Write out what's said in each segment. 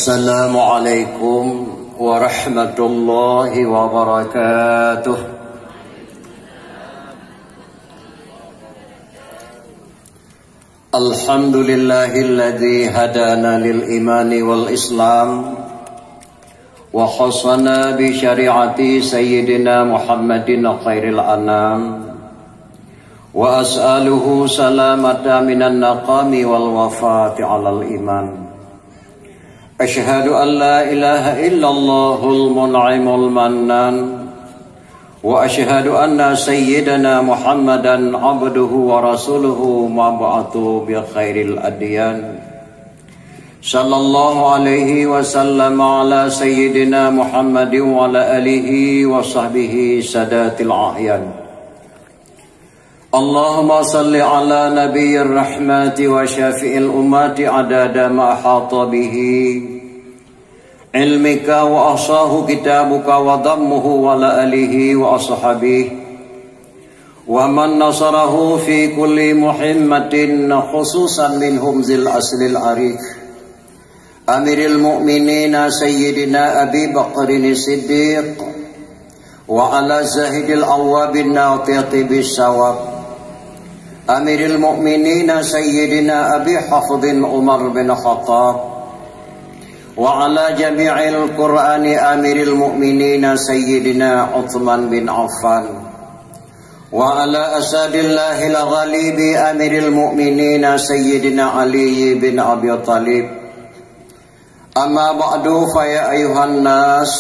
Assalamualaikum warahmatullahi wabarakatuh. Alhamdulillahilladzi hadana lil imani wal islam wa khassana bi syariati sayyidina Muhammadin khairil anam wa as'aluhu salamata minan naqami wal wafati alal iman. Asyhadu an la ilaha illallahul mun'imul mannan wa asyhadu anna sayyidana Muhammadan abduhu wa rasuluhu mab'athu bi khairil adyan. Sallallahu alaihi wasallam ala sayyidina Muhammadin wa ala alihi wa sahbihi sadatil ahyan. Allahumma salli ala nabiyyir rahmati wa syafi'il ummati adada ma ahata bihi ilmika wa ahsahu kitabuka wa dammuhu wa la alihi wa ashabihi wa man nasarahu fi kulli muhimmatin khususan minhum zil aslil arif amiril mu'minina sayyidina Abi Bakrin Siddiq wa ala zahidil awwabin natiyati bisawab Amiril Mu'minina Sayyidina Abi Hafdhin Umar bin Khattab wa ala jami'il Qur'ani Amiril Mu'minina Sayyidina Uthman bin Affan wa ala asadillahil ghalibi Amiril Mu'minina Sayyidina Ali bin Abi Talib. Amma ba'du fa ya ayuhan nas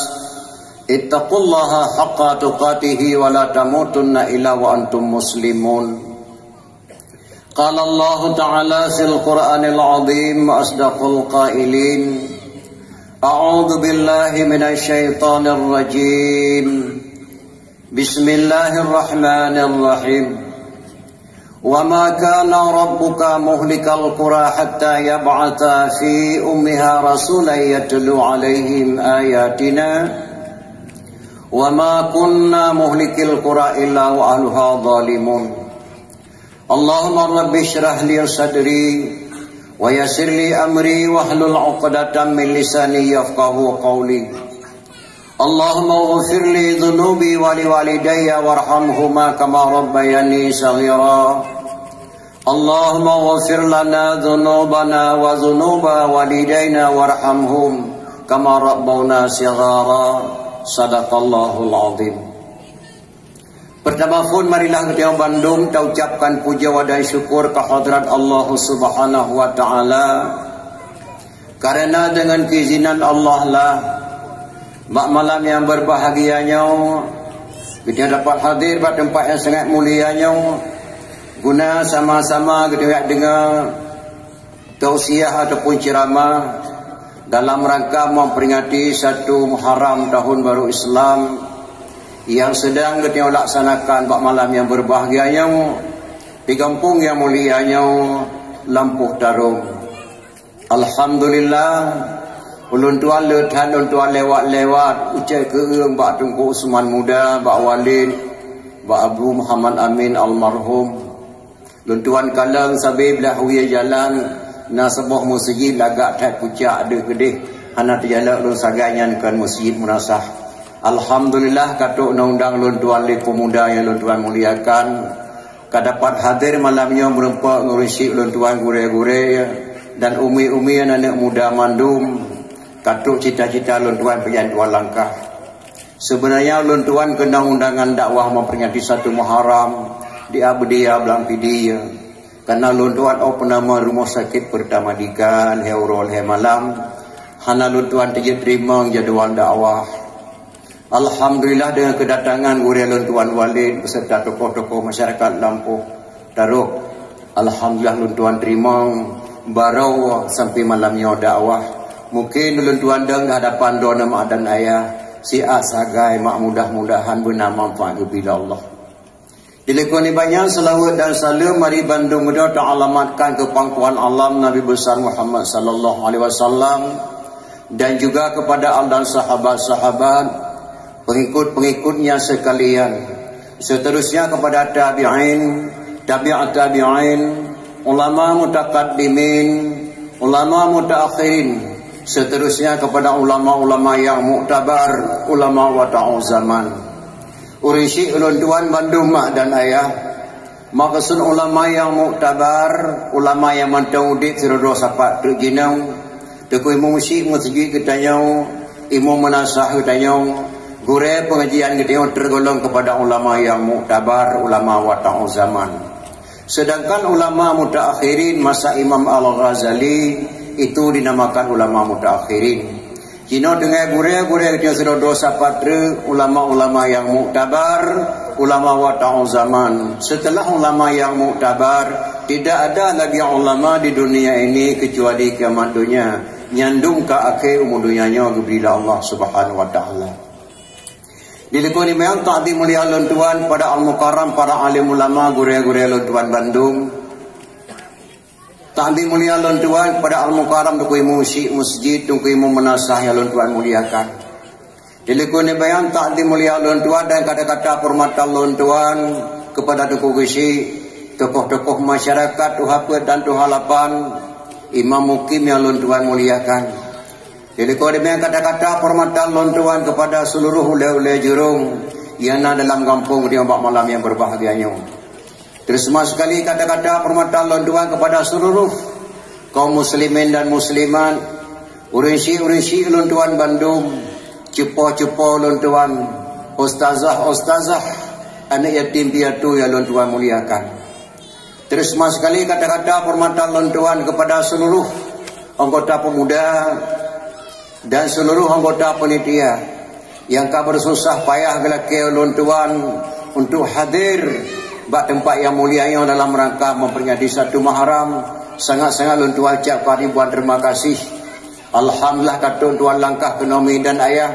ittaqullaha haqqa tuqatihi wa la tamutunna illa wa antum muslimun. Qala Allah Ta'ala fil Qur'anil 'Azim asdaqul qailin A'udzu billahi minasy syaithanir rajim. Bismillahirrahmanirrahim. Wa ma kana rabbuka muhlikal qura hatta yab'atha fi ummiha rasulan yatlu 'alaihim ayatina wa ma kunna muhlikil qura illa wa ahluha zalimun. Allahumma rabbi syrah li sadri wa yassir li amri wahlul 'uqdatam min lisani yafqahu qawli. Allahumma ighfir li dhunubi wa li walidayya warhamhuma kama rabbayani shaghira. Allahumma ighfir lana dhunubana wa dhunuba walidayna warhamhum kama rabbawna shighara. Sadaqallahul 'azim. Pertama pun marilah kita Bandung kita ucapkan puja wa dan syukur ke hadrat Allah Subhanahu wa taala. Karena dengan keizinan Allah lah mak malam yang berbahagianya kita dapat hadir pada tempat yang sangat mulianya guna sama-sama kita dengar tausiah ataupun ceramah dalam rangka memperingati 1 Muharram tahun baru Islam yang sedang kita laksanakan pada malam yang berbahagianya di kampung yang mulianya Lampuh Tarum. Alhamdulillah ulun tuan letan ulun tuan lewat-lewat ucai keung bak Tunku Usman Muda, bak Walid, bak Abu Muhammad Amin almarhum. Ulun tuan kalang sabi belah huya jalan na sebuah masjid lagak tak pucak ada gedeh hana terjala ulun sagainya kan masjid Munasah. Alhamdulillah katuk undang lun tuan li pemuda yang lun tuan muliakan kadapat hadir malamnya merempak ngurusi lun tuan gure-gure dan umi-umi anak muda mandum katuk cita-cita lun tuan perjalanan tuan langkah. Sebenarnya lun tuan kena undangan dakwah memperingati 1 Muharram di Abdiyah Blangpidia karena lun tuan penama rumah sakit pertama dikan heurol he malam hana lun tuan terima jadual dakwah. Alhamdulillah dengan kedatangan Gurialun Tuan Walid beserta tokoh-tokoh masyarakat Lampuh Taruh. Alhamdulillah Lun Tuan terima barau sampai malamnya dakwah. Mungkin Lun Tuan deng hadapan dona mak dan ayah si asagai mak mudah-mudahan bernama manfaat bila Allah. Dilekoni banyak selawat dan salam mari Bandung Muda ta'alamatkan ke pangkuan alam Nabi besar Muhammad sallallahu alaihi wasallam dan juga kepada al dan sahabat-sahabat pengikut-pengikutnya sekalian. Seterusnya kepada tabi'in, tabi'at tabi'in, ulama mutaqaddimin, ulama mutaakhirin, Seterusnya kepada ulama-ulama yang muktabar, ulama wata'u zaman. Urishi ulun tuan Bandung mak dan ayah. Maksud ulama yang muktabar, ulama yang mentaudid serodo sapat tu jinau. Tekui musik masjid ketanyau, imam menasah ketanyau. Gure pengajian ketanyau tergolong kepada ulama yang muktabar, ulama wata'u zaman. Sedangkan ulama mutaakhirin masa Imam Al-Ghazali itu dinamakan ulama mutaakhirin. Kino dengan gure-gure dia sudah dosa patra ulama-ulama yang muktabar, ulama wata'u zaman. Setelah ulama yang muktabar, tidak ada lagi ulama di dunia ini kecuali kiamat dunia. Nyandung ke akhir umur dunianya bila Allah Subhanahu wa taala. Dilipuni memang tak dimulia lontuan pada al-mukarram para alim ulama gure-gure lontuan Bandung. Tak dimulia lontuan pada al-mukarram tukui musik masjid tukui menasah yang lontuan muliakan. Dilipuni memang tak dimulia lontuan dan kata-kata permata lontuan kepada tokoh-tokoh masyarakat tuhapet dan tuhalapan imam mukim yang lontuan muliakan. Jadi kalau demikian kata-kata permata lontuan kepada seluruh ulai-ulai jurung yang ada dalam kampung di ombak malam yang berbahagianya. Terus semua sekali kata-kata permata lontuan kepada seluruh kaum muslimin dan muslimat, urinsi lontuan Bandung, cepo-cepo lontuan, ustazah, anak yatim piatu yang lontuan muliakan. Terus semua sekali kata-kata permata lontuan kepada seluruh anggota pemuda dan seluruh anggota panitia yang kau bersusah payah gelake lontuan untuk hadir bak tempat yang mulia yang dalam rangka memperingati satu Muharram. Sangat-sangat lontuan ucapkan ribuan terima kasih. Alhamdulillah kata tuan langkah ekonomi dan ayah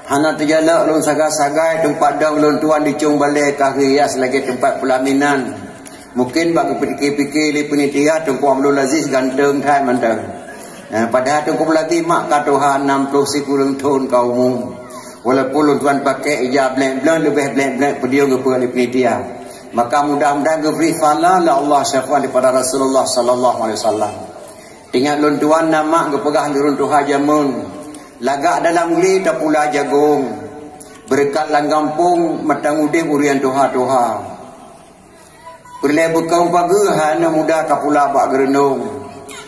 hana terjala ulun sagai-sagai tempat dang lontuan dicung balai kahias lagi tempat pelaminan. Mungkin bagi fikir-fikir di penitia Tengku Abdul Aziz ganteng thai mantang. Padahal Tengku Melati mak katuhan 60 sikulung tahun kau umum. Walaupun tuan pakai ijab blank lebih blank pedio ke di penitia. Maka mudah-mudahan geberi fala la Allah syafaat daripada Rasulullah sallallahu alaihi wasallam. Tinggal luntuan nama gepegah luruntuha jamun. Lagak dalam li tak pula jagung. Berkat lang kampung matang udih urian tuha-tuha. Perlai bukan pagi hana muda kapula bak gerenung.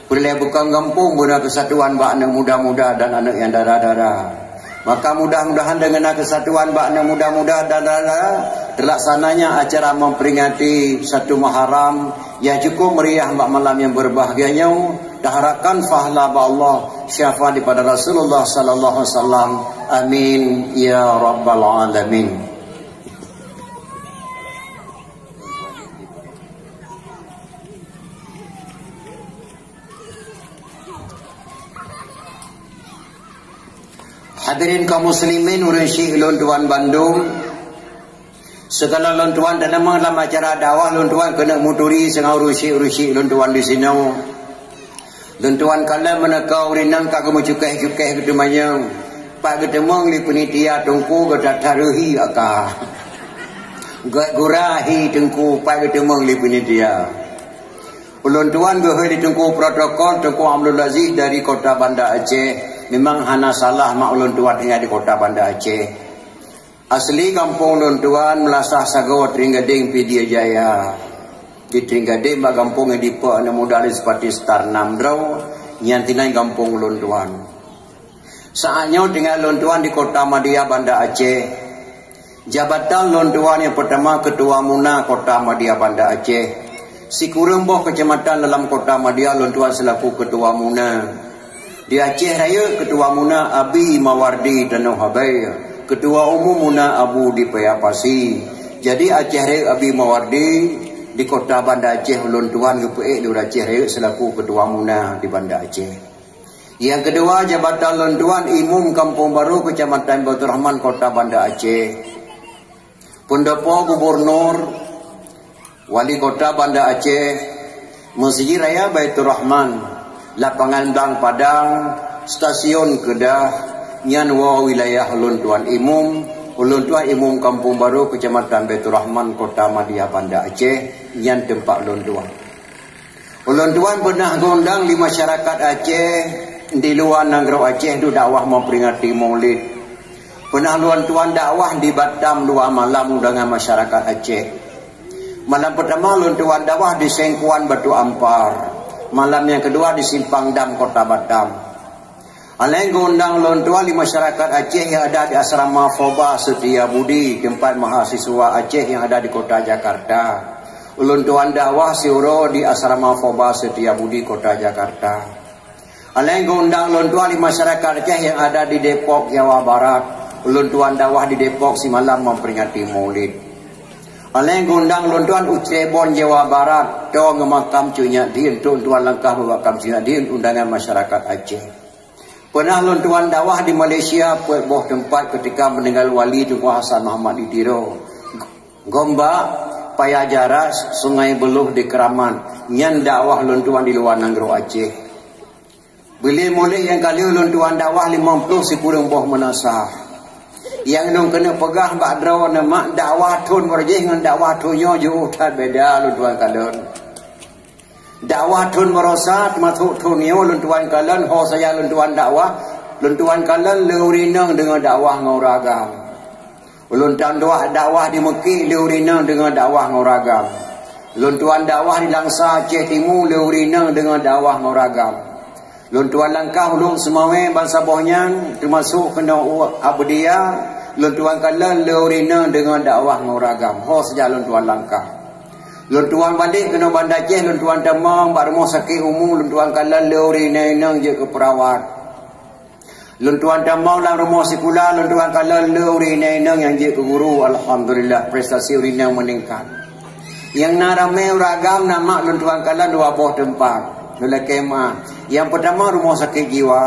Perlai bukan kampung guna kesatuan bak anak muda-muda dan anak yang darah-darah. Maka mudah-mudahan dengan kesatuan bak anak muda-muda dan darah terlaksananya acara memperingati satu Muharram yang cukup meriah bak malam yang berbahagianya. Diharapkan fahla bak Allah syafaat daripada Rasulullah sallallahu alaihi wasallam. Amin ya rabbal alamin. Hadirin kaum muslimin urusi lontuan Bandung. Segala lontuan dan dalam acara dakwah lontuan kena muturi sengau urusi lontuan di sini. Lontuan kala menekau rinang kak gemucukai ketemanya. Pak ketemang li penitia tungku ketataruhi akah. Gurahi tungku pak ketemang li penitia. Lontuan gehoi di tungku protokol Tengku Abdul Aziz dari kota Banda Aceh. Memang hana salah mak ulun tuan tinggal di kota Banda Aceh. Asli kampung ulun tuan melasah sago Tringgading Pidia Jaya. Di Tringgading mak kampung yang dipa anak muda seperti Star Namdrau nyantinai kampung ulun tuan. Saatnya tinggal ulun tuan di kota Madia Banda Aceh. Jabatan ulun tuan yang pertama Ketua Muna Kota Madia Banda Aceh. Si Kuremboh Kecamatan dalam kota Madia ulun tuan selaku Ketua Muna. Di Aceh Raya Ketua Muna Abi Mawardi Tanuh Habai, Ketua Umum Muna Abu di Payapasi. Jadi Aceh Raya Abi Mawardi di kota Banda Aceh ulun tuan gepeik di Aceh Raya selaku Ketua Muna di Banda Aceh. Yang kedua jabatan ulun tuan Imam Kampung Baru Kecamatan Batu Rahman Kota Banda Aceh. Pendopo Gubernur Wali Kota Banda Aceh, Masjid Raya Baitur Rahman, Lapangan Bang Padang, Stasiun Kedah, Nyanwa wilayah ulun tuan Imum Kampung Baru Kecamatan Baitur Rahman Kota Madia Banda Aceh, yang tempat ulun tuan. Ulun tuan pernah gondang di masyarakat Aceh di luar negeri Aceh tu dakwah memperingati Maulid. Pernah tuan dakwah di Batam 2 malam dengan masyarakat Aceh. Malam pertama tuan dakwah di Sengkuan Batu Ampar. Malam yang kedua di Simpang Dam Kota Batam. Aleng undang tuan di masyarakat Aceh yang ada di asrama Foba Setia Budi, tempat mahasiswa Aceh yang ada di kota Jakarta. Tuan dakwah siuro di asrama Foba Setia Budi kota Jakarta. Aleng undang tuan di masyarakat Aceh yang ada di Depok Jawa Barat. Tuan dakwah di Depok si malam memperingati Maulid. Aleng undang tuan Cirebon Jawa Barat to ngemakam cunya din tuan langkah makam cunya din undangan masyarakat Aceh. Pernah tuan dakwah di Malaysia buah tempat ketika meninggal wali Tunku Hasan Muhammad Idiro. Gombak Payajaras Sungai Beluh di Keraman. Nyan dakwah tuan di luar negeri Aceh. Bila mulai yang kali tuan dakwah 50 si kurang boh menasah. Yang nong kena pegah bak draw nama dakwah tun merjih dengan dakwah tunyo jauh tak beda tuan kalian. Dakwah tun merosat masuk tunyo tuan kalian ho saya tuan dakwah tuan kalian leurinang dengan dakwah ngauragam. Tuan dakwah di Mekih leurinang dengan dakwah ngauragam. Tuan dakwah di Langsa Aceh Timur leurinang dengan dakwah ngauragam. Tuan langkah ulung semawe bangsa bohnyang termasuk kena abdia. Tuan kalian leurina dengan dakwah ngauragam. Ho saja tuan langkah. Tuan balik kena Bandar Aceh, tuan demam, bak rumah sakit umum, tuan kalian leurina je ke perawat. Tuan demam dalam rumah sekolah, tuan kalian leurina yang je ke guru. Alhamdulillah prestasi urina meningkat. Yang naramai uragam nama tuan kalian 2 buah tempat. Dalam kemah. Yang pertama rumah sakit jiwa.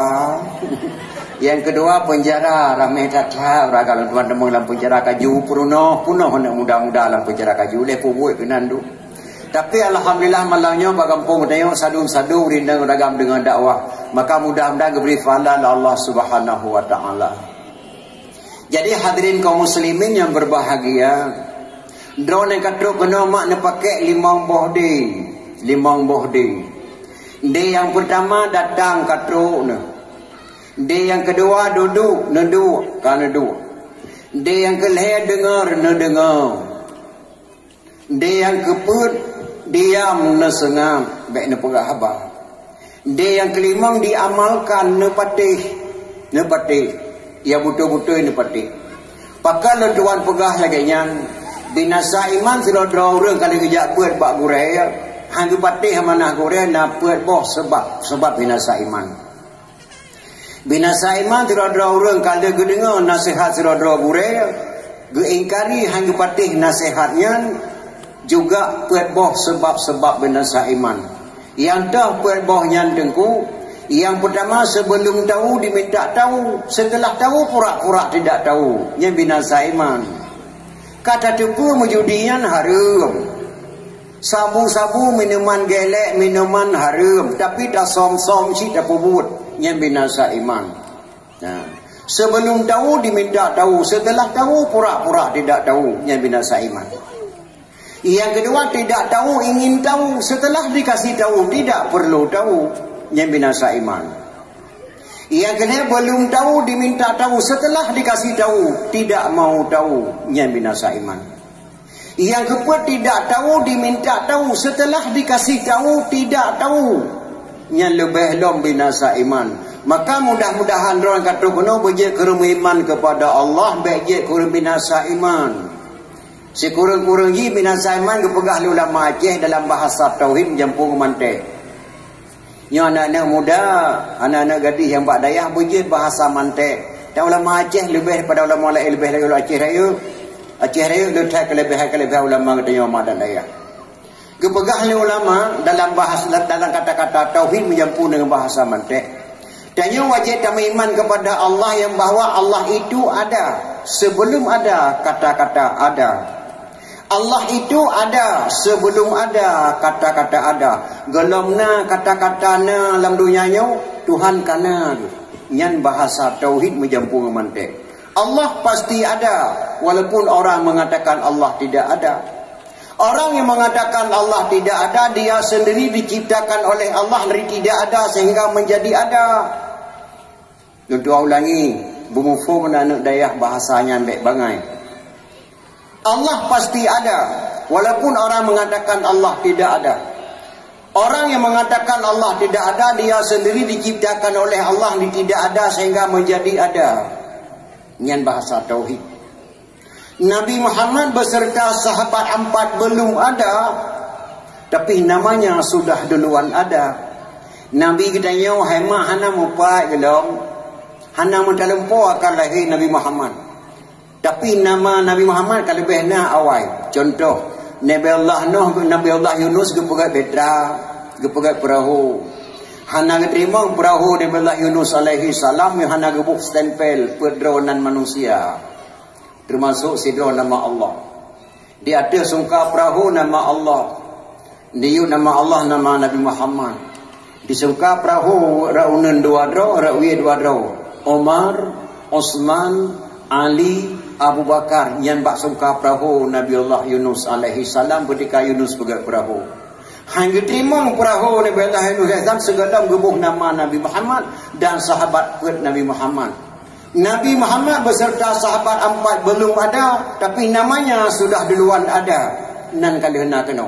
Yang kedua penjara ramai tata orang tuan temu dalam penjara kaju punuh hendak muda-muda dalam penjara kaju lepo buat penandu. Tapi alhamdulillah malamnya bak kampung tengok sadu-sadu rindang ragam dengan dakwah. Maka mudah-mudahan diberi pahala Allah Subhanahu wa taala. Jadi hadirin kaum muslimin yang berbahagia, drone kata kena mak ne pakai 5 boh di. Dia yang pertama datang katruk ne. Dia yang kedua duduk neduk kan neduk. Dia yang kelihatan dengar dengar. Dia yang keput diam nesengam baik ne pegah habaq. Dia yang kelima diamalkan ne patih. Ya betul-betul ne patih. Pakal tuan pegah lagi yang binasa iman sudah orang kali kejak buat bak gurai. Hang patih manah gurai na buat boh sebab binasa iman. Binasa iman tidak ada orang kalau dengar nasihat tidak ada gure, geingkari hang patih nasihatnya juga buat boh sebab binasa iman. Yang dah buat boh yang dengku, yang pertama sebelum tahu diminta tahu, setelah tahu pura-pura tidak tahu, yang binasa iman. Kata tepu mejudian haram. Sabu-sabu minuman gelek, minuman haram, tapi dah som-som si tak pubut. Yang binasa iman. Nah, sebelum tahu diminta tahu, setelah tahu pura-pura tidak tahu, yang binasa iman. Yang kedua tidak tahu ingin tahu, setelah dikasih tahu tidak perlu tahu, yang binasa iman. Yang kedua belum tahu diminta tahu, setelah dikasih tahu tidak mau tahu, yang binasa iman. Yang kedua tidak tahu diminta tahu, setelah dikasih tahu tidak tahu, yang lebih lom binasa iman. Maka mudah-mudahan orang kata kuno berjaya kerana iman kepada Allah, berjaya kerana binasa iman. Sekurang-kurang ji binasa iman kepegah ulama Aceh dalam bahasa tauhid jampung mantek. Nya anak-anak muda, anak-anak gadis yang bak dayah berjaya bahasa mantek. Dan ulama Aceh lebih daripada ulama lain, lebih lagi Aceh Raya. Aceh Raya letak kelebihan ulama katanya umat dan dayah. Kepegah ulama dalam bahasa dalam kata-kata tauhid mencampur dengan bahasa mantek. Dan yang wajib kami iman kepada Allah yang bahawa Allah itu ada sebelum ada kata-kata ada. Allah itu ada sebelum ada kata-kata ada. Gelomna kata-kata na dalam dunianya Tuhan kana. Yang bahasa tauhid mencampur dengan mantek. Allah pasti ada walaupun orang mengatakan Allah tidak ada. Orang yang mengatakan Allah tidak ada, dia sendiri diciptakan oleh Allah dari tidak ada sehingga menjadi ada. Tuan ulangi, bumufu anak dayah bahasanya baik bangai. Allah pasti ada, walaupun orang mengatakan Allah tidak ada. Orang yang mengatakan Allah tidak ada, dia sendiri diciptakan oleh Allah tidak ada sehingga menjadi ada. Ini bahasa tauhid. Nabi Muhammad beserta sahabat 4 belum ada, tapi namanya sudah duluan ada. Nabi kita nyaw hema hana mupai gelong, hana mendalempo akan lahir Nabi Muhammad. Tapi nama Nabi Muhammad kalau lebih nah awal. Contoh, Nabi Allah Nuh, Nabi Allah Yunus gepegat betra, gepegat perahu. Hana terima perahu Nabi Allah Yunus alaihi salam yang hana gebuk stempel pedronan manusia. Termasuk sidro nama Allah. Di atas sungka perahu nama Allah. Di nama Allah nama Nabi Muhammad. Di sungka perahu raunan 2 draw, rawi 2 draw. Omar, Osman, Ali, Abu Bakar yang bak sungka perahu Nabi Allah Yunus alaihi salam ketika Yunus pegang perahu. Hanya terima perahu Nabi Allah Yunus alaihi salam segala gebuh nama Nabi Muhammad dan sahabat pet Nabi Muhammad. Nabi Muhammad beserta sahabat 4 belum ada, tapi namanya sudah duluan ada. Nan kali hendak kena.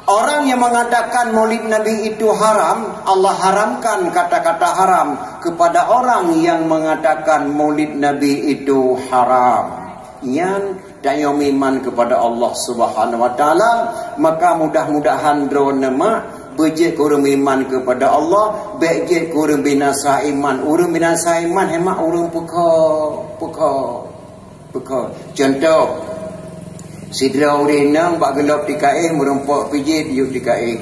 Orang yang mengatakan maulid Nabi itu haram, Allah haramkan kata-kata haram kepada orang yang mengatakan maulid Nabi itu haram. Yang daya iman kepada Allah Subhanahu wa taala, maka mudah-mudahan drone nama bejek kurang iman kepada Allah, bejek kurang binasa iman. Urang binasa iman hemat urang peka. Contoh, sidra urinang bak gelap dikai merempok pijit yuk dikai.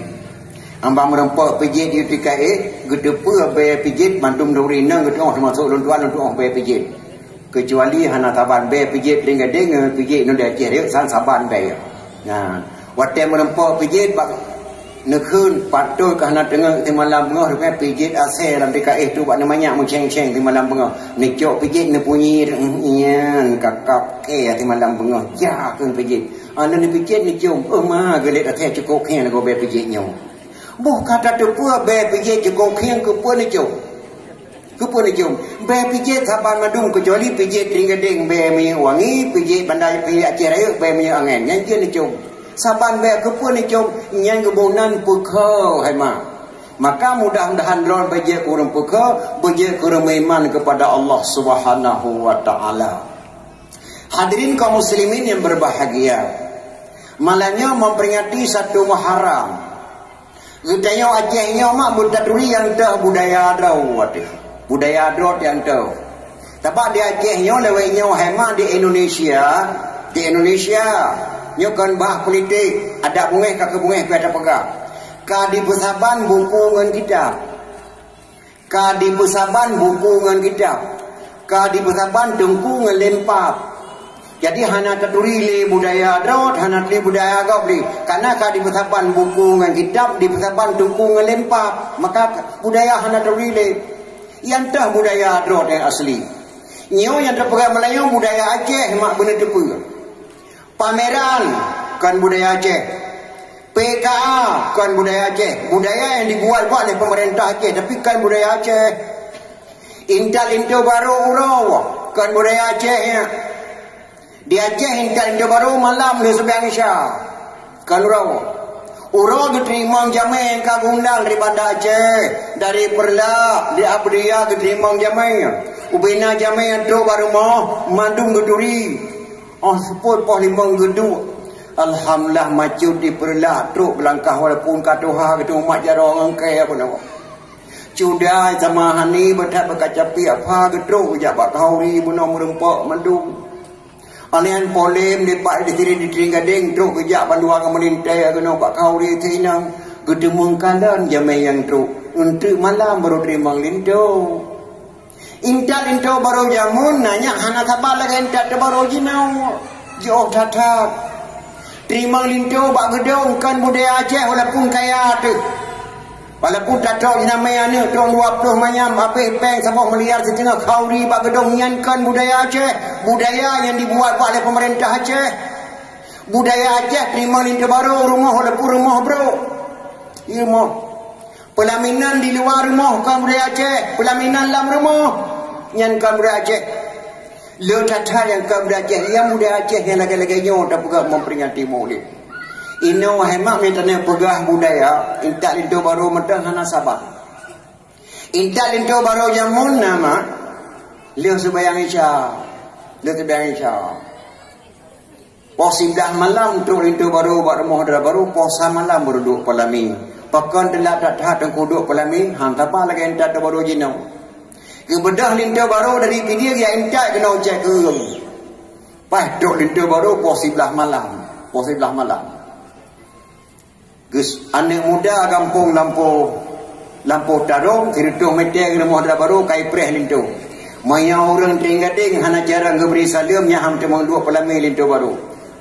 Ambang merempok pijit yuk dikai, gedepa bayar pijit mantum urinang gedong termasuk lontuan bayar pijit. Kecuali hana taban bayar pijit ringga dengar pijit nu dah cerik san saban bayar. Nah, waktu merempok pijit bak nekun patut kerana tengah di malam bengah dekat pijit asal dalam DKI tu buat namanya menceng-ceng di malam bengah. Necok pijit ne bunyi ian kakap di malam bengah. Ya kan pijit. Ana ni pijit ni cium. Ma gelet atas cukup keng go be pijit nyong. Buh kata tu pua be pijit cukup keng ke pua ni cium. Ke pua ni cium. Be pijit saban madung kecuali pijit ringgading be mi wangi pijit bandai pijit cerai be mi angen. Yang je ni cium. Saban be kepun ni jom yang kebunan pekau hai ma. Maka mudah-mudahan drone bejek kurang pekau, bejek kurang iman kepada Allah Subhanahu wa taala. Hadirin kaum muslimin yang berbahagia. Malahnya memperingati 1 Muharram. Gudaya Acehnya mak budaya yang dah budaya draw wadah. Budaya draw yang dah. Tapi di Acehnya lewatnya hema di Indonesia. Nyokan bah politik ada bungeh kakek bungeh pada pegang. Ka di pesaban buku ngan kitab. Ka di pesaban buku ngan kitab. Ka di pesaban dengku ngan lempap. Jadi hana terturi le budaya drawat, hana le budaya gobli. Karena ka di pesaban buku ngan kitab, di pesaban dengku ngan lempap, maka budaya hana terturi le. Yang tah budaya drawat yang asli. Nyo yang terpegang Melayu budaya Aceh mak benar tepu. Pameran kan budaya Aceh. PKA kan budaya Aceh. Budaya yang dibuat oleh pemerintah Aceh, tapi kan budaya Aceh. Intal Indo Baru Urau kan budaya Aceh ya. Di Aceh Intal Indo Baru malam di sebelah Isya kan Urau diterima jamaah kagundang dari Banda Aceh, dari Perla, di Abdia diterima jamaah. Ubina jamaah tu baru mau mandung geduri. Oh seput poh 5 geduk. Alhamdulillah macu di Perla truk belangkah walaupun katuha gitu mak jarong engkai apa nama. Cudai sama hani berkat berkacapi apa geduk jak bak kauri bunuh merempok mandung. Alian polem depak di sini di Tringgading truk gejak panduan melintai kena bak kauri tinang gedemung kalan jamai yang truk. Untuk malam baru terima lindu. Intal baru jamun nanya hana sabar lagi intal baru jinau jauh tatap terima lintu bak gedong kan budaya Aceh walaupun kaya tu walaupun tatok namanya ni tong 20 manyam apa peng sabok meliar setengah kauri bak gedong nyankan budaya Aceh, budaya yang dibuat oleh pemerintah Aceh, budaya Aceh. Terima lintu baru rumah walaupun rumah bro rumah pelaminan di luar rumah kan budaya Aceh, pelaminan dalam rumah Yang kamu Aceh. Lertata yang kamu Aceh. Yang muda Aceh yang lagi-lagi nyo tak pegah memperingati Maulid. Ino hemat mitanya pegah budaya. Intak lintu baru mentang hana Sabah. Intak lintu baru jamun nama. Lihat sebayang Isya. Lihat sebayang Isya. Pos 9 malam tu lintu baru buat rumah baru. Pos 1 malam berduduk Palami. Pakan telah tak tengku duduk Palami. Hang tak apa lagi intak baru jinau. Kebedah lintu baru dari video yang intak kena ucap ke. Pas duduk lintu baru pos 11 malam. Pos 11 malam. Gus anak muda kampung lampu tarung kiritung meter rumah baru kai preh lintu. Maya orang tinggading hana jarang beri salam nya ham temang dua Palami lintu baru.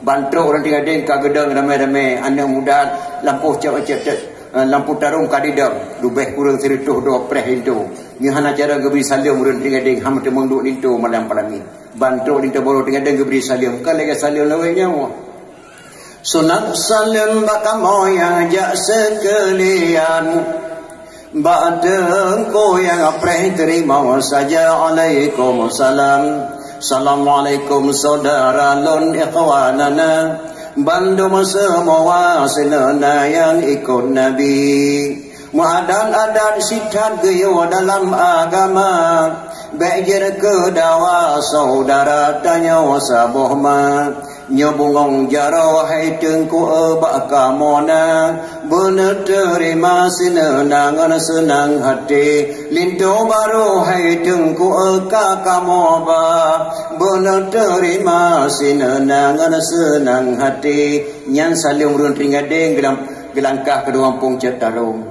Bantu orang tinggading ka gedang ramai-ramai anak muda lampu cep-cep lampu tarung kadidam lubeh kurang serituh dua preh lintu. Nya hana jarang beri salam orang tinggading ham temang dua lintu malam Palami. Bantu lintu baru tinggading beri salam kalau salam lawainya. Sunat salam baka moyang jak sekalian. Ba'deng ko yang apreh terima saja. Alaikumussalam. Assalamualaikum saudara lon ikhwanana. Bandung semua senana yang ikut Nabi. Muadan-adan sitat geyo dalam agama. Bejer ke dawa saudara tanya wasabuh ma. Nyobungong jaro hai tengku baka mona. Bener terima senangan senang hati. Lintu baru hai tengku kakamoba. Bener terima senangan senang hati. Nyan saling urun ringadeng gelangkah kedua pung cetarung.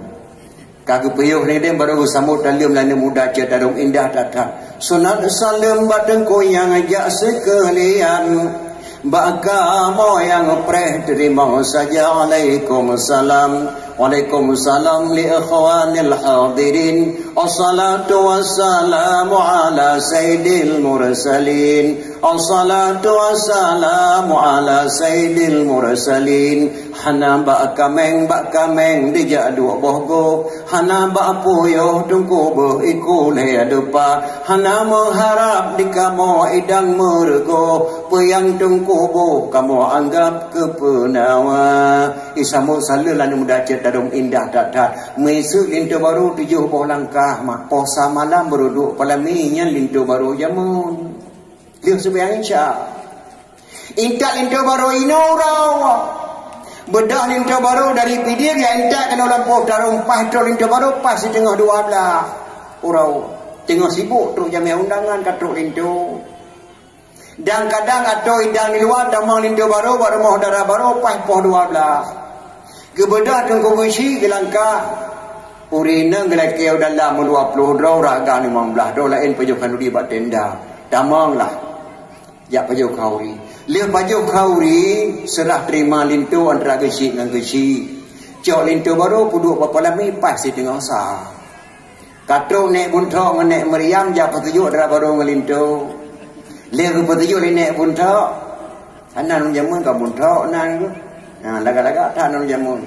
Kagu peyuh ringadeng baru sambut dalam lana muda cetarung indah datang. Sunat salam badengku yang ajak sekalian. Baka moyang preh terima saja. Alaikumussalam. Waalaikumsalam li ikhwanil hadirin. Assalatu wassalamu ala sayyidil mursalin. Assalatu wassalamu ala sayyidil mursalin. Hana bak kameng dijak dua bohgo. Hana bak puyuh tungku beriku lea depa. Hana mengharap di kamu idang mergo. Peyang tungku boh kamu anggap kepenawa. Isamu salalan muda darung indah dadah. Mesuk lintu baru 7 langkah mak posa malam berduduk Palami nyan lintu baru jamun. Lihat sebayang Isya. Intak lintu baru inaurau. Bedah lintu baru dari pidir ya intak kena lampu darung pas lintu baru pas di tengah 12. Urau tengah sibuk tu jamai undangan katruk lintu. Dan kadang atau idang di luar damang lintu baru mau darah baru pas poh 12. Kebedah tengku besi gelangkah urina gelakeu dalam 20 raga 15 lain pajukan di bat tenda damanglah ya pajuk kauri le pajuk kauri serah terima lintu antara gesi dengan gesi cok lintu baru puduk Palami pas di tengah sah katruk nek buntok nek meriam ja petujuk dara baru ngelintu le petujuk nek buntok anan jamun ka buntok nan. Nah, laga-laga tak nak jamun.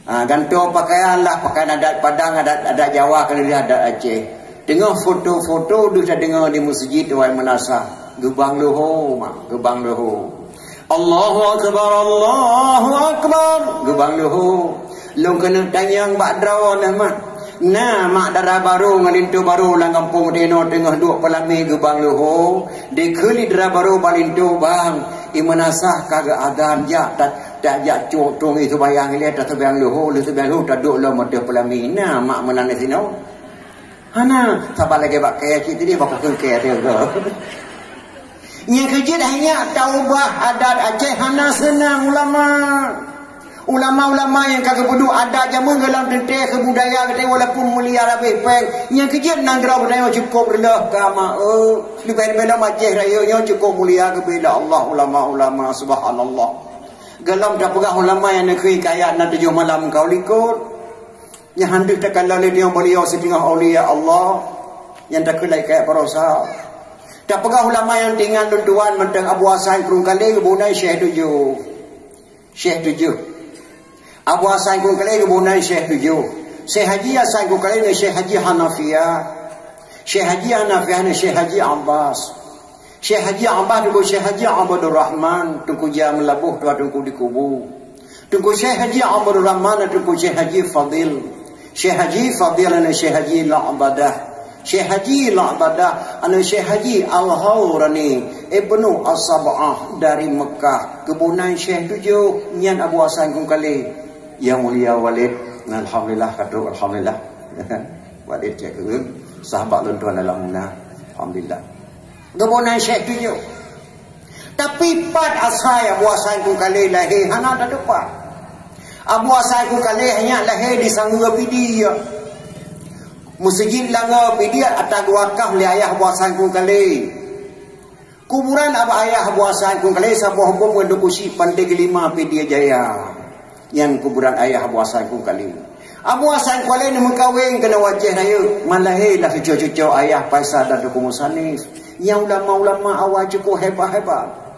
Gantung pakaian lah, pakaian adat Padang, adat Jawa, kalau dia adat Aceh. Dengar foto-foto, dia dengar di masjid Tuan Menasah. Gebang Luhu, gebang Luhu. Allahu Akbar, Allahu Akbar. Gebang Luhu. Long kena tanyang bak draw mak. Nah, mak darah baru ngelintu baru lang kampung dino tengah duk Palami gebang Luhu. Dekeli darah baru balintu bang. Imanasah kagak adan ja tak ja cotong itu bayang lihat tak bayang Luhu tak duk lo mata Palami. Nah, mak menane sino. Hana, sabar lagi bak kaya cik tadi bak ke kaya dia ke. Nya kerja hanya taubah adat Aceh hana senang ulama. Ulama-ulama yang kagak bodoh ada jamun dalam tentang kebudayaan kita walaupun mulia lebih peng yang kejadian nanggrau budaya cukup rendah kama lebih bela Aceh raya yang cukup mulia kepada Allah ulama-ulama subhanallah galam dah pegah ulama yang negeri kaya nak 7 malam kau likut yang hendak takkan lalu dia beliau setengah aulia Allah yang tak kelai kaya parosa tak pegah ulama yang tinggal tuan mentang Abu Hasan kurung kali kebunai Syekh 7 Abu Hasan kurung kali kebunai Syekh 7 Syekh Haji Hasan kurung kali Syekh Haji Hanafiyah Syekh Haji Hanafi ana Syekh Haji Abbas. Syekh Haji Abbas dengan Syekh Haji Abdul Rahman tunggu jam labuh tua tunggu dikubur. Tunggu Syekh Haji Abdul Rahman tunggu Syekh Haji Fadil. Syekh Haji Fadil ana Syekh Haji La'badah. Syekh Haji La'badah ana Syekh Haji Al-Hawrani Ibnu As-Sab'ah dari Mekah. Kebunan Syekh 7 nyan Abu Hasan Kungkali. Yang mulia Walid, alhamdulillah kata alhamdulillah. Walid cek sahabat tuan dalam munah. Alhamdulillah. Kebunan Syekh 7. Tapi pat asai Abu Hasan Kungkali lahir hana ada depan. Abu Hasan Kungkali hanya lahir di Sangga Pidia. Masjid Langga Pidia atas wakaf li ayah Abu Hasan Kungkali. Kuburan abah ayah Abu Hasan Kungkali sabuh hukum mendukusi Pandai Kelima Pidia Jaya. Yang kuburan ayah Abu Hasan Kungkali. Abu Hasan Kungkali ni mengkawin kena wajah raya. Malahirlah cucu-cucu ayah Faisal dan Duku Musanif. Yang ulama-ulama awal cukup hebat-hebat.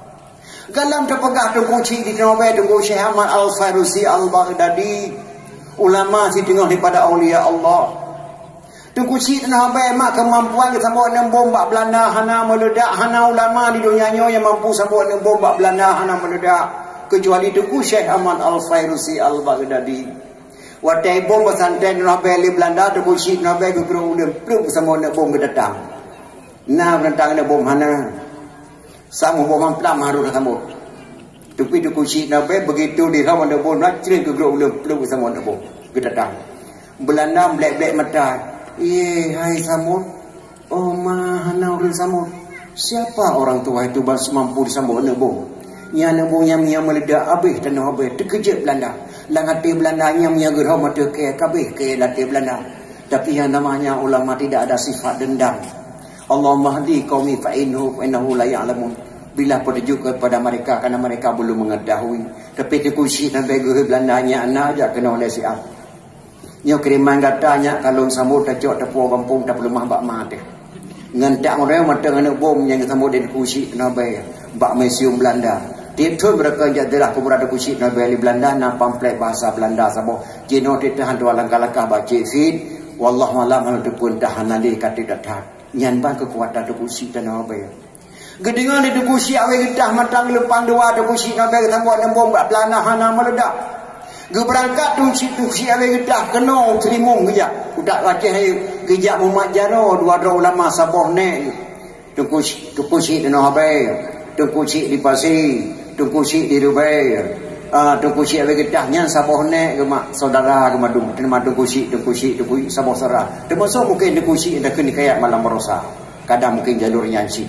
Galam terpegah Tunggu Cik di Tengah Tunggu Syekh Ahmad Al-Farusi Al-Baghdadi. Ulama si tengah daripada awliya Allah. Tunggu Cik Tengah mak kemampuan sambut dengan bom bak Belanda hana meledak. Hana ulama di dunia yang mampu sambut dengan bom bak Belanda hana meledak. Kecuali Tunggu Syekh Ahmad Al-Farusi Al-Baghdadi. Watai bom pesantren Tengah di Belanda Tunggu Cik Tengah bergerak peluk sambut dengan bom berdatang. Nah berdatang dengan bom hana. Sama bom pelam harus sambut. Tapi Tunggu Cik Tengah begitu di rawan dengan bom cerit bergerak peluk sambut dengan bom berdatang. Belanda black-black mata. Hai sambut. Oh mahana orang sambut. Siapa orang tua itu mampu disambut dengan bom? Yang bom yang meledak habis tanah habis. Terkejut Belanda. Langati Belanda yang menjaga mata ke kabeh ke latih Belanda. Tapi yang namanya ulama tidak ada sifat dendam. Allahumma hadi qaumi fa innahu la ya'lamun. Bila petunjuk kepada mereka karena mereka belum mengetahui. Tapi terkusi dan bagi Belanda nya anak aja kena oleh siap. Nyo kiriman katanya kalau sambut tacok tepuk kampung tak perlu mah bak mate. Ngantak orang mata dengan bom yang sambut di kusi kena bay. Bak museum Belanda. Itu mereka jadilah kuburan kusi kena bay di Belanda na pamflet bahasa Belanda sabo. Jino titahan dua langkah-langkah baca feed. Wallahu alam itu pun tahan nanti kata datang. Nyanban kekuatan dukusi dan apa ya. Gedengan di dukusi awe gedah matang lepang dua dukusi nabe tambah nembong bak pelana hana meledak. Geberangkat dukusi awe gedah kena selimung geja. Udak wajah gejak Muhammad Jaro dua ulama saboh ne. Dukusi dan apa. Dukusi di Pasir, dukusi di Dubai. Dukusi awe gedahnya saboh ne gemak saudara gemadung terima dukusi saboh saudara termasuk mungkin dukusi dah kena kayak malam merosa kadang mungkin jalurnya si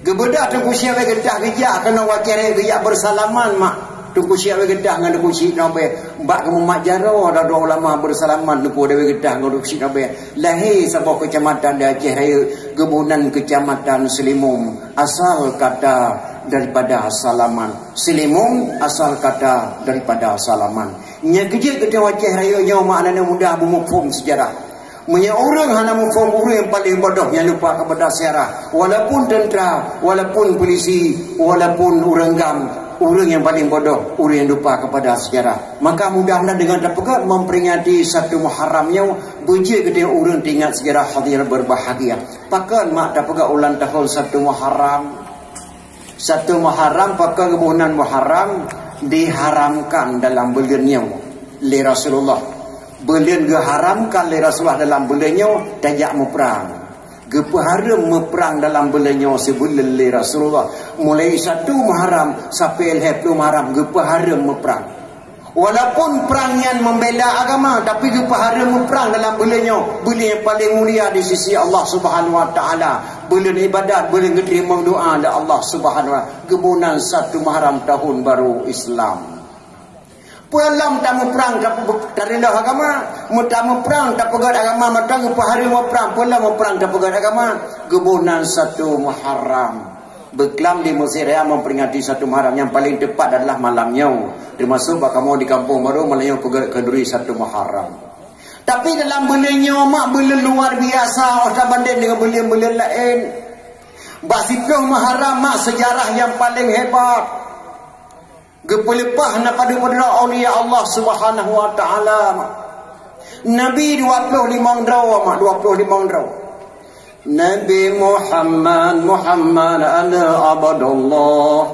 gebedah dukusi awe gedah gejak kena wakil gejak bersalaman mak dukusi awe gedah dengan dukusi nabe mbak kemumak jaro ada dua ulama bersalaman duku awe gedah dengan dukusi nabe lahir saboh kecamatan di Aceh Raya gebunan kecamatan Selimung asal kata daripada salaman. Selimung asal kata daripada salaman. Nya kecil kita wajah raya nya maknanya mudah memufum sejarah. Punya orang hana mufum orang yang paling bodoh yang lupa kepada sejarah. Walaupun tentera, walaupun polisi, walaupun orang gam, orang yang paling bodoh, orang yang lupa kepada sejarah. Maka mudah-mudahan dengan dapat memperingati satu Muharramnya bujik kita orang ingat sejarah hadir berbahagia. Pakan mak dapat ulang tahun satu Muharram. Satu Muharram pakai kebunan Muharram diharamkan dalam bulannya li Rasulullah. Bulan diharamkan li Rasulullah dalam bulannya tajak meperang. Gepaharam meperang dalam bulannya sebulan li Rasulullah. Mulai satu Muharram sampai 10 Muharram gepaharam meperang. Walaupun perangnya membela agama tapi gepaharam meperang dalam bulannya. Bulan yang paling mulia di sisi Allah Subhanahu wa taala. Bulan ibadat, bulan diterima doa dari Allah Subhanahu wa taala. Kebunan satu Muharram tahun baru Islam. Pualam tak perang tak rendah agama, tak perang tak pegat agama, maka hari mau perang, pualam perang tak pegat agama. Kebunan satu Muharram. Beklam di Mesir Raya memperingati satu Muharram yang paling tepat adalah malamnya. Termasuk kamu di kampung baru malamnya pegat kenduri satu Muharram. Tapi dalam bulannya mak bulan luar biasa tak banding dengan bulan-bulan lain. Basipah Muharram mak sejarah yang paling hebat. Gepelepah nak pada aulia Allah Subhanahu wa taala. Nabi 25 draw mak 25 draw. Nabi Muhammad ana abadullah.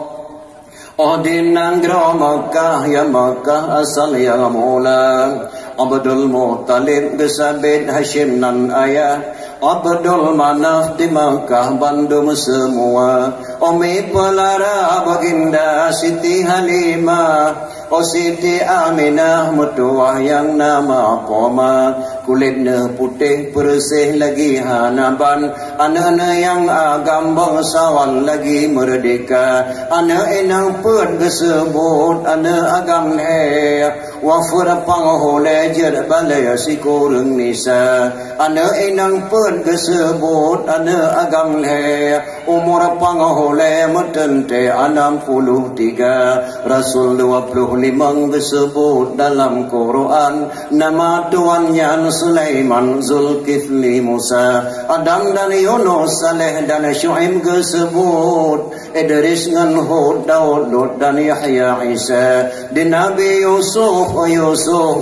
Odinang gra Makkah ya Makkah asal ya mula. Abdul Muttalib gesabit Hashim nan ayah. Abdul Manaf di Makkah bandum semua. Umi pelara baginda Siti Halimah. O Siti Aminah mutuah yang nama Qoma. Kulitnya putih bersih lagi hanaban. Anak-anak yang agam bangsawan lagi merdeka. Anak enang pun disebut anak agam le. Wafur panghole jer balaya si kurung nisa. Anak enang pun disebut anak agam le. Umur panghole metente 63. Rasul 25 disebut dalam Quran. Nama tuannya Sulaiman, Zulkifli, Musa, Adam dan Yunus, Saleh dan Syuaib disebut. Idris dengan Hud, Daud, Lut dan Yahya, Isa. Di Nabi Yusuf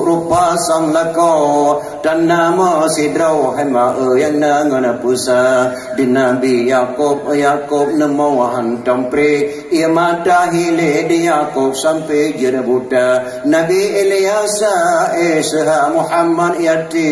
rupa sang lako. Dan nama Sidrau hema yang nangan pusa. Di Nabi Yakub nemo hantam pre. Ia mata hile di Yakub sampai jerebuta. Nabi Ilyasa Isa Muhammad Yati.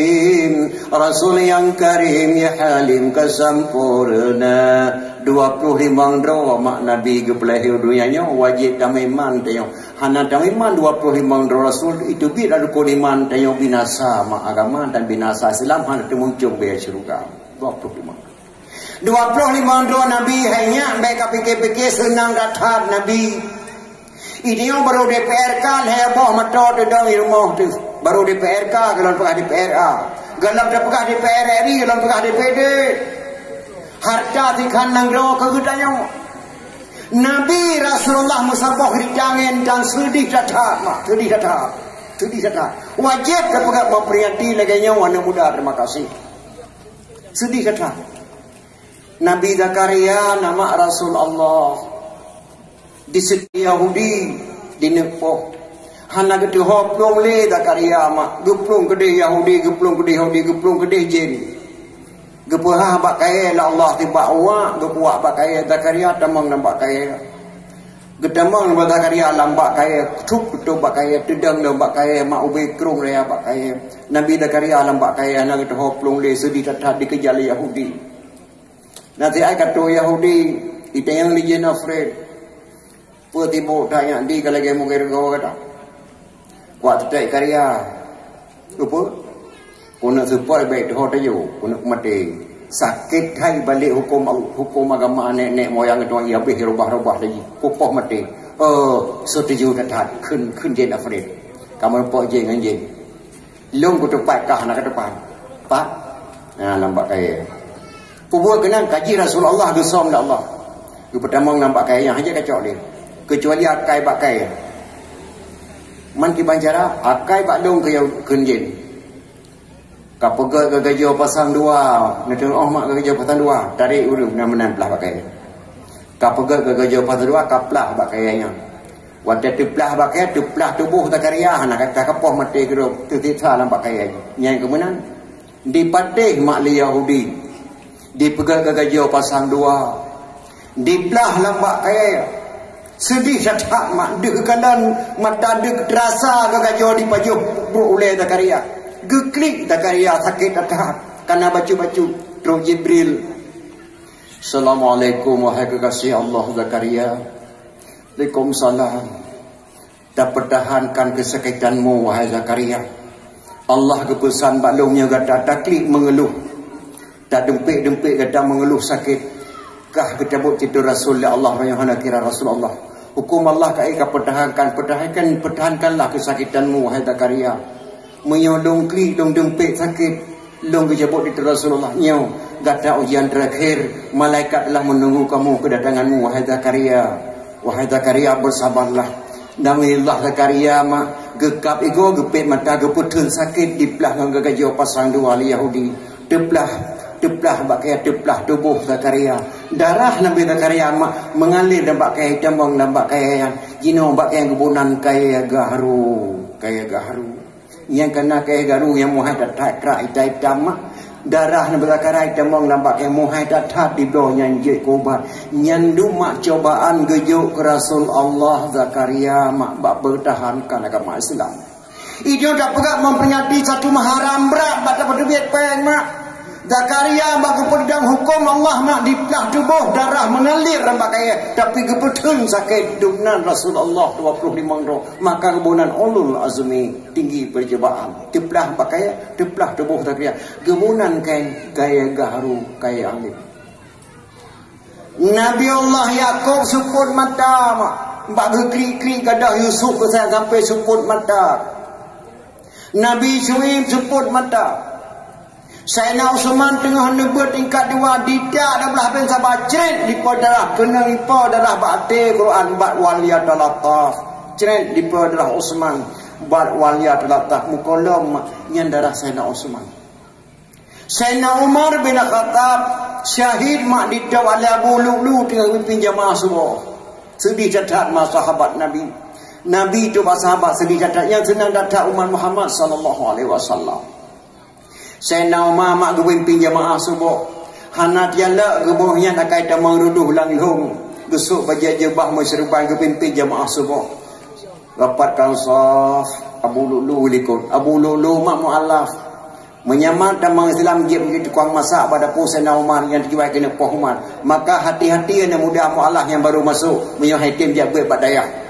Rasul yang karim ya halim kesampurna. 25 dro mak nabi gepleh dunianya wajib damai man tayo. Hana damai man 25 dro rasul itu bi ada kodiman tayo binasa mak agama dan binasa Islam hana temuncung be syurga. 25 dro nabi hanya mereka pikir-pikir senang datang nabi. Ini yang baru DPR kan heboh metode dong rumah tu. Baru DPRK, kalau pegah DPRA. Galam pegah DPR RI, galam pegah DPD. Harta di kandang doa kegedanya. Nabi Rasulullah musabah dijangan dan sedih datang. Sedih datang. Wajib pegah memperingati lagi nyawa anak muda. Terima kasih. Sedih datang. Nabi Zakaria nama Rasulullah. Di setiap Yahudi di Nepok. Hana gede hoplong le Zakaria mak geplong gede Yahudi geplong gede jin gepah bak kaya la Allah tiba awak gepuak bak kaya Zakaria tamang nampak kaya gedamang nampak Zakaria lambak kaya tup bak kaya tedang lambak kaya mak ubay krung raya bak kaya Nabi Zakaria lambak kaya hana gede hoplong le sedih tatah dikejar Yahudi nanti ai kata Yahudi itu yang lijen afraid putibo tanya di kalau dia mungkin kau kata kuat tak karya, apa? Kuna support baik dah ada yo, kuna mati sakit hai balik hukum agama nenek moyang itu yang habis rubah lagi, kupoh mati. Setuju datang kun jen afrid. Kamu pok jen dengan jen. Long ku tepat kah nak ke depan. Pak, nampak kaya. Pubuh kenang kaji Rasulullah dosom dah Allah. Ku pertama nampak kaya yang hanya kacau dia. Kecuali akai pakai. Man ki bancara akai bak dong ke kunjin. Ka pegak ke gajo pasang dua, neteng mak ke gajo pasang dua, tarik urung menan pelah pakai. Ka pegak ke gajo pasang dua kaplah pakaiannya. Waktu teplah pakai teplah tubuh tak karya nak kata kapoh mati geruk titisa dalam pakaiannya. Yang kemudian dipatih mak Yahudi. Dipegak ke gajo pasang dua. Diplah lambak kaya. Sedih saja mak dek kanan mata dek terasa gagajo di pajuh oleh Zakaria. Geklik Zakaria sakit atas karena baca-baca Roh Jibril. Assalamualaikum wahai kekasih Allah Zakaria. Waalaikumsalam. Tak pertahankan kesakitanmu wahai Zakaria. Allah kepesan baklumnya kata taklik mengeluh. Tak dempik-dempik kata mengeluh sakit. Kah ketabut itu Rasulullah Allah yang hana kira Rasulullah. Hukum Allah kaya pertahankanlah kesakitanmu wahai Zakaria. Menyodong klik dong dempik sakit long kejabut itu Rasulullah nyaw gata ujian terakhir malaikat telah menunggu kamu kedatanganmu wahai Zakaria. Wahai Zakaria bersabarlah. Namillah Zakaria mak gekap ego gepit mata geputun sakit diplah ngang gagajo pasang dua li Yahudi. Teplah bakai teplah tubuh Zakaria. Darah Nabi Zakaria mengalir dan bakai tambang dan bakai yang jino bakai kebunan kaya gaharu. Yang kena kaya gaharu yang muhadat tak kera itai tamak darah na berakarai tamang nampak yang muhai tatat di bawah nyanyi kobat nyandu mak cobaan gejuk ke Rasul Allah Zakaria mak bak bertahankan agama Islam. Itu dah pegang memperingati satu maharam berat pada duit peng mak. Zakaria bagi pedang hukum Allah mak di tubuh darah mengalir nampak kaya tapi kebetulan sakit dunan Rasulullah 25 roh maka kebunan ulul azmi tinggi percobaan teplah pakai teplah tubuh Zakaria kebunan kain gaya gaharu kaya alim. Nabi Allah Yakub suput mata mak bagi kri-kri gadah Yusuf sampai suput mata. Nabi Syuaib suput mata. Sayyidina Uthman tengah nebut tingkat 2 didak dah belah ben sabar cret lipa darah kena lipa darah bakte Quran bat waliyat lataf cret lipa darah Uthman bat waliyat lataf mukolom nyan darah Sayyidina Uthman. Sayyidina Umar bin Khattab syahid mak didak wali Abu Lu'lu tengah pimpin jamaah subuh sedih catat mas sahabat Nabi itu sahabat sedih catat yang senang datang umat Muhammad sallallahu alaihi wasallam. Sayyidina Umar mak gepimpin jamaah subuh. Hana tiala gebuhnya nak kait mangruduh langhung. Gesuk baja jebah masyruban gepimpin jamaah subuh. Rapat kausaf Abu Lu'lu likut. Abu Lu'lu mak mualaf. Menyamar tamang Islam dia begitu kuang masak pada Sayyidina Umar yang dijual kena Puan Umar. Maka hati-hati yang muda mualaf yang baru masuk menyuh hakim dia buat daya.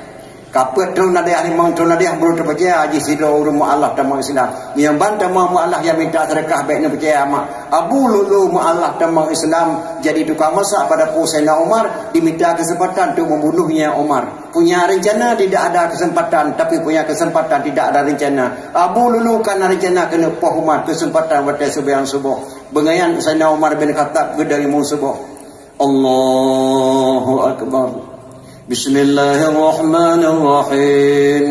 Kapet tu nak dia limang tu nak dia baru terpercaya haji sido urut mualaf tamang Islam. Yang bantah mualaf yang minta sedekah baik nak percaya amak. Abu Lu'lu mualaf tamang Islam jadi tukang masak pada Sayyidina Umar diminta kesempatan untuk membunuhnya Umar. Punya rencana tidak ada kesempatan tapi punya kesempatan tidak ada rencana. Abu Lu'lu kan rencana kena Puan Umar kesempatan pada sembahyang subuh. Bengayan Sayyidina Umar bin Khattab dari subuh. Allahu akbar. Bismillahirrahmanirrahim.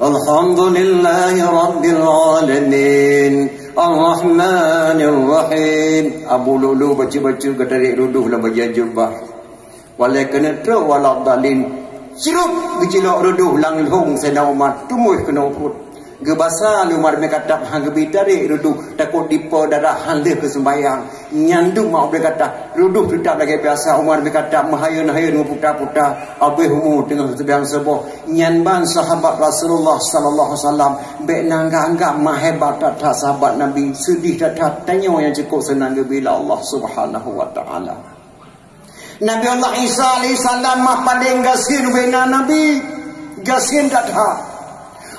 Alhamdulillahi rabbil alamin. Ar-Rahmanir-Rahim. Abu Lu'lu baca-baca katarik ruduh dalam bagian jubah. Walai kena teruk walak dalin. Sirup gejilak ruduh langhung Sayyidina Umar. Tumuh kena ukut. Gebasa Umar bin Khattab hang gebi tarik ruduh takut dipa darah halih ke sembahyang. Nyandu mak boleh kata ruduh tetap lagi biasa. Umar bin Khattab mahayun-hayun putar-putar abih umur tengah sembahyang subuh. Nyanban sahabat Rasulullah sallallahu alaihi wasallam bek nanggak-anggap mahebat tak sahabat Nabi sedih tak tanya yang cukup senang bila Allah Subhanahu wa taala. Nabi Allah Isa alaihi salam mah paling gasin bina Nabi. Gasin tak ha.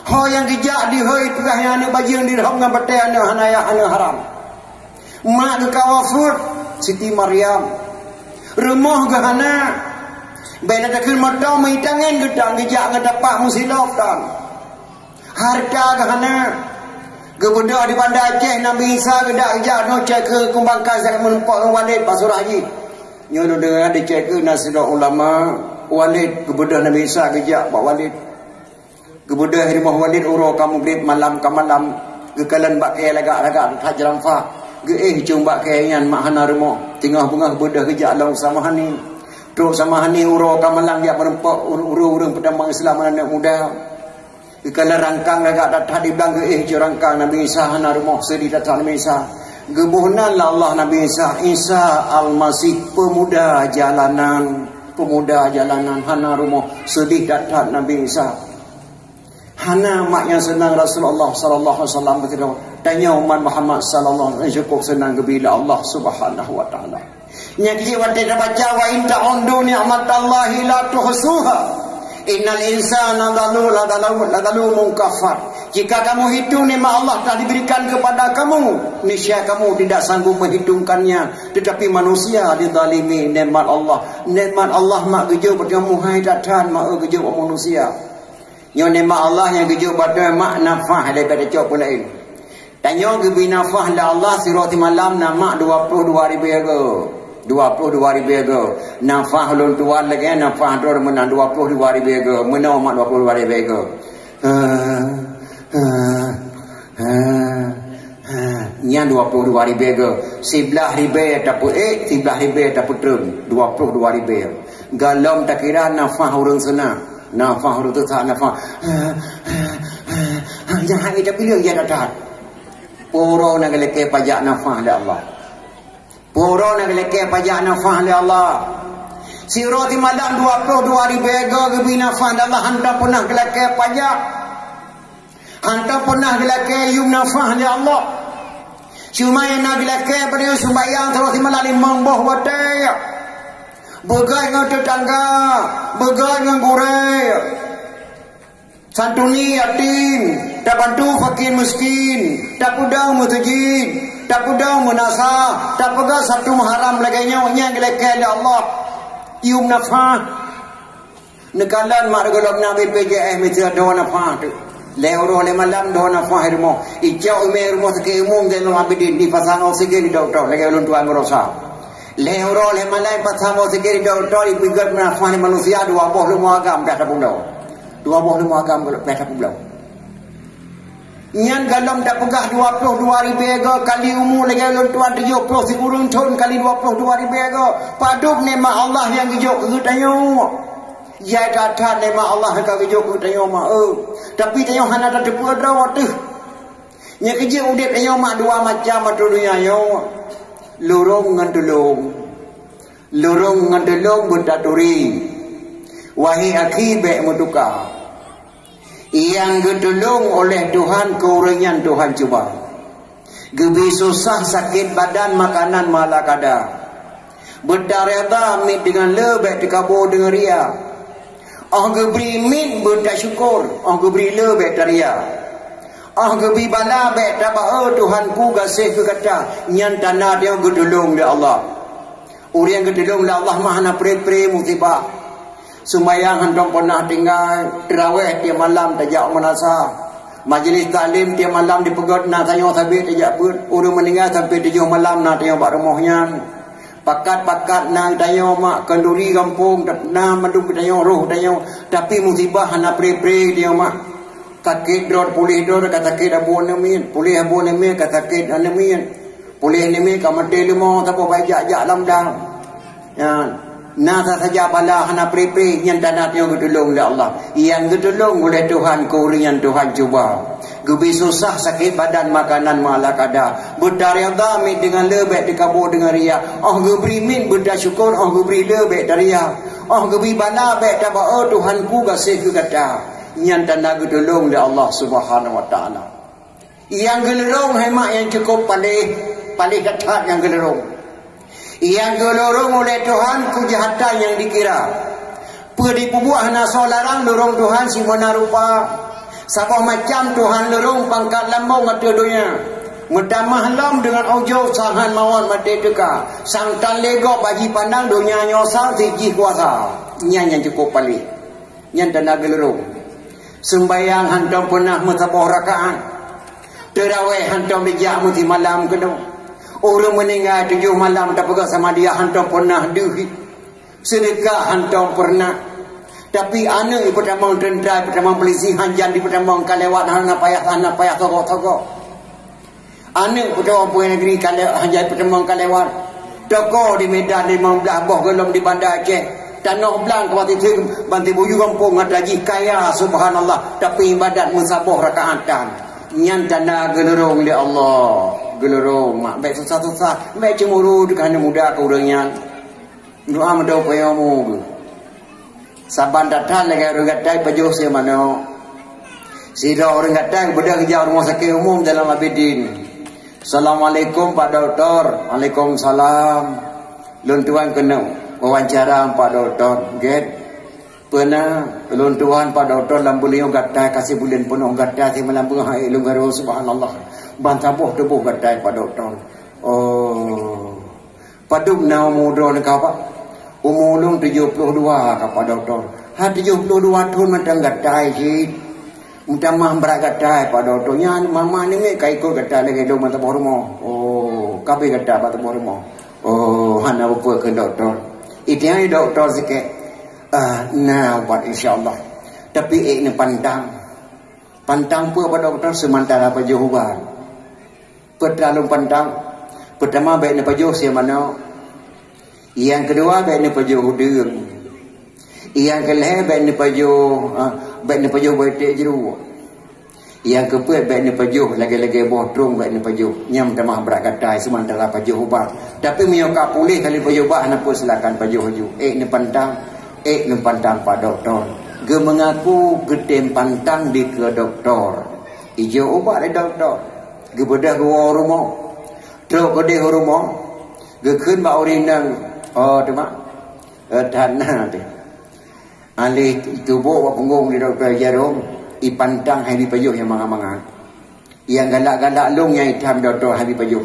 Ho yang gejak di hoi pegah yang ane baju yang dirham dengan batai ane hanaya ane haram. Mak ke kawafut Siti Maryam. Rumah ke hana. Baik nak kena mata mai tangan gedang gejak ngedapak musilok dan. Harta ke hana. Gebudak di Bandar Aceh Nabi Isa gedak gejak no cek ke kumbangkan saya menempok Walid Pasur Haji. Nyono dengan ada cek ke nasihat ulama Walid gebudak Nabi Isa gejak Pak Walid. Kemudian rumah Walid uro kamu beli malam ke malam gekalan bakai lagak-lagak hajaran fa cumba kayan mak hana rumah tengah bunga kemudian kejak lalu sama hani terus sama hani uro ke malam dia merempak urung pedamang Islam anak muda gekalan rangkang lagak datang di bilang rangkang Nabi Isa hana rumah sedih datang Nabi Isa gebuhnan lah Allah Nabi Isa Al-Masih pemuda jalanan hana rumah sedih datang Nabi Isa. Hana mak yang senang Rasulullah sallallahu alaihi wasallam berkata tanya umat Muhammad sallallahu alaihi wasallam cukup senang bila Allah Subhanahu wa taala. Nya kita wata baca wa in ta'undu ni'matallahi la tuhsuha. Innal insana lazalumun kafar. Jika kamu hitung nikmat Allah telah diberikan kepada kamu, niscaya kamu tidak sanggup menghitungkannya. Tetapi manusia dizalimi nikmat Allah. Nikmat Allah mak gejo pada muhai datan mak gejo manusia. Yang nikmat Allah yang kejuk pada mak nafah daripada cok pun lain. Tanya ke binafah la Allah sirati malam nama 22 ribu harga. 22 ribu harga. Nafah lun tuan lagi nafah dor menang 22 ribu harga. Menang mak 22 ribu harga. Nya 22 ribu harga. 11 ribu tapi 11 ribu tapi terus 22 ribu. Galam tak kira nafah urang sana. Nafah tu tak nafah. Jangan kita pilih dia datang. Poro nak leke pajak nafah le Allah. Poro nak leke pajak nafah le Allah. Si roti malam 22 ribu ego ke binafah Allah hantar pernah leke pajak. Hantar pernah leke yum nafah le Allah. Cuma yang nak leke pada sembahyang terus malam 5 boh watai. Begai dengan tetangga, begai dengan gurai. Santuni yatim, tak bantu fakir miskin, tak pudang mutajid, tak pudang munasah, tak pegang satu haram lagi nyawanya gelek Allah. Ium nafah. Nekalan mak golok nabi PJS mesti ada nafah tu. Leoro le malam do nafah irmo. Ijau me irmo ke umum dan abidin di pasang oksigen di doktor lagi ulun tuan merosa. Leoro le malam pasang oksigen di doktor ipigat nafah manusia dua boh lemu agam dah tapung dah. Dua boh lemu agam golok dah tapung dah. Nyan galam dak pegah 22 ribu ego kali umur lagi ulun tuan 70 sigurun ton kali 22 ribu ego. Paduk nikmat Allah yang gijuk ke tanyo. Ya kata nikmat Allah ka gijuk ke tanyo mak. Tapi tanyo hana ada depu ada tu. Nya kerja udip tanyo mak dua macam atu dunia yo. Lurung ngan tulung. Lurung ngan tulung buntaturi. Wahai akhi baik mutuka. Yang ditolong oleh Tuhan keurangan Tuhan cuba. Gebi susah sakit badan makanan malakada. Berdareta mit dengan lebih dikabur dengan ria. Geberi mit berdak syukur. Geberi lebih taria. Gebi bala bet tabah Tuhanku gasih ke kata nyan tanah dia gedolong dia Allah. Orang gedolong dia Allah mahana pre-pre musibah. Sembayang hendak pernah tinggal terawih tiap malam tajak menasa. Majlis taklim tiap malam dipegot nak tanya sabit tajak pun. Orang meninggal sampai 7 malam nak tanya bak rumahnya. Pakat-pakat nak tanya mak kenduri kampung nak mendung tanya roh tanya. Tapi musibah nak pre-pre dia mak. Kakit drot pulih drot kata sakit abu nemin. Pulih abu nemin kata sakit nemin. Pulih nemin kamati lemo tak apa bajak-jak lamdam. Ya. Nasa saja bala hana prepe yang danat yang gedulung oleh Allah. Yang gedulung oleh Tuhan keuringan Tuhan cuba. Gebi susah sakit badan makanan malakada. Berdariyada mit dengan lebih dikabur dengan ria. Geberi min berda syukur. Geberi lebih daria. Gebi bala bek tabah Tuhanku gasih ke kata. Yang tanda gedulung oleh Allah subhanahu wa ta'ala. Yang gedulung hemat yang cukup paling dekat yang gedulung. Yang gelorong oleh Tuhan kejahatan yang dikira. Pedipubuah naso larang lorong Tuhan si mana rupa. Sabah macam Tuhan lorong pangkat lambau mata dunia. Mutamah lam dengan ojo sangan mawon mata teka. Sang tan lego bagi pandang dunia nyosang siji kuasa. Nyan yang cukup paling. Nyan tanda gelorong. Sembayang hantam pernah mesabah rakaat. Terawih hantam dijak muti malam kena. Orang meninggal 7 malam tak pegang sama dia hantam pernah duit. Sedekah hantam pernah. Tapi anak pertama tentera, pertama polisi hanjan di pertama kalewat hana payah toko-toko. Anak pertama puan negeri hanjan pertama kalewat. Toko di Medan 15 boh gelom di Bandar Aceh. Tanah belang ke Bati Banti Buyu kampung haji kaya subhanallah. Tapi ibadat musabah rakaatan. Nyan tanda gelorong dia Allah. Gelorong mak baik susah-susah baik cemburu kerana muda ke orangnya doa medau payamu saban datang lagi orang gatai pajuh si mana sida orang gatai beda kerja rumah sakit umum dalam Abidin. Assalamualaikum Pak Doktor. Waalaikumsalam. Lun tuan kena wawancara Pak Doktor get pernah lun tuan Pak Doktor dalam beliau gatai kasih bulan penuh gatai si malam hai lungaro subhanallah. Bantabuh tubuh gadai Pak Doktor. Paduk na umur kau Pak. Umur 72 kau Pak Doktor. 72 tahun macam gadai sih. Macam mah beragadai Pak Doktor. Yang mama ni kai ikut gadai lagi dong mata bormo. Kabe gadai mata bormo. Hana apa ke Doktor. Itu yang Doktor sikit. Nah buat insyaAllah. Tapi ini pantang. Pantang pun Pak Doktor sementara Pak Jehuban. Pertama pantang. Pertama baik ni pajuh siapa mana. Yang kedua baik ni pajuh udang. Yang kelih baik ni pajuh baik ni pajuh baik jeru. Yang kepuat baik ni pajuh, lagi-lagi boh trung baik ni pajuh. Nyam tamah berat gatai sementara pajuh ubat. Tapi menyokap pulih kali pajuh ubat, nak pun silakan pajuh haju. Ni pantang, ni pantang pak doktor. Ge mengaku getem pantang di ke doktor. Ijo ubat di doktor. Ge bedah gua rumah. Truk ke dia rumah. Ge keun bak urinang. Oh tu mak. Tanah tu. Alih tubuh wak punggung di doktor jarum. Ipantang Habib Pajuh yang mangang-mangang. Yang galak-galak long yang hitam doktor Habib Pajuh.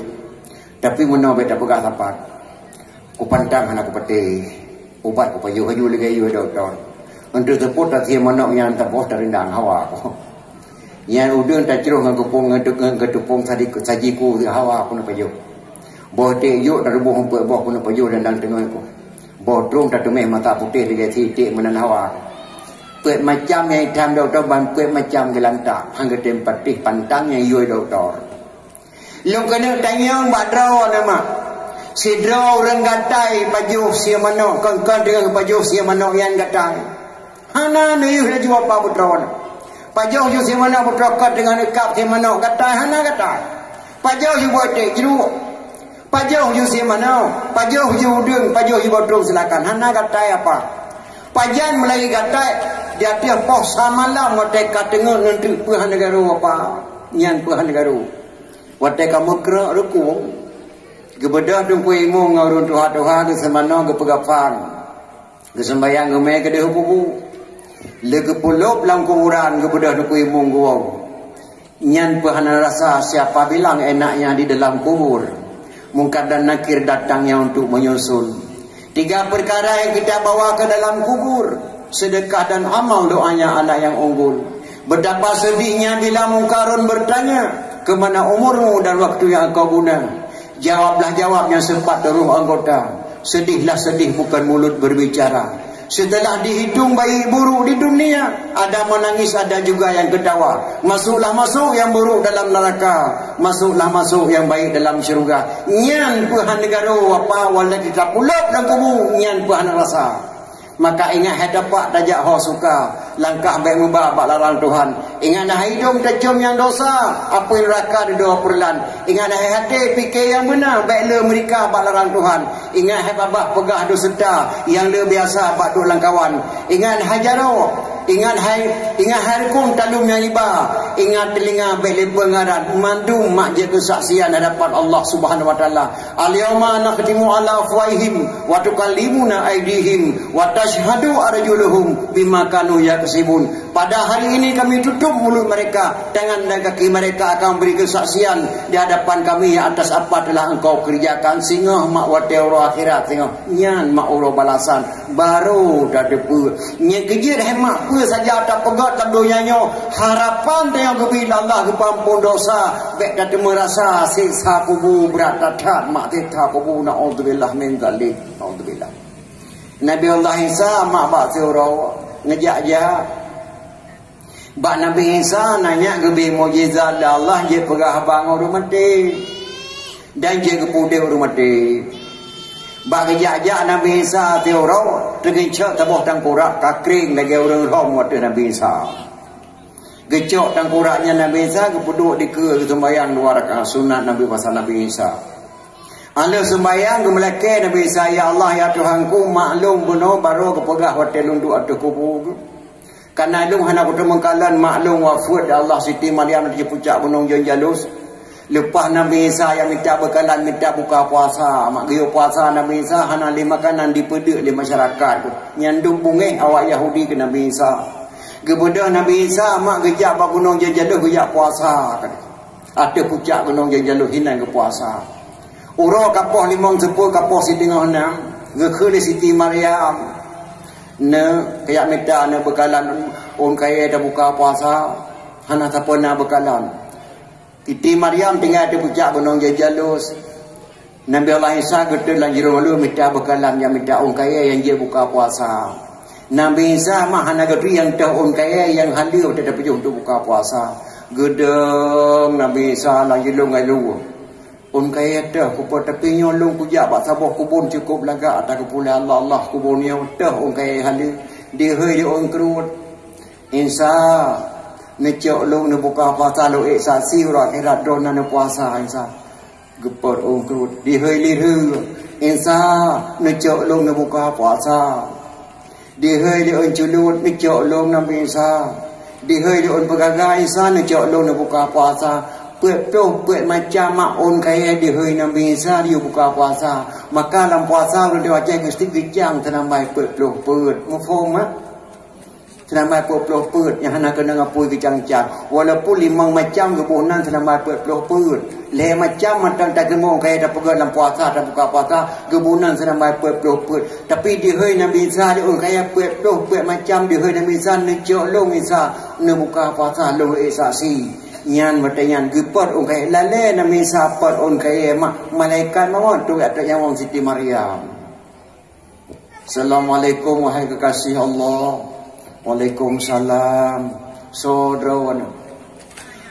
Tapi mana beta pegang sapat. Ku pantang anak ku peti. Ubat ku Pajuh haju lagi ayu doktor. Untuk teput tak sia manok yang tapoh terindang hawa ku. Yang udun tak ceruh dengan kepung ngedupung sajiku di hawa ku na Pajuh. Boh te yuk tak rebuh humpuk boh ku na Pajuh dan tengah ku. Boh trung tak temeh mata putih lagi titik menan hawa. Kuat macam yang hitam doktor ban kuat macam gelantak hangga tempat pih pantang yang yoi doktor. Lu kena tanya mbak draw nama. Si draw orang gatai pajuh sia manok kan dengan pajuh sia manok yang gatai. Hana ni dah jawab apa bedraw. Pajuh ju sia manok bedraw dengan ikap sia manok gatai hana gatai. Pajuh ju buat dek jeruk. Pajuh ju sia manok, pajuh ju udung, pajuh ju bodrong silakan. Hana gatai apa? Pajan melagi gatai dia tiap pos samalam wateka tengok nanti puhan negara apa nyan puhan negara wateka mukra rukung gebedah tumpu imu ngurun tuha-tuha ke semana ke pegafan ke sembayang ke me ke dehubu le ke pulop lang kuburan gebedah tumpu imu gua nyan puhan rasa siapa bilang enaknya di dalam kubur mungkar dan nakir datangnya untuk menyusul. 3 perkara yang kita bawa ke dalam kubur. Sedekah dan amal doanya anak yang unggul. Betapa sedihnya bila mungkarun bertanya, kemana umurmu dan waktu yang kau guna? Jawablah jawab yang sempat teruh anggota. Sedihlah sedih bukan mulut berbicara. Setelah dihitung baik buruk di dunia, ada menangis, ada juga yang ketawa. Masuklah masuk yang buruk dalam neraka, masuklah masuk yang baik dalam syurga. Nyan puhan negara apa wala kita pulap dan kubu nyan puhan rasa. Maka ingat hadapak tajak ho suka, langkah baik mubah bak larang Tuhan. Ingat dah hidung tercium yang dosa, apa neraka di 2 perlan. Ingat dah hati fikir yang benar, baik le mereka bak larang Tuhan. Ingat hai babah pegah do serta yang le biasa bak duk langkawan. Ingat hajaro, ingat hai kum talum yang riba. Ingat telinga baik le pengaran, mandum mak je kesaksian hadapan Allah Subhanahu wa taala. Al-yauma nakhtimu ala afwahihim wa tukallimuna aydihim wa tashhadu arjuluhum bima kanu yaksibun. Pada hari ini kami tutup mulut mereka, tangan dan kaki mereka akan beri kesaksian di hadapan kami atas apa telah engkau kerjakan. Sehingga mak wate ora akhirat tengok nyan mak ora balasan baru dah depu nyen kejir hemat pu saja tak pegat tak doyanyo harapan tengok kebil Allah ke pampun dosa baik dah merasa siksa kubur berat tatat mak tetap kubur naudzubillah min zalik naudzubillah. Nabi Allah Isa mak bak surau ngejak jahat. Bak Nabi Isa nanya ke mukjizat Allah je perah bangun rumah mati dan je kepudih rumah mati. Bak ngejak Nabi Isa surau tergecek tabuh tangkurak kakring lagi orang rom waktu Nabi Isa. Gecok tangkuraknya Nabi Isa kepuduk di ke sembahyang 2 rakaat sunat Nabi pasal Nabi Isa. Anda sembahyang ke melaki Nabi Isa, ya Allah ya Tuhanku maklum bunuh baru kepegah hotel lunduk atau kubur. Karena lung hana kutu mengkalan maklum wafud Allah Siti Maryam di puncak gunung Jalus. Lepas Nabi Isa yang minta bekalan minta buka puasa, mak giyo puasa Nabi Isa hana li makanan dipedek di masyarakat tu. Nyandung bungeh awak Yahudi ke Nabi Isa. Kemudian Nabi Isa mak gejak ba gunung Jalus gejak puasa kan. Ada puncak gunung Jalus hinan ke puasa. Uro kapoh 5 sepul kapoh si tengah 6 gekhe di Siti Maryam ne kayak minta ne bekalan kaya dah buka puasa hana tak pernah bekalan. Siti Maryam tinggal di puncak gunung Jalus. Nabi Allah Isa getul lan jero lu minta bekalan yang minta kaya yang dia buka puasa. Nabi Isa mah hana getu yang dah kaya yang halir tidak perlu untuk buka puasa. Gedeng Nabi Isa lan jero ngalu kaya dah kupur tapi nyolong kujak bak sabuh kubun cukup laga atas kepulih Allah kubunnya dah kaya halir dia he dia kerut Isa Necok long ne buka puasa lo saksi ora akhirat dona ne puasa insa. Gepor ongkrut di heli hu insa necok long ne buka puasa. Di heli on culut necok long ne insa. Di heli on pegagai insa necok long ne buka puasa. Puet tu puet macam mak on kaya di heli ne insa dia buka puasa. Maka dalam puasa lo dia wajah gestik dijang tenamai puet tu puet ngofong mak. Senamai puet puet yang hana kena ngapui kecang-cang. Walaupun 5 macam kebunan senamai puet puet. Le macam matang tak gemuk kaya dah pegang dalam puasa dah buka puasa kebunan senamai puet puet. Tapi di hari Nabi Isa dia kaya puet macam di hari Nabi Isa necok long Isa ne buka puasa long saksi. Nyan matayan gepot kaya lale Nabi Isa pot kaya malaikat mawon tu atas yang wong Siti Maryam. Assalamualaikum wahai kekasih Allah. Waalaikumsalam. Saudara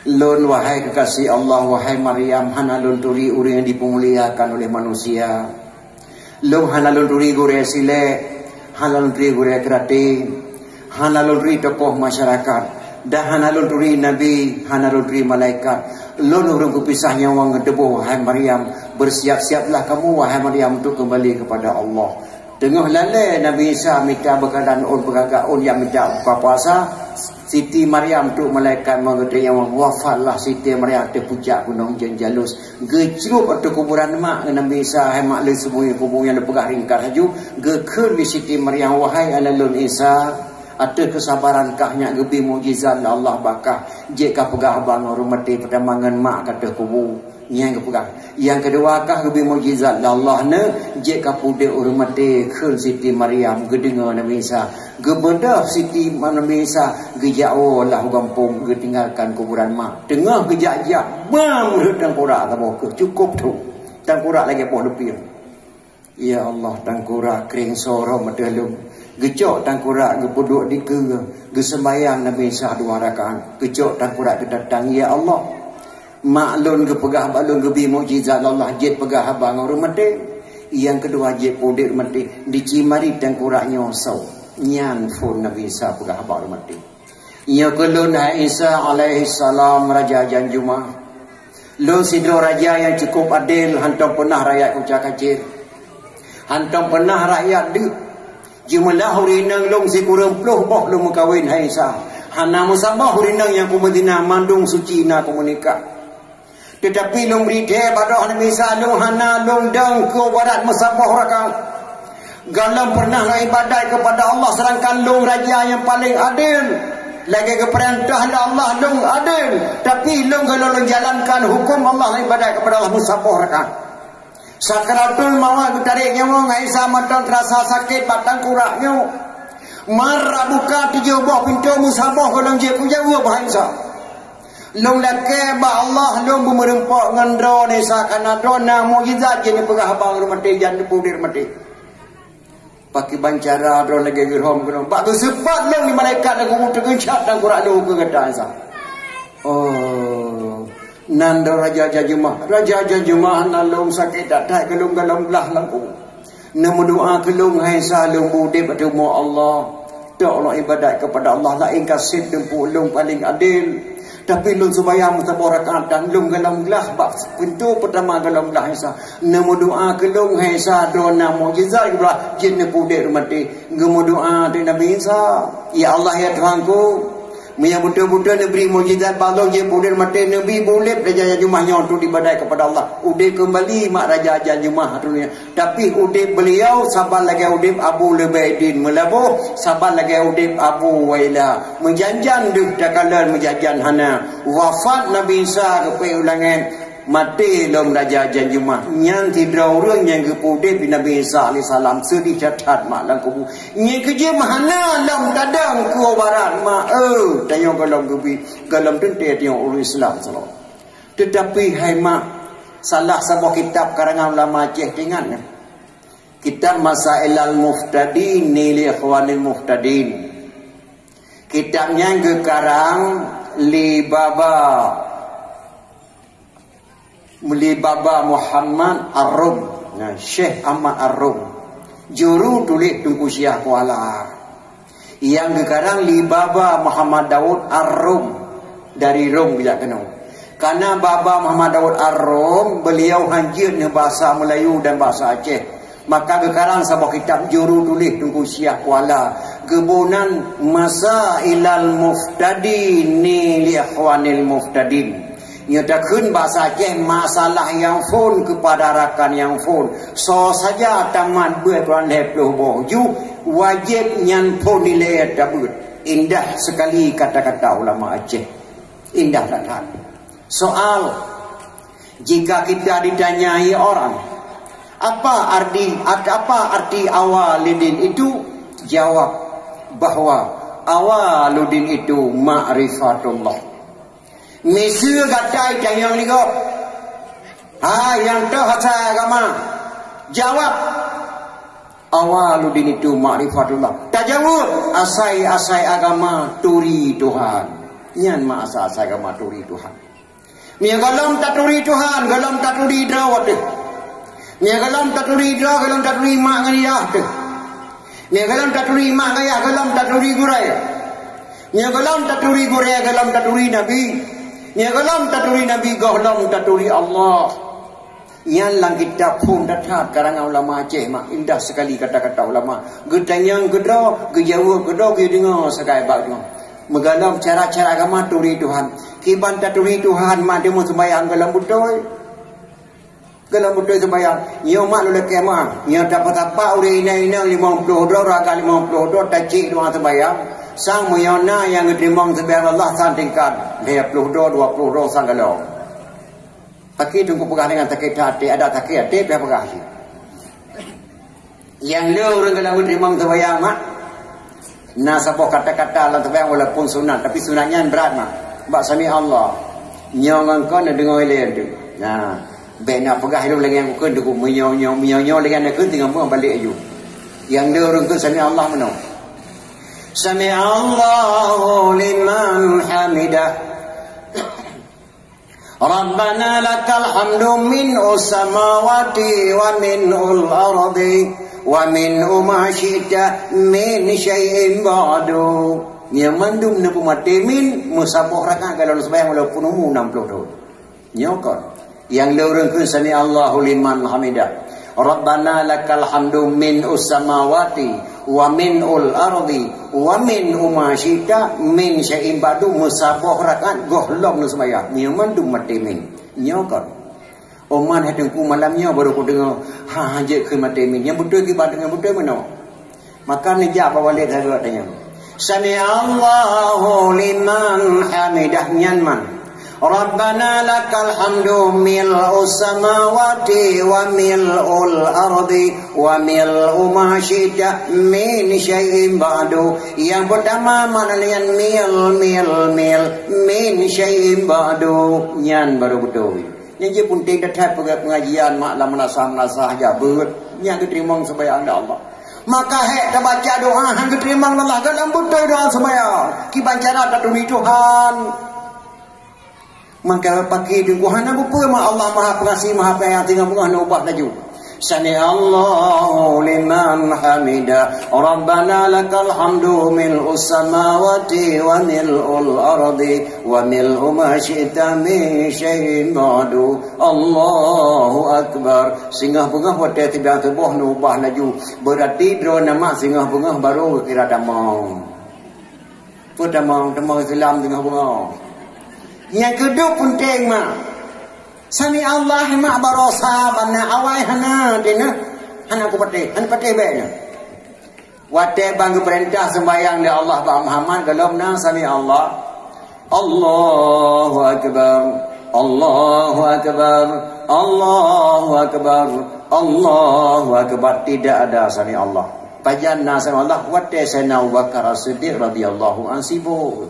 lun wahai kekasih Allah, wahai Maryam, hana lun turi uri yang dipemuliakan oleh manusia. Lun hana lun turi gore sile, hana lun turi gore kratin, hana lun turi tokoh masyarakat, dah hana lun turi nabi, hana lun turi malaikat. Lun urung kepisahnya wang ngedebuh, wahai Maryam, bersiap-siaplah kamu wahai Maryam untuk kembali kepada Allah. Tengah lalai Nabi Isa minta berkeadaan beragak yang minta buka puasa. Siti Maryam tu malaikat mengerti yang wafatlah Siti Maryam terpucak gunung Jenjalus. Gecrup atau kuburan mak Nabi Isa hemak le semua kubur yang lepegah ringkas saju. Gekun di Siti Maryam wahai alalun Isa. Ada kesabaran kahnya gebi mujizat Allah bakah. Jika pegah abang orang mati pertambangan mak kata kubur. Yang kepegang. Yang kedua kah lebih mujizat Allah ne jika pude urmate khul Siti Maryam gedengar Nabi Isa gebenda Siti Nabi Isa gejao lah gampung getinggalkan kuburan mak tengah gejak-jak bang tangkurak taboh cukup tu tangkurak lagi poh lepir. Ya Allah tangkurak kering soro medelum gejok tangkurak gepuduk di ke gesembayang Nabi Isa 2 rakaat gejok tangkurak kedatang ya Allah maklun ke pegah balun ke bi mukjizat Allah jet pegah abang orang mati. Yang kedua jet poder mati dicimari tangkuraknya sau nyan fun Nabi Isa pegah abang orang mati. Yang kedua Isa alaihi salam raja Janjuma. Lun sidro raja yang cukup adil hantam pernah rakyat kucak kacir. Hantam pernah rakyat di jumlah hurinang long si kurang puluh boh long mengkawin hai Isa. Hana musabah hurinang yang kumedina mandung suci na komunikah. Tetapi long berita pada Nabi Isa long hana long dang ke barat musabah rakang. Galam pernah ibadat kepada Allah sedangkan long raja yang paling adil. Lagi ke perintah Allah long adil. Tapi long kalau long jalankan hukum Allah ibadat kepada Allah musabah rakang. Sakratul maut tarik nyawa ngai Isa matan terasa sakit batang kuraknya. Marah buka 7 buah pintu musabah kalau je punya bahasa Isa. Long lake ba Allah long bumerempak ngandro ni sakana dona mukjizat je ni pegah bang rumati jan pudir mati. Pakai bancara dron lagi gerhom kena. Bak tu sepat long ni malaikat aku tergencap dan kurak lu ke gata Isa. Oh. Nanda raja Janjumah. Raja Janjumah nalong sakit datai kelung galam belah lampu. Nemu doa kelung hai salung budip atau Allah. Tak Allah ibadat kepada Allah lain kasih tempuh long paling adil. Tapi lun sembahyang musabah rakaat dan lun galam belah bab pintu pertama galam belah Isa. Nemu doa kelung hai sa dona mukjizat kepada jin pudir mati. Nemu doa di Nabi Isa. Ya Allah ya Tuhanku. Yang betul-betul beri mujizat balong je pudir mati Nabi boleh Raja Janjumahnya untuk ibadat kepada Allah. Udip kembali mak Raja Janjumah dunia. Tapi udip beliau sabar lagi udip Abu Lubaidin melabuh, sabar lagi udip Abu Waila. Menjanjan dik dakalan menjanjan hana. Wafat Nabi Isa ke ulangan mati dalam Raja Janjumah. Yang tidak orang yang kepudip Nabi Isa alaihi salam sedih catat mak lang kubu. Yang kerja mahana dalam dadang ke barat mak tanya galam gebi galam tentet yang orang Islam sallallahu. Tetapi hai mak salah sebuah kitab karangan ulama Aceh ingatnya. Kitab Masail al-Muftadin li ikhwanil muftadin. Kitabnya gekarang li Baba Muhammad Ar-Rum. Nah, Syekh Ahmad Ar-Rum. Juru tulis Tunku Syiah Kuala. Yang sekarang li Baba Muhammad Daud Ar-Rum. dari Rom bila kena. Karena Baba Muhammad Daud Ar-Rom, beliau hanjirnya bahasa Melayu dan bahasa Aceh. Maka sekarang sebuah kitab juru tulis Tunku Syah Kuala. Gebunan Masailal Muftadin li ikhwanil muftadin. Nyatakan bahasa Aceh masalah yang phone kepada rakan yang phone. So saja tamat bertuan lepluh bohju. Wajib nyan phone nilai tabut. Indah sekali kata-kata ulama Aceh. Indah tak. Soal, jika kita ditanyai orang, apa arti awaludin itu? Jawab bahwa awaludin itu ma'rifatullah. Mesir gatai yang ligo. Yang tahu bahasa agama. Jawab, awaludin itu ma'rifatullah. Tak jawab, asai agama turi Tuhan. Yan asai agama turi Tuhan. Mia galam taturi Tuhan, galam taturi drawat deh. Mia galam taturi draw, galam taturi mak ngayah deh. Mia galam taturi mak ngayah, galam taturi gurai. Mia galam taturi gurai, galam taturi Nabi. Mia galam taturi Nabi, galam taturi Allah. Yang lang kita pun datang karangan ulama Aceh mak indah sekali kata-kata ulama. Gedanyang gedo, gejawa gedo, gedengar sekai bagno. Megalam cara-cara agama turi Tuhan. Kiban tak turi Tuhan mak demo sembayang galam betul. Galam betul sembayang. Nyo mak lu lekemah. Nyo dapat apa uri ina 50 dolar raga 50 dolar tak cik doang sembayang. Sang meyona yang diterima sembayang Allah sandingkan 20 dolar 20 dolar sang galau. Pakai tunggu pegah dengan takik hati ada takik hati pihak pegah. Yang lu orang galam diterima sembayang mak. Nah, siapa kata-kata Allah terbayang walaupun sunat. Tapi sunatnya berat mak. Bak sami Allah. Nyongan kau nak dengar ilai tu. Nah, baik nak pegah hidup lagi yang kau tu. Menyau lagi nak kau tinggal pun balik ayu. Yang dia orang tu sami Allah mana? Sami Allahu liman hamidah. Rabbana lakal hamdu min'us samawati wa min'ul ardi. Wa min umashita min syai'in ba'du. Yang mandum na pumatimin musabah rakah kalau sembahyang walaupun umur 60 tahun. Nyokot. Yang lorong kun sami Allahu liman hamidah. Rabbana lakal hamdu min ussamawati wa min ul ardi wa min umashita min syai'in ba'du musabah rakah gohlom na sembahyang. Yang mandum matimin. Nyokot. Oman hadengku malamnya baru aku dengar hajat ke mati min. Yang betul kibat dengan betul mana? Maka nejak apa balik saya tanya. Sami Allahu liman hamidah nyanman. Rabbana lakal hamdu mil'us samawati wa mil'ul ardi wa mil'u ma syi'ta min syai'in ba'du. Yang pertama mana dengan mil min syai'in ba'du. Nyan baru betul. Yang je pun tidak dapat pengajian mak lah menasah ya ber yang diterima sembahyang Allah. Maka hek kita baca doa hang diterima Allah dalam betul doa sembahyang. Ki bacara tak tuli Tuhan. Maka pakai Tuhan apa mak Allah Maha Pengasih Maha Penyayang tinggal bunga ubah laju. Sami Allahu liman hamida. Rabbana lakal hamdu mil'us samawati wa mil'ul ardi wa mil'u ma syi'ta min syai'in ba'du. Allahu akbar. Singgah bungah wate tiba tubuh ubah laju. Berarti dro nama singgah bungah baru kira damang. Damang Islam singgah bungah. Yang kedua penting mak. Sami Allah mak barosa bana awai hana dina hana aku patih bena. Wate bangku perintah sembahyang di Allah ba Muhammad galomna sami Allah. Allahu akbar. Allahu akbar. Allahu akbar. Allahu akbar. Tidak ada sami Allah. Pajanna sami Allah wate Sayyidina Abu Bakar As-Siddiq radhiyallahu anhu sibuk.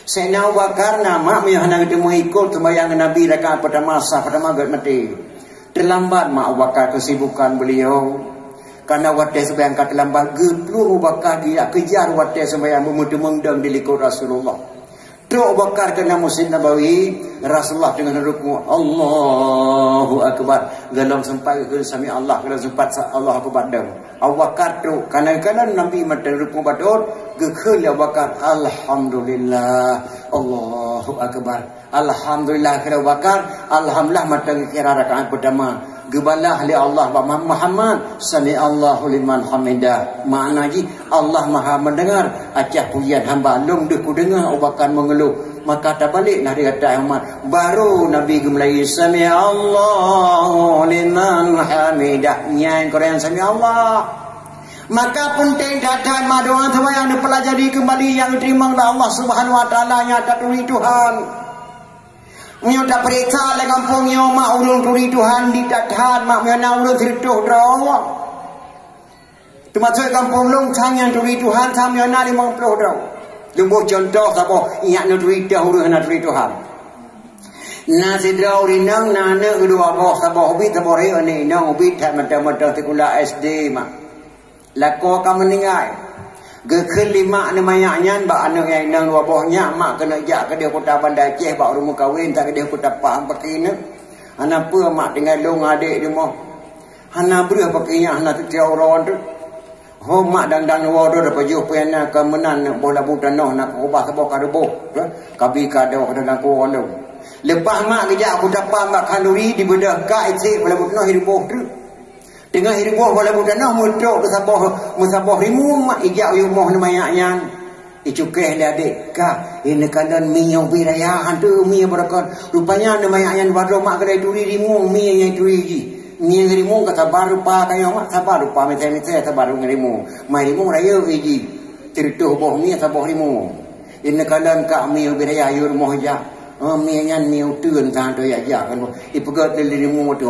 Sayyidina Abu Bakar nama yang hendak kita mengikut sembahyang Nabi rakaat pertama agak mati. Terlambat mak Abu Bakar kesibukan beliau. Karena waktu sembahyang kata terlambat, geplu Abu Bakar dia kejar waktu sembahyang memudah-mudah di likut Rasulullah. Terus Abu Bakar kena Masjid Nabawi, Rasulullah dengan rukuk Allahu Akbar. Galam sempat ke sami Allah, galam sempat Allah Akbar dah. Abu Bakar tu kanan-kanan Nabi mata rukuk badut, gekhul Abu Bakar alhamdulillah Allahu Akbar. Alhamdulillah Abu Bakar, alhamdulillah mata kira rakaat pertama. Gebalah li Allah Muhammad sami Allahu liman hamidah. Makna ji Allah Maha mendengar acah pujian hamba. Long dah ku dengar Abu Bakar mengeluh, maka tak baliklah dia kata Ahmad. Baru Nabi gemlai sami Allahu liman hamidah. Nyai Quran sami Allah. Maka penting datang doa yang dipelajari kembali yang diterima oleh Allah Subhanahu wa taala nya taturi Tuhan. Mio tak periksa le kampung yo mak ulun turi Tuhan di tahan mak mio na ulun tirtuh draw. Termasuk kampung long changan turi Tuhan sam yo na 50 draw. Jumbo contoh sabo ingat no turi dahulu na turi Tuhan. Na sidraw rinang na ne dua boh sabo hobi sabo re ni nang hobi tak mata-mata sekolah SD mak. Lako ka meningai. Gekhul lima namanya nyan ba anak yang nang dua bohnya mak kena jak ke dia kota Bandar Aceh bak rumah kahwin tak ke dia kota Pahang pakina. Ana apa mak tinggal long adik dia mau. Hana berah pakainya hana tu tiau ron tu. Ho mak dan wa do da pajuh pena ke menan bola butan noh nak ubah sebab ka debo. Kabi ka do ka ko ono. Lepas mak kejak kota Pahang mak kanduri di bedah ka ece bola butan noh hidup tu. Tengah hidup bola bukan nak mutuk musabah rimu mak ijak rumah namayaknya icukeh dia adik ka ini kanan miyau birayahan tu miyau berakon rupanya namayaknya baro mak kedai turi rimu miyau yang turi ji miyau rimu kata baru pa kayo mak sabar rupa mete sabar rimu mai rimu raya ji cerituh boh miyau sabah rimu ini kanan ka miyau biraya rumah ja miyau nyan miyau tuan kan tu ya kan ipegat rimu tu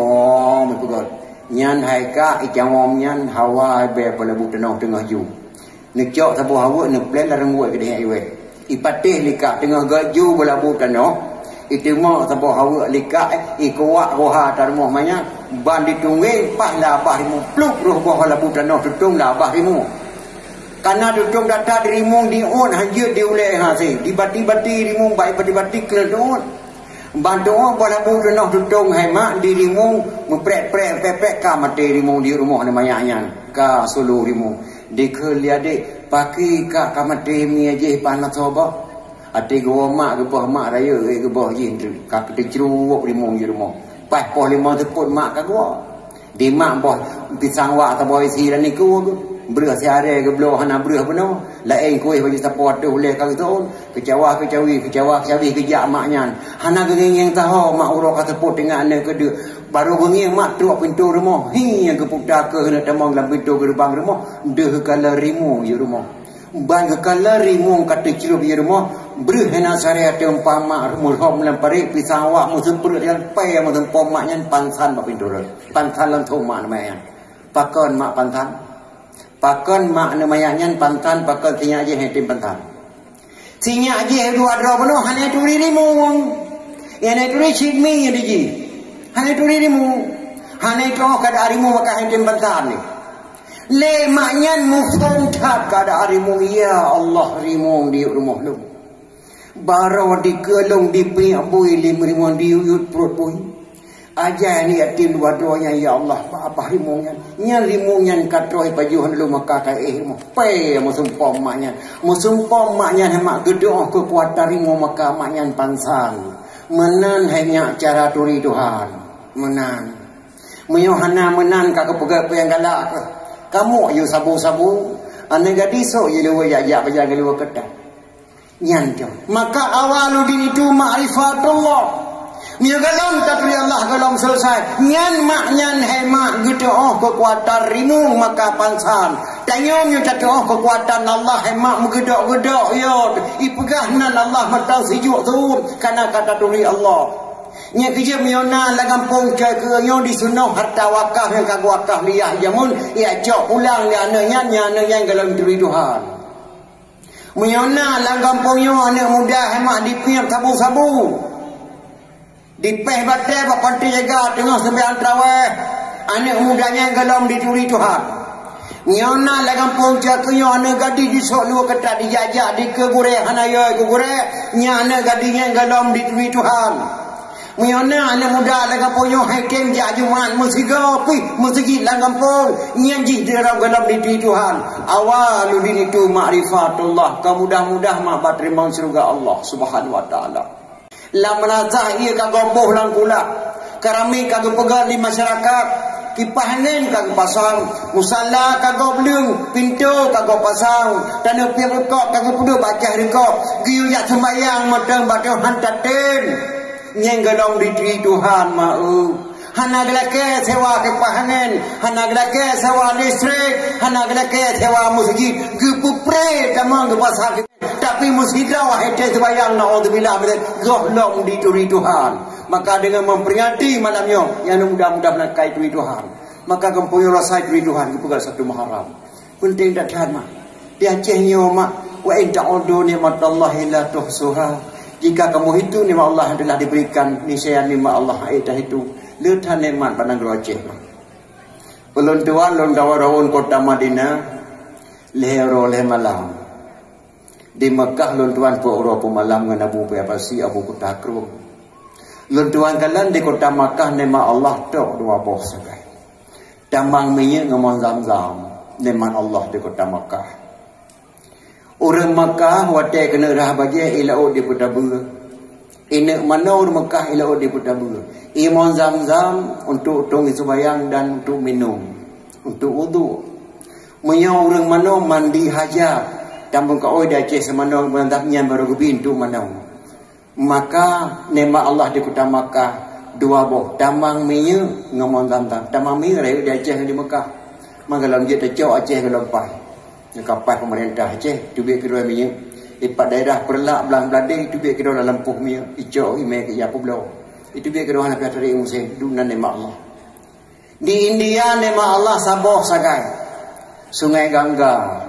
ipegat nyan hai ka icangom nyan hawa be bola butanau tengah ju nek cok sabu hawa nek plan la renguai ke dia iwe ipatih lika tengah gaju bola butanau itu mau sabu hawa lika ikuak roha tarmuh manya ban ditungwe pas la bahrimu pluk roh bola butanau tutung la bahrimu karena tutung data dirimu diun hajut diuleh ha si dibati-bati dirimu baik bati-bati keledon bantu bola bukan nak tutung hai mak dirimu memprek-prek pepek ka mati dirimu di rumah namayanya ka sulu dirimu dikeliade paki ka mati mi aje panat soba ati go mak ke boh mak raya ke boh jin ka kecruuk dirimu di rumah pas poh lima teput mak ka go di mak boh pisang wa ta boy si dan niku berah siare ke bloh hana berah beno lain kuih bagi support tu boleh kau tu kecawi kejak maknya hana gengeng tahu mak urok kata pot dengan anak ke dia baru gengeng mak tu pintu rumah yang ke putar ke kena tamang dalam pintu gerbang rumah deh kala rimu di rumah ban ke kala rimu kata cirup di rumah berah hana sare ate umpama murhom lempari pisang awak musuh perut yang pai yang musuh pom maknya pansan mak pintu pansan lantung mak namanya pakon mak pansan pakon mak namayanya pantan pakon tinyak je hetim pantan tinyak je dua dra penuh hanya turi rimu yang turi cimi yang diji hanya turi rimu hanya itu kada rimu maka hetim pantan ni le maknya mufung tak kada rimu ya Allah rimu di rumah lu baru di kelong di piambui lim rimu di uyut perut pun aja ni yatim dua doanya ya Allah apa rimungan nya rimungan katroi pajuhan lu maka kai pe musumpom maknya mak gedoh kekuatan rimu maka maknya pansan menan hanya cara turi Tuhan menan meyohana menan ka kepegap yang galak kamu ayo sabu-sabu ane gadiso ye lewa ya pajaga lewa kedah nyan maka awalu din itu ma'rifatullah Mia galong tapi Allah galong selesai. Nyan mak nyan hemat gitu kekuatan rimu maka pansan. Tanya nyu catu kekuatan Allah hemat megedok-gedok yo. Ipegah nan Allah matau sijuk tu karena kata turi Allah. Nya kerja miona la kampung ke nyo di sunau harta wakaf yang kag wakaf liah jamun ya cok pulang ya nyan galong turi Tuhan. Miona la kampung yo anak muda hemat dipiap sabu-sabu. Dipeh batai bapak jaga tengah sembahyang tarawih anak mudanya yang galam dituri Tuhan Nyona la kampung jaga nyona gadi di solu ketat dijajak di kegure hanaya kegure nyana gadinya galom di Tuhan. Nyona ana muda la kampung yo hakim jajuman musiga pi musigi la kampung nyanji di dalam galom di Tuhan. Awal din itu ma'rifatullah, kemudah-mudah mak berterima surga Allah Subhanahu wa taala. La menazah ia kagomboh lang kula. Karami kagak pegang di masyarakat. Kipas angin kagak pasang, musalla kagak belung, pintu kagak pasang, tanah piang rekok kagak pudu baca rekok, giu ya sembayang matang batang hantatin, nyeng galong di Tuhan mau. Hana gelake sewa kipas angin, hana gelake sewa listrik, hana gelake sewa masjid, gepupre tamang gepasang. Tapi masjid wahai sembayang naudzubillah gohlong di Tuhan. Maka dengan memperingati malamnya yang mudah-mudah menakai duit Tuhan, maka kempunyai rasa duit Tuhan kepada satu Muharram. Penting tak tahan mak. Dia cehnya mak. Wa in ta'udu ni'matallahi la tuhsuha. Jika kamu hitung nikmat Allah adalah diberikan, niscaya nikmat Allah dah itu. Letan nikmat pandang rojeh. Peluntuan londawarawun kota Madinah lehero leh malam. Di Mekah lontuan pu'uro malam dengan Abu Bayabasi Abu Kutakrum. Luntuan kalian di kota Makkah nema Allah tok dua boh sagai. Damang minyak ngomong Zam-Zam nema Allah di kota Makkah. Orang Makkah watai kena rah bagi ilau di Putabu. Ini mana orang Makkah ilau di Putabu. Imam Zam-Zam untuk tung sembahyang dan untuk minum, untuk wudu. Punya orang mana mandi hajat. Tambung kau dah cek semana berantapnya baru pintu mana. Maka nema Allah di kota Makkah dua boh damang minyak ngomong tentang damang minyak raya di Aceh di Makkah. Maka dalam dia tercau Aceh ke lempai kapal pemerintah Aceh tubik kedua minyak lipat daerah perlak belang belading tubik kedua dalam puh minyak hijau ime ke Yapu Belau itu biar kedua anak dari musim dunan nema Allah. Di India nema Allah Sabah sagai Sungai Gangga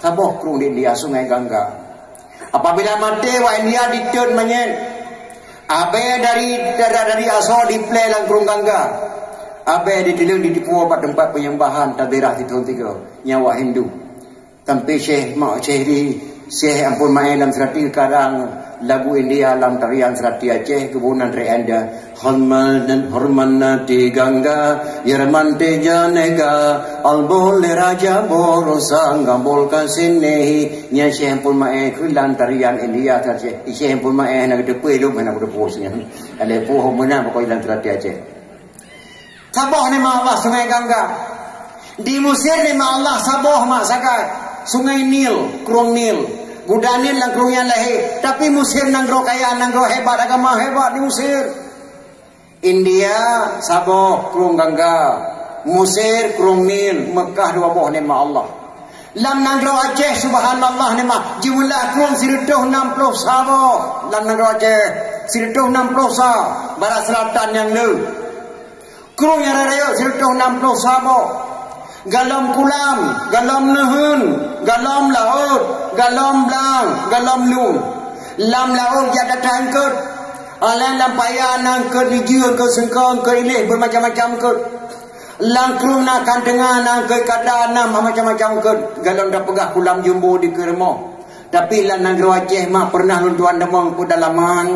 Sabah kerung di India Sungai Gangga. Apabila mati wa India ditun menyen. Abe dari asal di play lang kerung Gangga. Abe ditilang di tipu tempat penyembahan tadirah di tahun 3 nyawa Hindu. Tampi Syekh Mak Syekh ampun main dalam serati kadang lagu India dalam tarian serati Aceh kebunan reanda hormanati Gangga Yermante janega albol raja borosang gambol kasini nya Syekh ampun main kulan tarian India Aceh Syekh ampun main nak depe lu mana berposnya ale poh mana pokok dalam serati Aceh. Sabah ni ma Allah Sungai Gangga. Di Mesir ni ma Allah Sabah mak sakai Sungai Nil, Kurung Nil. Budak Nil lang kurung yang lahir. Tapi Mesir nang ro kaya, nang ro hebat, agama hebat di Mesir. India, Sabah, Kurung Gangga. Mesir, Kurung Nil. Mekah dua boh ni ma Allah. Lam nang ro Aceh, subhanallah ni ma. Jumlah kurung 160 Sabah. Lam nang ro Aceh, 160 Sabah. Barat Selatan yang lu. Kurung yang raya, 160 Sabah. Galam kulam, galam nehun, galam laut, galam belang, galam lung. Lam laut jada tangkut. Alam lampayan angkut dijua ke sengkong ke ilih bermacam-macam kut. Lam krum nak kandengan angkut kada enam macam-macam kut. Galam dah pegah kulam jumbo di kermo. Tapi lan negeri Aceh mah pernah luntuan demang pedalaman.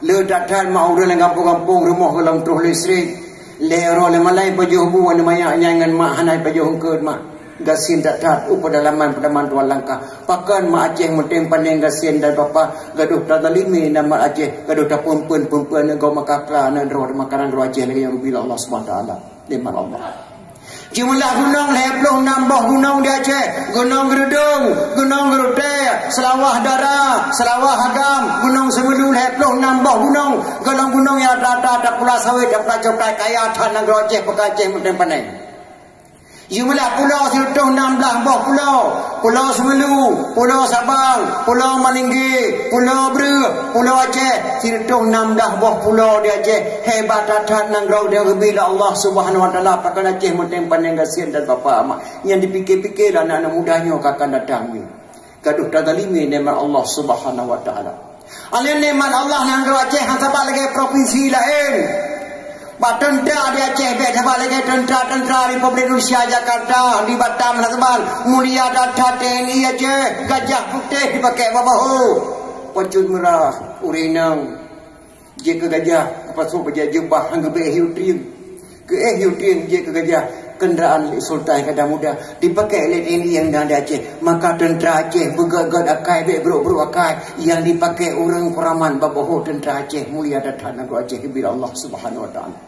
Le datang mau udah kampung-kampung rumah galam terus listrik. Lero le malai pajuh buan maya nyangan mak hanai pajuh hengkeut mak gasin datat pedalaman pedaman tuan langkah pakan mak Aceh menteng pandeng gasin dan bapa gaduh tadalimi nama Aceh gaduh ta pempen engkau makakla nan roh makanan roh Aceh lagi yang bila Allah Subhanahu taala liman Allah. Jumlah gunung 26 gunung di Aceh, Gunung Gerudung, Gunung Gerudeh, Selawah Dara, Selawah Agam, Gunung Semelu 26 gunung, gunung yang ada pulau sawit, ada cokai kaya tanah Aceh, Aceh menteng-penteng. Jumlah pulau 16 pulau, Pulau Semelu, Pulau Sabang, Pulau Malinggi, Pulau Bre, Pulau Aceh, 16 pulau di Aceh. Hebat datang nang rau dia bila Allah Subhanahu wa taala pakai Aceh menteng-penteng gasian dan bapa amak. Yang dipikir-pikir anak-anak mudanya akan datang ni. Gaduh tadalimi nikmat Allah Subhanahu wa taala. Alih nikmat Allah nang rau Aceh hang sabak lagi provinsi lain. Pak tentera di Aceh, bersama lagi tentera Republik Indonesia Jakarta di Batam, teman mulia data TNI Aceh, gajah putih dipakai babahu, pecun merah, urinang, jika gajah pasuk kerja jubah hangga behiutrin, kehiutrin jika gajah kenderaan Sultan Kada Muda dipakai oleh TNI yang ada Aceh, maka tentera Aceh bergagad akai beruk akai yang dipakai orang Peraman babahu tentera Aceh mulia data negara Aceh bila Allah Subhanahu Wa Taala.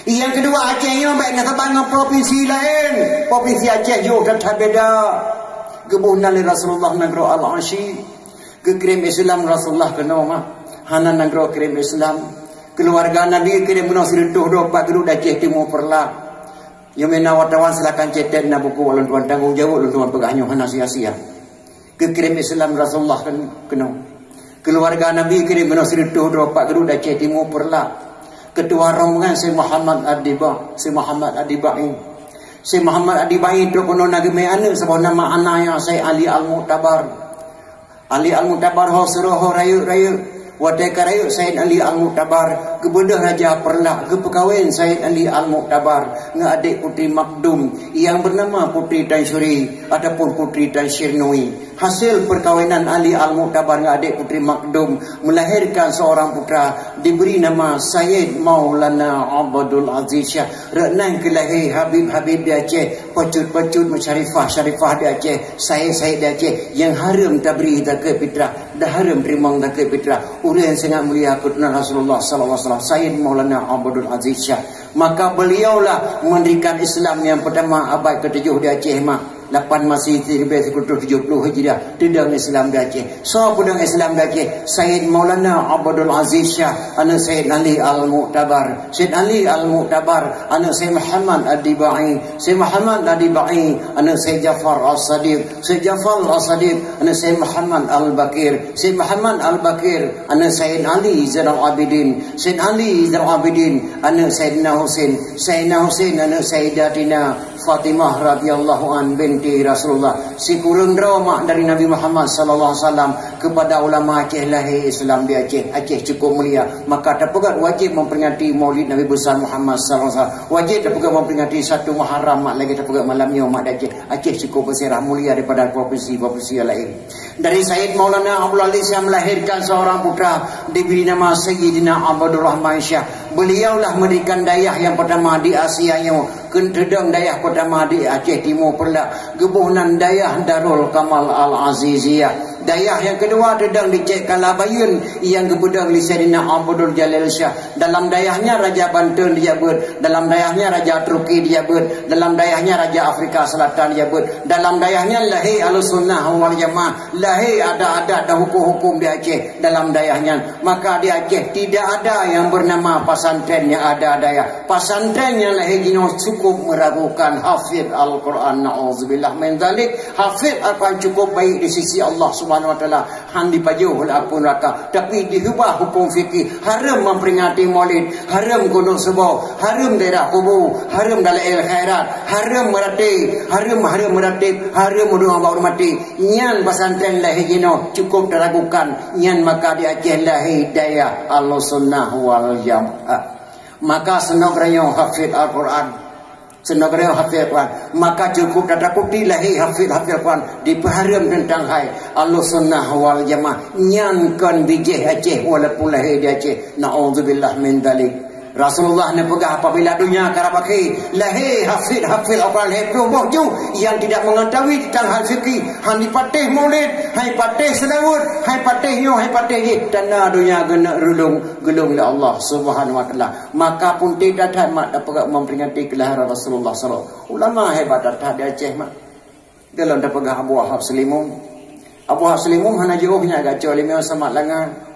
Yang kedua Aceh yang baik nak bangun provinsi lain, provinsi Aceh yo tetap beda. Gebunan Rasulullah negara Al-Ashi, kekirim Islam Rasulullah kena mak. Hanan negara kirim Islam, keluarga Nabi kirim menasir tuh dopak gedung Aceh Timur Perla. Yang mena wartawan silakan cetak na buku walon tuan tanggung jawab walon tuan pegahnya hana sia-sia. Kekirim Islam Rasulullah kena. Keluarga Nabi kirim menasir tuh dopak gedung Aceh Timur Perla. Ketua rombongan si Muhammad Adiba, si Muhammad Adibai itu kono nagme ane sebab nama anaknya saya Ali Al-Mu'tabar. Ali Al-Mu'tabar ho suruh ho rayu wadai karayu Said Ali Al-Mu'tabar kebedah Raja Perla ke pekawin Said Ali Al-Mu'tabar nga adik putri Makdum yang bernama Putri Tan Syuri ataupun Putri Tan Syirnui. Hasil perkawinan Ali Al-Mu'tabar nga adik Putri Makdum melahirkan seorang putra diberi nama Sayyid Maulana Abdul Aziz Shah. Renang kelahi Habib di Aceh, pecut syarifah di Aceh, Sayyid di Aceh yang haram tabri tak ke pitra, dah haram primang tak ke pitra. Urian sangat mulia kutna Rasulullah sallallahu alaihi wasallam Sayyid Maulana Abdul Aziz Shah. Maka beliaulah mendirikan Islam yang pertama abad ke-7 di Aceh mak. 8 masih 1970 Hijriah tendang Islam di Aceh. So pedang Islam di Aceh Sayyid Maulana Abdul Aziz Shah anak Sayyid Ali Al-Mu'tabar. Sayyid Ali Al-Mu'tabar anak Sayyid Muhammad Adibai. Sayyid Muhammad Adibai anak Sayyid Jafar As-Sadiq. Sayyid Jafar As-Sadiq anak Sayyid Muhammad Al-Bakir. Sayyid Muhammad Al-Bakir anak Sayyid Ali Zainal Abidin. Sayyid Ali Zainal Abidin anak Sayyidina Husain. Sayyidina Husain anak Sayyidatina Fatimah radhiyallahu an binti Rasulullah. Si kurang drama dari Nabi Muhammad sallallahu alaihi wasallam kepada ulama Aceh lahir Islam di Aceh. Aceh cukup mulia. Maka terpegat wajib memperingati Maulid Nabi besar Muhammad sallallahu alaihi wasallam. Wajib terpegat memperingati 1 Muharram mak lagi terpegat malamnya umat Aceh. Aceh cukup bersirah mulia daripada provinsi-provinsi lain. Dari Sayyid Maulana Abdul Aziz yang melahirkan seorang putra diberi nama Sayyidina Abdul Rahman Shah. Beliaulah mendirikan dayah yang pertama di Asia yang kedeng dayah pertama di Aceh Timur Perla, gebunan dayah Darul Kamal Al-Aziziyah. Dayah yang kedua dedang di Cek Kalabayun yang gebedang di Sayyidina Abdul Jalil Shah. Dalam dayahnya Raja Banten dia ber, dalam dayahnya Raja Turki dia ber, dalam dayahnya Raja Afrika Selatan dia ber, dalam dayahnya lahir Ahlussunnah wal Jamaah, lahir ada adat dan hukum-hukum di Aceh dalam dayahnya. Maka di Aceh tidak ada yang bernama pasantren yang ada dayah. Pasantren yang lahir jino cukup meragukan hafid Al-Quran, na'udzubillah min dzalik. Hafid Al-Quran cukup baik di sisi Allah Subhanahu wa taala, han dipajuh apun raka, tapi diubah hukum fikih. Haram memperingati Maulid, haram gunung sebau, haram daerah kubur, haram dalam khairat, haram meratib, haram meratib, haram mendoa bau mati. Nyan pesantren lahir jino cukup teragukan. Nyan maka di Aceh lahir daya Ahlussunnah wal Jamaah. Maka senogranya hafid Al-Quran, senogara hafid Quran, maka cukup data putih lahir hafid Quran dipaharam tentang hai Ahlussunnah wal Jamaah. Nyankan bijih Aceh walaupun lahir di Aceh, na'udzubillah min dzalik. Rasulullah ne pegah apabila dunia karabaki lahir hafid Al-Quran lahir kelompok ju yang tidak mengetahui tentang hal fikih, han dipatih Maulid, hai patih sedawut, hai patih nyo, hai patih ni tanah dunia gena gelung oleh Allah Subhanahu wa taala. Maka pun tidak ada mak dapat memperingati kelahiran Rasulullah sallallahu alaihi wasallam. Ulama hebat datang di Aceh mak. Dalam dapat pegah Abu Wahab Selimum. Abu Wahab Selimum hana jauhnya gaco limau sama langan.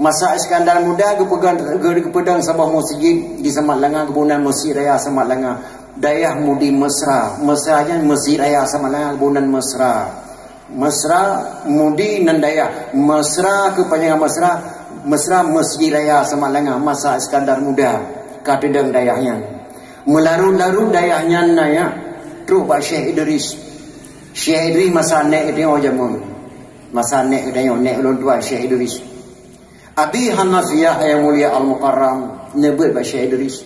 Masa Iskandar Muda kepedang Sabah Masjid di Semat Langa, kebunan Mesir Raya Semat Langa. Dayah Mudi Mesra, Mesranya Mesir Raya Semat Langa, kebunan Mesra. Mesra Mudi nan Dayah. Mesra kepanjangan Mesra Mesir Raya Semat Langa masa Iskandar Muda katedang dayahnya. Melarut-larut dayahnya naya terus Pak Syekh Idris. Syekh Idris masa nek dia jamun. Masa nek dia nek ulun tua Syekh Idris. Abi Hanafiyah yang mulia Al-Mukarram nyebut Syekh Idris.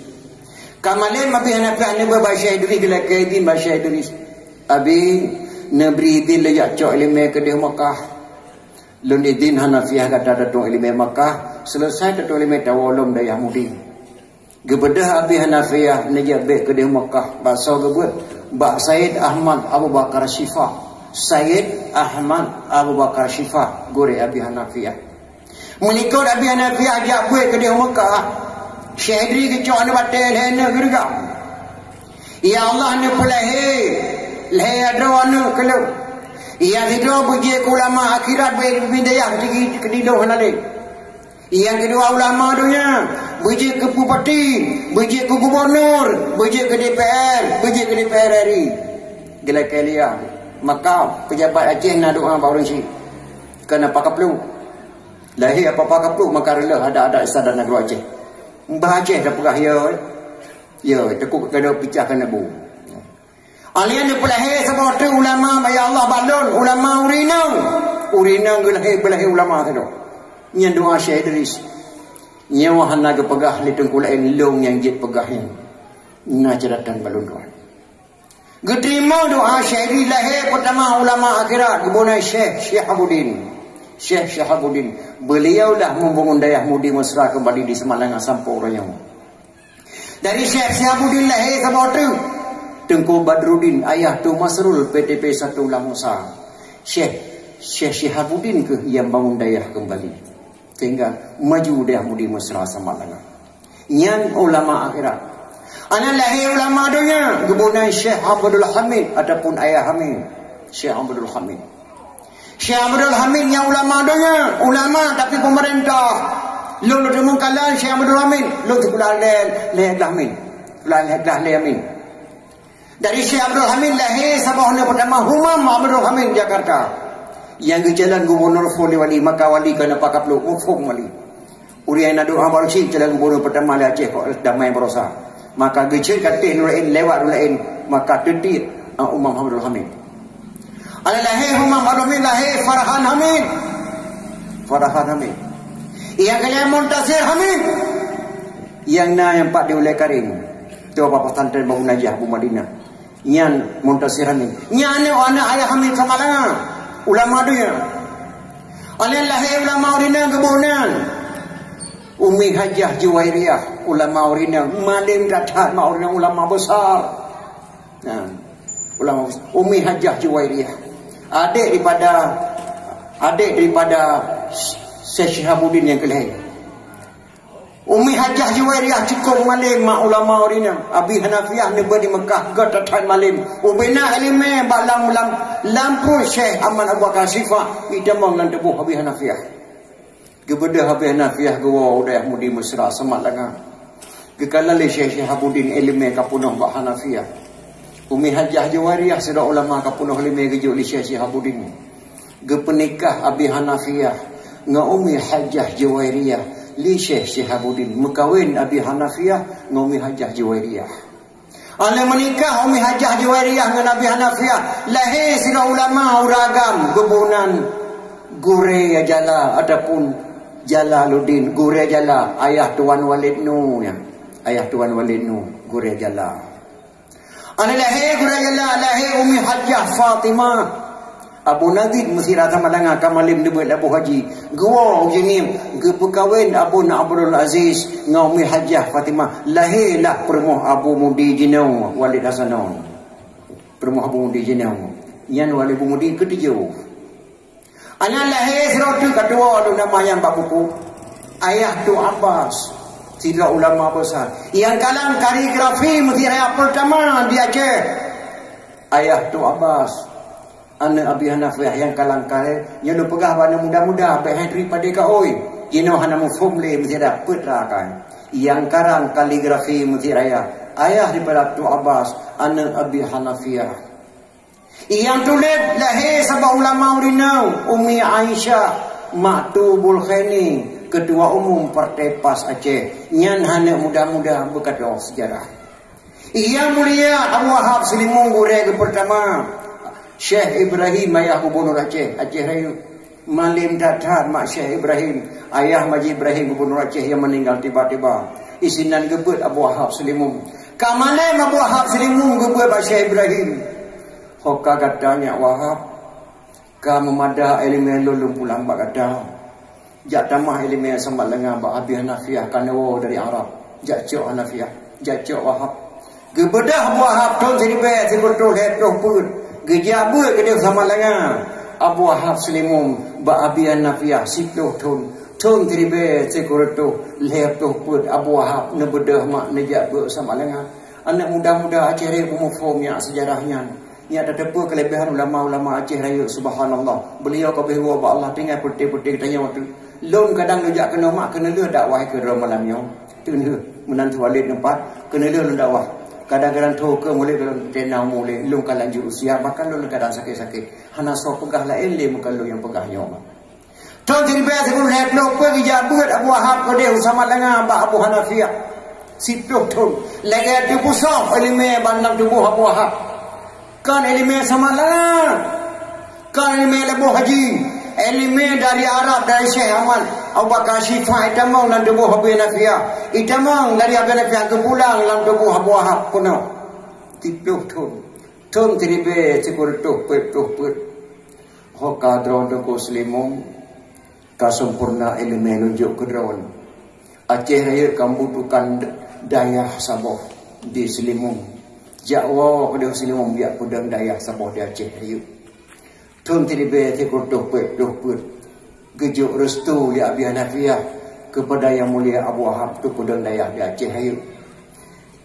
Kamalim Abi Hanafiyah nyebut Syekh Idris bila kaidin Syekh Idris. Abi nabridin layak cok ilmu ke dia Makkah. Lun idin Hanafiyah kata datung ilmu Makkah, selesai datung ilmu tawalum dayah mudi. Gebedah Abi Hanafiyah najabek ke dia Makkah, bahasa gebut Bak Said Ahmad Abu Bakar Syifa. Said Ahmad Abu Bakar Syifa gore Abi Hanafiyah. Menikut Abi Hanafiyah ajak buat ke dia Makkah. Syekh Idris kecok ni batal hena gergam. Ya Allah ni pulahi lehe adro anu kalau yang kedua puji ulama akhirat bidayah ke didoh nalik. Yang kedua ulama dunia puji ke bupati, puji ke gubernur, puji ke DPR, puji ke DPR RI. Gila kelia maka pejabat Aceh nak doa baru si kena pakai peluk lahir apa-apa kapuk maka rela ada sadar negara Aceh. Mbah Aceh dah perah ya tekuk kena pecah kena bu. Alian ni pelahir sebab tu ulama ya Allah balon ulama urinang gelahir ulama tu. Nya doa Syekh Idris. Nya wahana ke pegah li tengkulain long yang jit pegahin. Na ceratan balon doa. Geterima doa Syekh Idris lahir pertama ulama akhirat gubernur Syekh Habuddin. Syekh Habuddin beliaulah membangun dayah mudi mesra kembali di Semalangan Sampau Rayang. Dari Syekh Habuddin lahir sebab tu Tengku Badruddin ayah tu Masrul PTP 1 Lamusa. Syekh Habuddin ke yang bangun dayah kembali sehingga maju dayah mudi mesra Semalangan. Yang ulama akhirat. Anak lahir ulama dunia gubernur Syekh Abdul Hamid ataupun ayah Hamid Syekh Abdul Hamid. Syekh Abdul Hamid yang ulama dunia, ulama tapi pemerintah. Lu temu kalan Syekh Abdul Hamid, lu sekolah leh Hamid. Leh Amin. Dari Syekh Abdul Hamid lahir sabahnya pertama Humam Abdul Hamid Jakarta. Yang jalan gubernur Fuli Wali maka wali kena pakai peluk mufum wali. Urian adu amal si jalan gubernur pertama le Aceh kok damai berosa. Maka gecil katih nurain lewat nurain maka tetir Umam Abdul Hamid. Ada lahir Umam Abdul Hamid lahir Farhan Hamid. Yang kalian Muntasir Hamid. Yang yang Pak Diulai Karim. Tu apa pesantren Bangun Najah Bu Madinah. Yang Muntasir Hamid. Yang anak ayah Hamid Semalangan. Ulama dia. Ada lahir ulama Urina kebunan. Umi Hajah Juwairiyah. Ulama Urina. Malim Datat Urina ulama besar. Nah, ulama besar. Umi Hajah Juwairiyah. Adik daripada Syekh Habuddin yang kelihir. Umi Hajah Juwairiyah cukup malim mak ulama orina. Abi Hanafiyah neba di Mekah gatakan malim. Ubina ilmu balam lampu Syekh Ahmad Abu Bakar Syifa idamang nan debuh Abi Hanafiyah. Gebedah Abi Hanafiyah gua udah mudi mesra Semalangan. Gekalale Syekh Habuddin ilmu kapunah Ba Hanafiyah. Umi Hajah Juwairiyah sudah ulama kapunah ilmu gejuk li Syekh Habuddin. Gepenikah Abi Hanafiyah nga Umi Hajah Juwairiyah li Syekh Habuddin mekawin Abi Hanafiyah nga Umi Hajah Juwairiyah. Ala menikah Umi Hajah Juwairiyah dengan Abi Hanafiyah lahir sira ulama uragam gebunan Gure Jala ataupun Jalaluddin Gure Jala ayah Tuan Walid Nu ya. Ayah Tuan Walid Nu Gure Jala. Ana lahir Gure Jala lahir Umi Hajah Fatimah. Abu Nazid Mesir Semalangan kamalim debut Abu Haji. Gua jenim gepekawin Abu Abdul Aziz ngau Umi Hajah Fatimah. Lahirlah permuh Abu Mudi Jinau Walid Hasanon. Permuh Abu Mudi Jinau. Yan Walid Abu Mudi ketujuh. Anak lahir seratu kedua lu nama yang babuku. Ayah tu Abbas. Tidak ulama besar. Yang kalang kaligrafi Mesir yang pertama di Aceh. Ayah tu Abbas. Anak Abi Hanafiyah yang kalang kare yang pegah pada muda-muda baik daripada kaoi jino hana mufumle mesti dapat kan yang karang kaligrafi mesti raya ayah daripada Tu Abbas anak Abi Hanafiyah yang tulis lahir sebab ulama urinau Umi Aisyah Maktubul Khaini ketua umum Partai PAS Aceh nyan hana muda-muda berkata sejarah yang mulia Abu Wahab Selimun Gure ke pertama Syekh Ibrahim ayah gubernur Aceh Raya Malim Datar Mak Syekh Ibrahim, ayah Maji Ibrahim Gubernur Aceh yang meninggal tiba-tiba. Isinan gebet Abu Wahab Selimum. Kamane Abu Wahab Selimum gebet Mak Syekh Ibrahim. Hoka katanya Wahab, ka memada ilmu lulung pulang bak kata. Jak tamah ilmu sambat lengan bak Abi Hanafiah kanawo dari Arab. Jak cok Hanafiah, jak cok Wahab. Gebedah Abu Wahab ton sedibe sebetul hetoh pun. Gejabe ke dia sama lengan. Abu Wahab Selimum ba Abi Hanafiah siploh ton tribe sekureto leptoh put Abu Wahab ne bedah mak ne jabe sama lengan. Anak muda-muda Aceh Raya pemufom yang sejarahnya. Nya ada depa kelebihan ulama-ulama Aceh Raya subhanallah. Beliau ka behwa ba Allah tinggal putih-putih tanya waktu. Lom kadang ngejak kena mak kena le dakwah ke malamnya. Tu ne menantu Walid nampak kena le dakwah. Kadang-kadang ke mulai dalam tenang mulai lu kan lanjut usia bahkan lu kadang sakit-sakit hana so pegah lain le muka lu yang pegahnya mak ton jadi biasa pun lihat lu pergi jabut Abu Wahab ke dia sama dengan Abu Hanafiah situ ton lagi tu pusok ilmu bandang tubuh Abu Wahab kan ilmu sama lah kan ilmu Abu Haji ilmu dari Arab dari Syekh Ahmad Abu Bakar Syifah itamang dan tubuh Abu Hanafiah itamang dari Abu Hanafiah ke pulang dalam tubuh Abu Wahab kuno tipuh ton tribe cekur tuh pet hoka drone ko Selimum ka sempurna ilmu nunjuk ke drone Aceh Raya kambutukan daya Sabah di Selimum Jawa pada Selimum biak pudang daya Sabah di Aceh Raya ton tribe cekur tuh pet gejuk restu li Abi Hanafiah kepada yang mulia Abu Wahab tu kudang daya di Aceh Raya.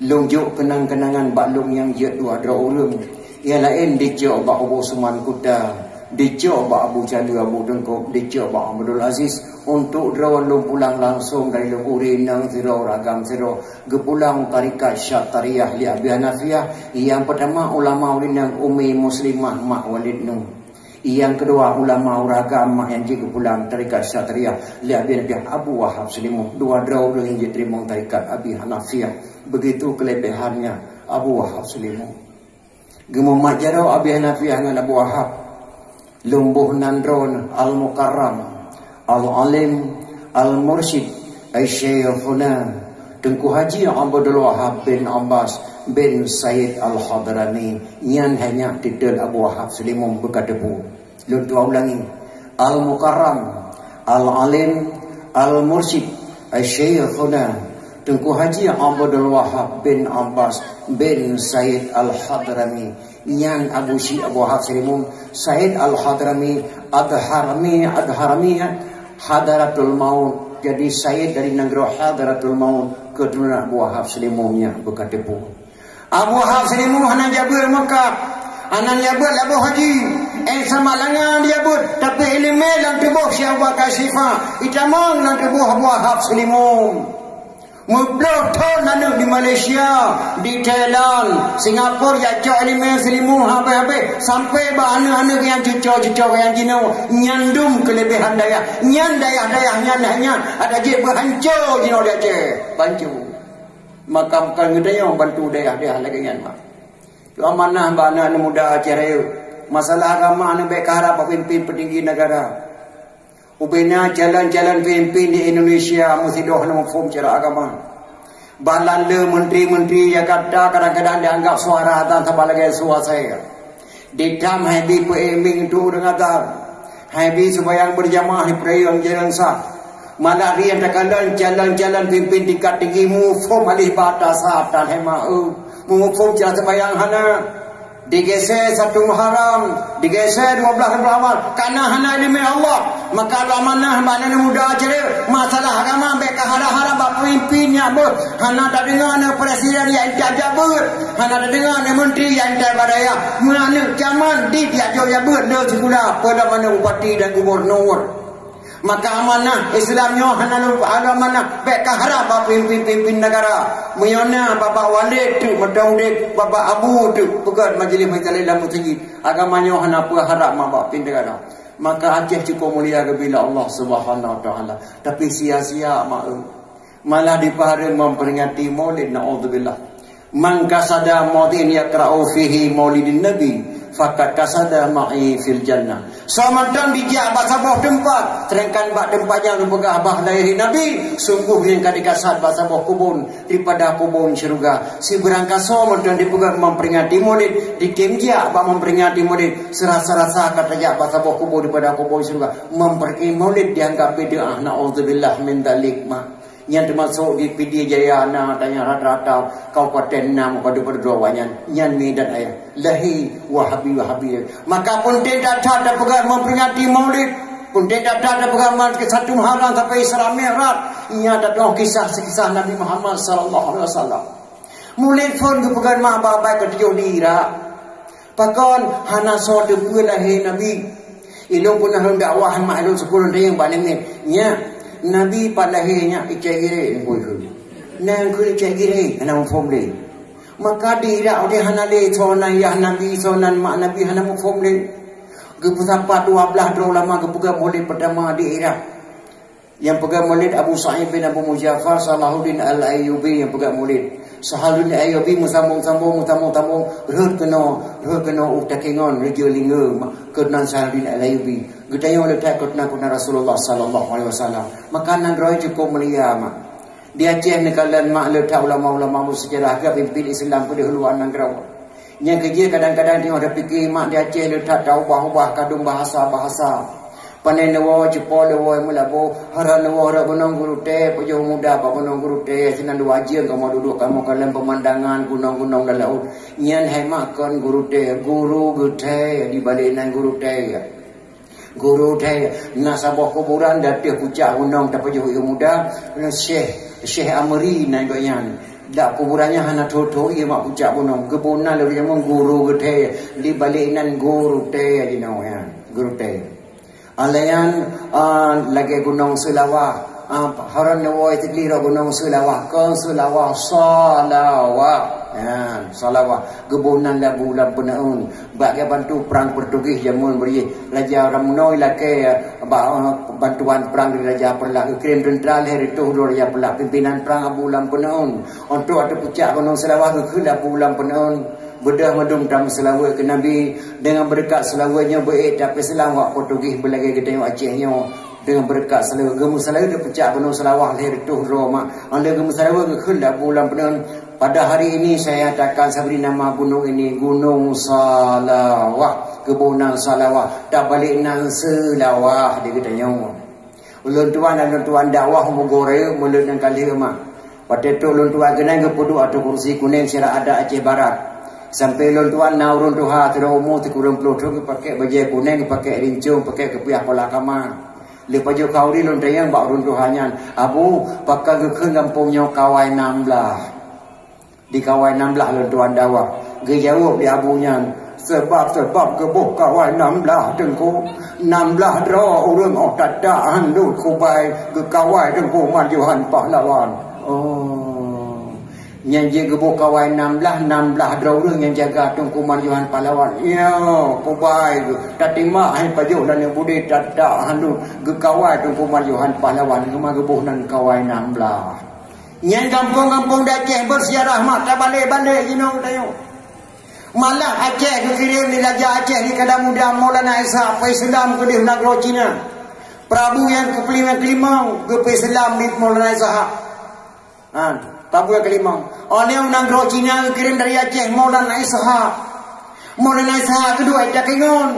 Lungjuk kenang-kenangan baklung yang jet dua dra ulung. Ia lain dicok ba Abu Usman Kuta, dicok ba Abu Jalil Abu Dengkop, dicok ba Abdul Aziz untuk drawan lung pulang langsung dari lung urinang zero ragam zero gepulang tarikat Syatariah li Abi Hanafiah. Yang pertama ulama urinang Umi Muslimah Mak Walid Nung. Yang kedua ulama agama yang juga pulang tarikat Syatariah li Abi Hanafiah Abu Wahab Selimum. Dua draw yang diterima tarikat Abi Hanafiah. Begitu kelebihannya Abu Wahab Selimum. Gemumat jarau Abi Hanafiah dengan Abu Wahab. Lumbuh nandron al-mukarram al-alim al-mursyid Syekhuna Tengku Haji Abdul Wahab bin Abbas bin Said Al-Hadrami. Yang hanya titel Abu Wahab Selimum berkatabu. Lu ulangi. Al-Mukarram Al-Alim Al-Mursyid Syekhuna Tengku Haji Abdul Wahab bin Abbas bin Said Al-Hadrami. Yang Abu Wahab Selimum Said Al-Hadrami Adharami Hadaratul Maut. Jadi Said dari negara Hadaratul Maut keturunan Abu Wahab Selimumnya berkatabu. Abu Wahab Selimum hana jabir Mekah, hana jabir Abu Haji, sama lengan jabir, tapi ilmu dalam tubuh Syekh Abu Bakar Syifah, itamang dalam tubuh Abu Wahab Selimum. Mublok ton anu di Malaysia, di Thailand, Singapura ya cok ilmu Selimum habis sampai ba anu yang cucok yang jino nyandum kelebihan daya, nyan daya nyan ada je berhancur jino dia je, bancu. Maka bukan gedenya bantu daya lagi nyan mak. Tu amanah ba anak muda Aceh Raya. Masalah agama anu baik harap pemimpin petinggi negara. Ubina jalan-jalan pemimpin di Indonesia mesti doh mafhum cara agama. Balan le menteri-menteri yang kata kadang-kadang dianggap suara dan sebagai suara saya. Ditam habi pemimpin itu dengan dar. Habi supaya yang berjamaah di perayaan jalan sah. Malah dia terkadang jalan-jalan pemimpin tingkat tinggi mafhum alih batas dan hema mafhum cara sembahyang hana. Digeser satu Muharram, digeser 12 Ramadhan karena hana ilmu Allah. Maka amanah mana muda aja masalah agama baik hara-hara bab pemimpinnya ber hana tak dengar presiden yang jabut, hana tak dengar menteri yang terbadaya. Mana zaman di dia jauh ber dia sekolah pada mana bupati dan gubernur. Maka amanah Islamnya hana amanah baik hara bab pemimpin negara. Muyana Bapak Walid tu Madaudid Bapak Abu tu pegat majlis dalam tinggi agamanya hana apa harap mak pindah. Maka Aceh cukup mulia bila Allah Subhanahu wa taala. Tapi sia-sia mak malah dipahari memperingati Maulid naudzubillah. Man kasada maudin yaqra'u fihi maulidin nabi Fakat kasada ma'i fil jannah. So mantan bijak bahasa bawah tempat. Terangkan bak tempat yang berpegah abah lahir Nabi. Sungguh yang kadi kasat bahasa bawah kubun. Daripada kubun syurga. Si berangkat so mantan dipegang memperingati maulid. Di kemjak bak memperingati maulid. Serasa-rasa kata jak bahasa bawah kubun daripada kubun syurga. Memperingati maulid dianggap bid'ah. Na'udzubillah min dalik ma. Yang termasuk di PD Jaya na tanya rata-rata kabupaten 6 pada berdoanya yang medan ayah lahi wahabi maka pun tidak ada pegang memperingati maulid pun tidak ada pegang ke satu Muharram sampai Isra Mi'raj ia ada kisah Nabi Muhammad sallallahu alaihi wasallam maulid pun pegang mak bapak ke dira pakon hana so de lahir Nabi ilmu pun hendak dakwah mak ilmu 10 dia yang banyak nya Nabi palahnya icagire boyhu nang ku icagire anang fomle maka dira ode hanale sona ya Nabi sonan mak Nabi hana mu fomle gepusapa 12 ulama gepuga boleh pertama di Iraq yang pegang maulid Abu Sa'id bin Abu Mujaffar Salahuddin Al-Ayyubi yang pegang maulid Salahuddin Al-Ayyubi musambung rut kena utakengon rejolinge kenan Salahuddin Al-Ayyubi getayo letak kena Rasulullah sallallahu alaihi wasallam maka nang roy cukup mulia mak dia Aceh nekalan mak letak ulama-ulama sejarah ke pimpin Islam ke dahuluan nang grau yang kerja kadang-kadang dia ada fikir mak dia Aceh letak tahu ubah kadung bahasa panen lewo cepo lewo mulabo haran lewo hara gunung guru te pojo muda pa gunung guru te sinan wajib kamu duduk kamu kalian pemandangan gunung-gunung dan laut nyan hemak kon guru gute di balik nan guru te nasabah kuburan datih pucak gunung tak pojo muda Syekh Amri nan goyan dak kuburannya hana toto ia mak pucak gunung kebunan lebih yang guru gute di balik nan guru te guru te alayan lagi gunung Sulawak haran nawai tiklira gunung Sulawak kan Sulawak salawak gebunan la bulan penaun bagi bantu perang Portugis jamun beri raja Ramnoi lagi bantuan perang di raja Perlak kirim tentara hari itu raja Perlak pimpinan perang bulan penaun untuk ada puncak gunung Sulawak ke bulan penaun bedah madum dalam selawat ke Nabi dengan berkat selawatnya baik tapi selawat Portugis berlagi ke tengok Acehnya dengan berkat selawat gemu selawat dia pecah penuh selawat lahir tu Roma anda gemu selawat ke hendak bulan penuh pada hari ini saya akan sabri nama gunung ini Gunung Salawah kebunan Salawah tak balik nang selawah dia kata nyawa ulun tuan dakwah mugore mulut dan kali mak pada tu ulun tuan genang ke pudu atau kursi kuning sira ada Aceh Barat sampai lontuan naurun tuha terumu tikurung peluduk pakai baju kuning pakai rincung pakai kepiah pola kamar lepas jo kauri lontayang bak run tuhanya abu pakai gekeng kampungnya kawai 16 di kawai 16 lontuan dawa ge jauh di abunya sebab gebuh kawai 16 tengku 16 dra urang otak handut kubai ge kawai tengku majuhan pahlawan yang jaga buka kawai 16 draulah yang jaga tungku marjuhan pahlawan ya kubai tatima hai pajuh dan yang budi tadak handu gekawai tungku marjuhan pahlawan rumah gebuh dan kawai 16 yang kampung-kampung Aceh bersiarah mak tak balik-balik jinong tayo malah Aceh kekirim di Raja Aceh di Kadang Muda Maulana Isa Islam ke di negara Cina Prabu yang kelima ke Islam di Maulana Isa Prabu yang kelima oleh undang roh Cina kirim dari Aceh Maulana Ishaq kedua Dakingon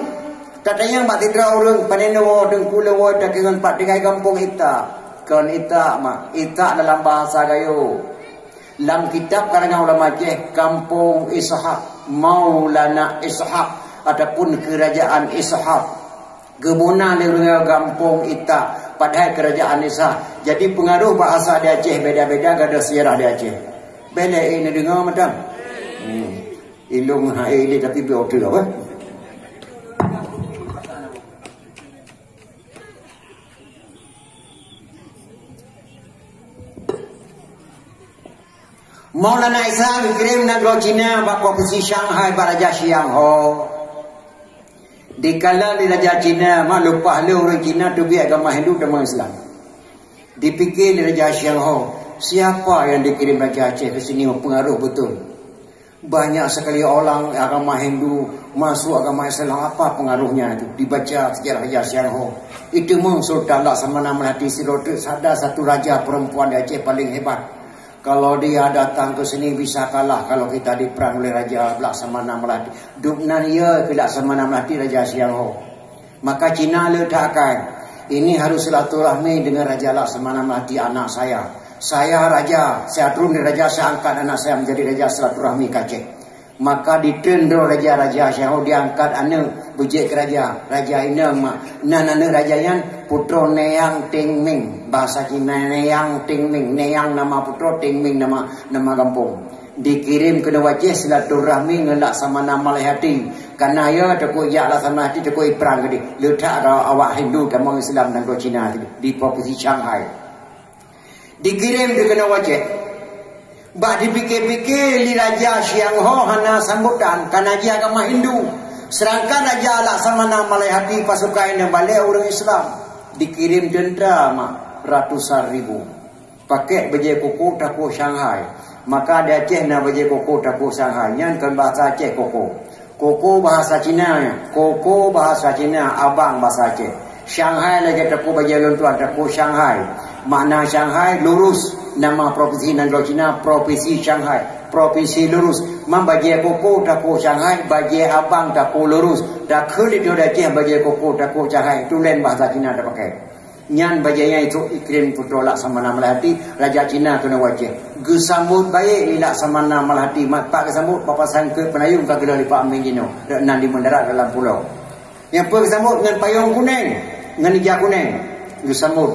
kata yang batin draurung panenewo dengku lewo Dakingon pat dengan kampung Ita kan Ita mak Ita dalam bahasa Gayo dalam kitab karangan ulama Aceh kampung Ishaq Maulana Ishaq ataupun kerajaan Ishaq gebunan dengan kampung Ita padahal kerajaan Ishaq jadi pengaruh bahasa di Aceh beda-beda ada sejarah di Aceh bela ini dengar macam ilung hai ini tapi betul apa Maulana Isa dikirim negara Cina bak provinsi Shanghai baraja Xiangho dikala di Raja Cina mak lupa le orang Cina tu biar agama Hindu dan Islam dipikir di Raja Xiangho siapa yang dikirim Raja Aceh ke sini pengaruh betul Banyak sekali orang agama Hindu masuk agama Islam. Apa pengaruhnya itu? Dibaca sejarah Raja Siang Ho. Itu memang Sultan Laksamana Melati Sirote. Ada satu raja perempuan di Aceh paling hebat. Kalau dia datang ke sini bisa kalah kalau kita diperang oleh Raja Laksamana Melati. Duknan ia ke Laksamana Melati Raja Siang Ho. Maka Cina letakkan, ini harus silaturahmi dengan Raja Laksamana Melati anak saya. Saya raja, saya turun dari raja, saya angkat anak saya menjadi raja silaturahmi ke Aceh. Maka ditendro raja-raja Syahud diangkat anak bejek ke raja. Raja ini anak rajanya putra Neyang Ting Ming. Bahasa Cina Neyang Ting Ming. Neyang nama putra, Ting Ming nama kampung. Dikirim ke Aceh silaturahmi dengan Laksamana Melati. Karena ya takut ya Laksamana Melati takut perang ke dia. Letak awak Hindu dan orang Islam dan Cina di provinsi Shanghai. Dikirim di kena Aceh. Bak dipikir-pikir li Raja Siang Ho hana sambutan karena dia agama Hindu. Sedangkan Raja Laksamana Melati pasukan yang balik orang Islam. Dikirim tentera ratusan ribu. Pakai baju koko tako Shanghai. Maka di Aceh nak baju koko tako Shanghai. Yang kan bahasa Aceh koko. Koko bahasa Cina. Koko bahasa Cina. Abang bahasa Aceh. Shanghai lagi tako baju lontuan tako Shanghai. Makna Shanghai lurus. Nama provinsi Negara Cina provinsi Shanghai. Provinsi lurus. Bagi koko tako Shanghai. Bagi abang tako lurus. Dah kulit dia Aceh bagi koko tako Shanghai. Itu lain bahasa Cina dah pakai. Nyan baginya itu ikrim putra Laksamana Melati. Raja Cina kena Aceh. Gesambut baik ni Laksamana Melati. Pak kesambut bapa sangka penayung kagak lipat amin jino. Dan di mendarat dalam pulau. Yang kesambut dengan payung kuning. Dengan hijau kuning. Gesambut.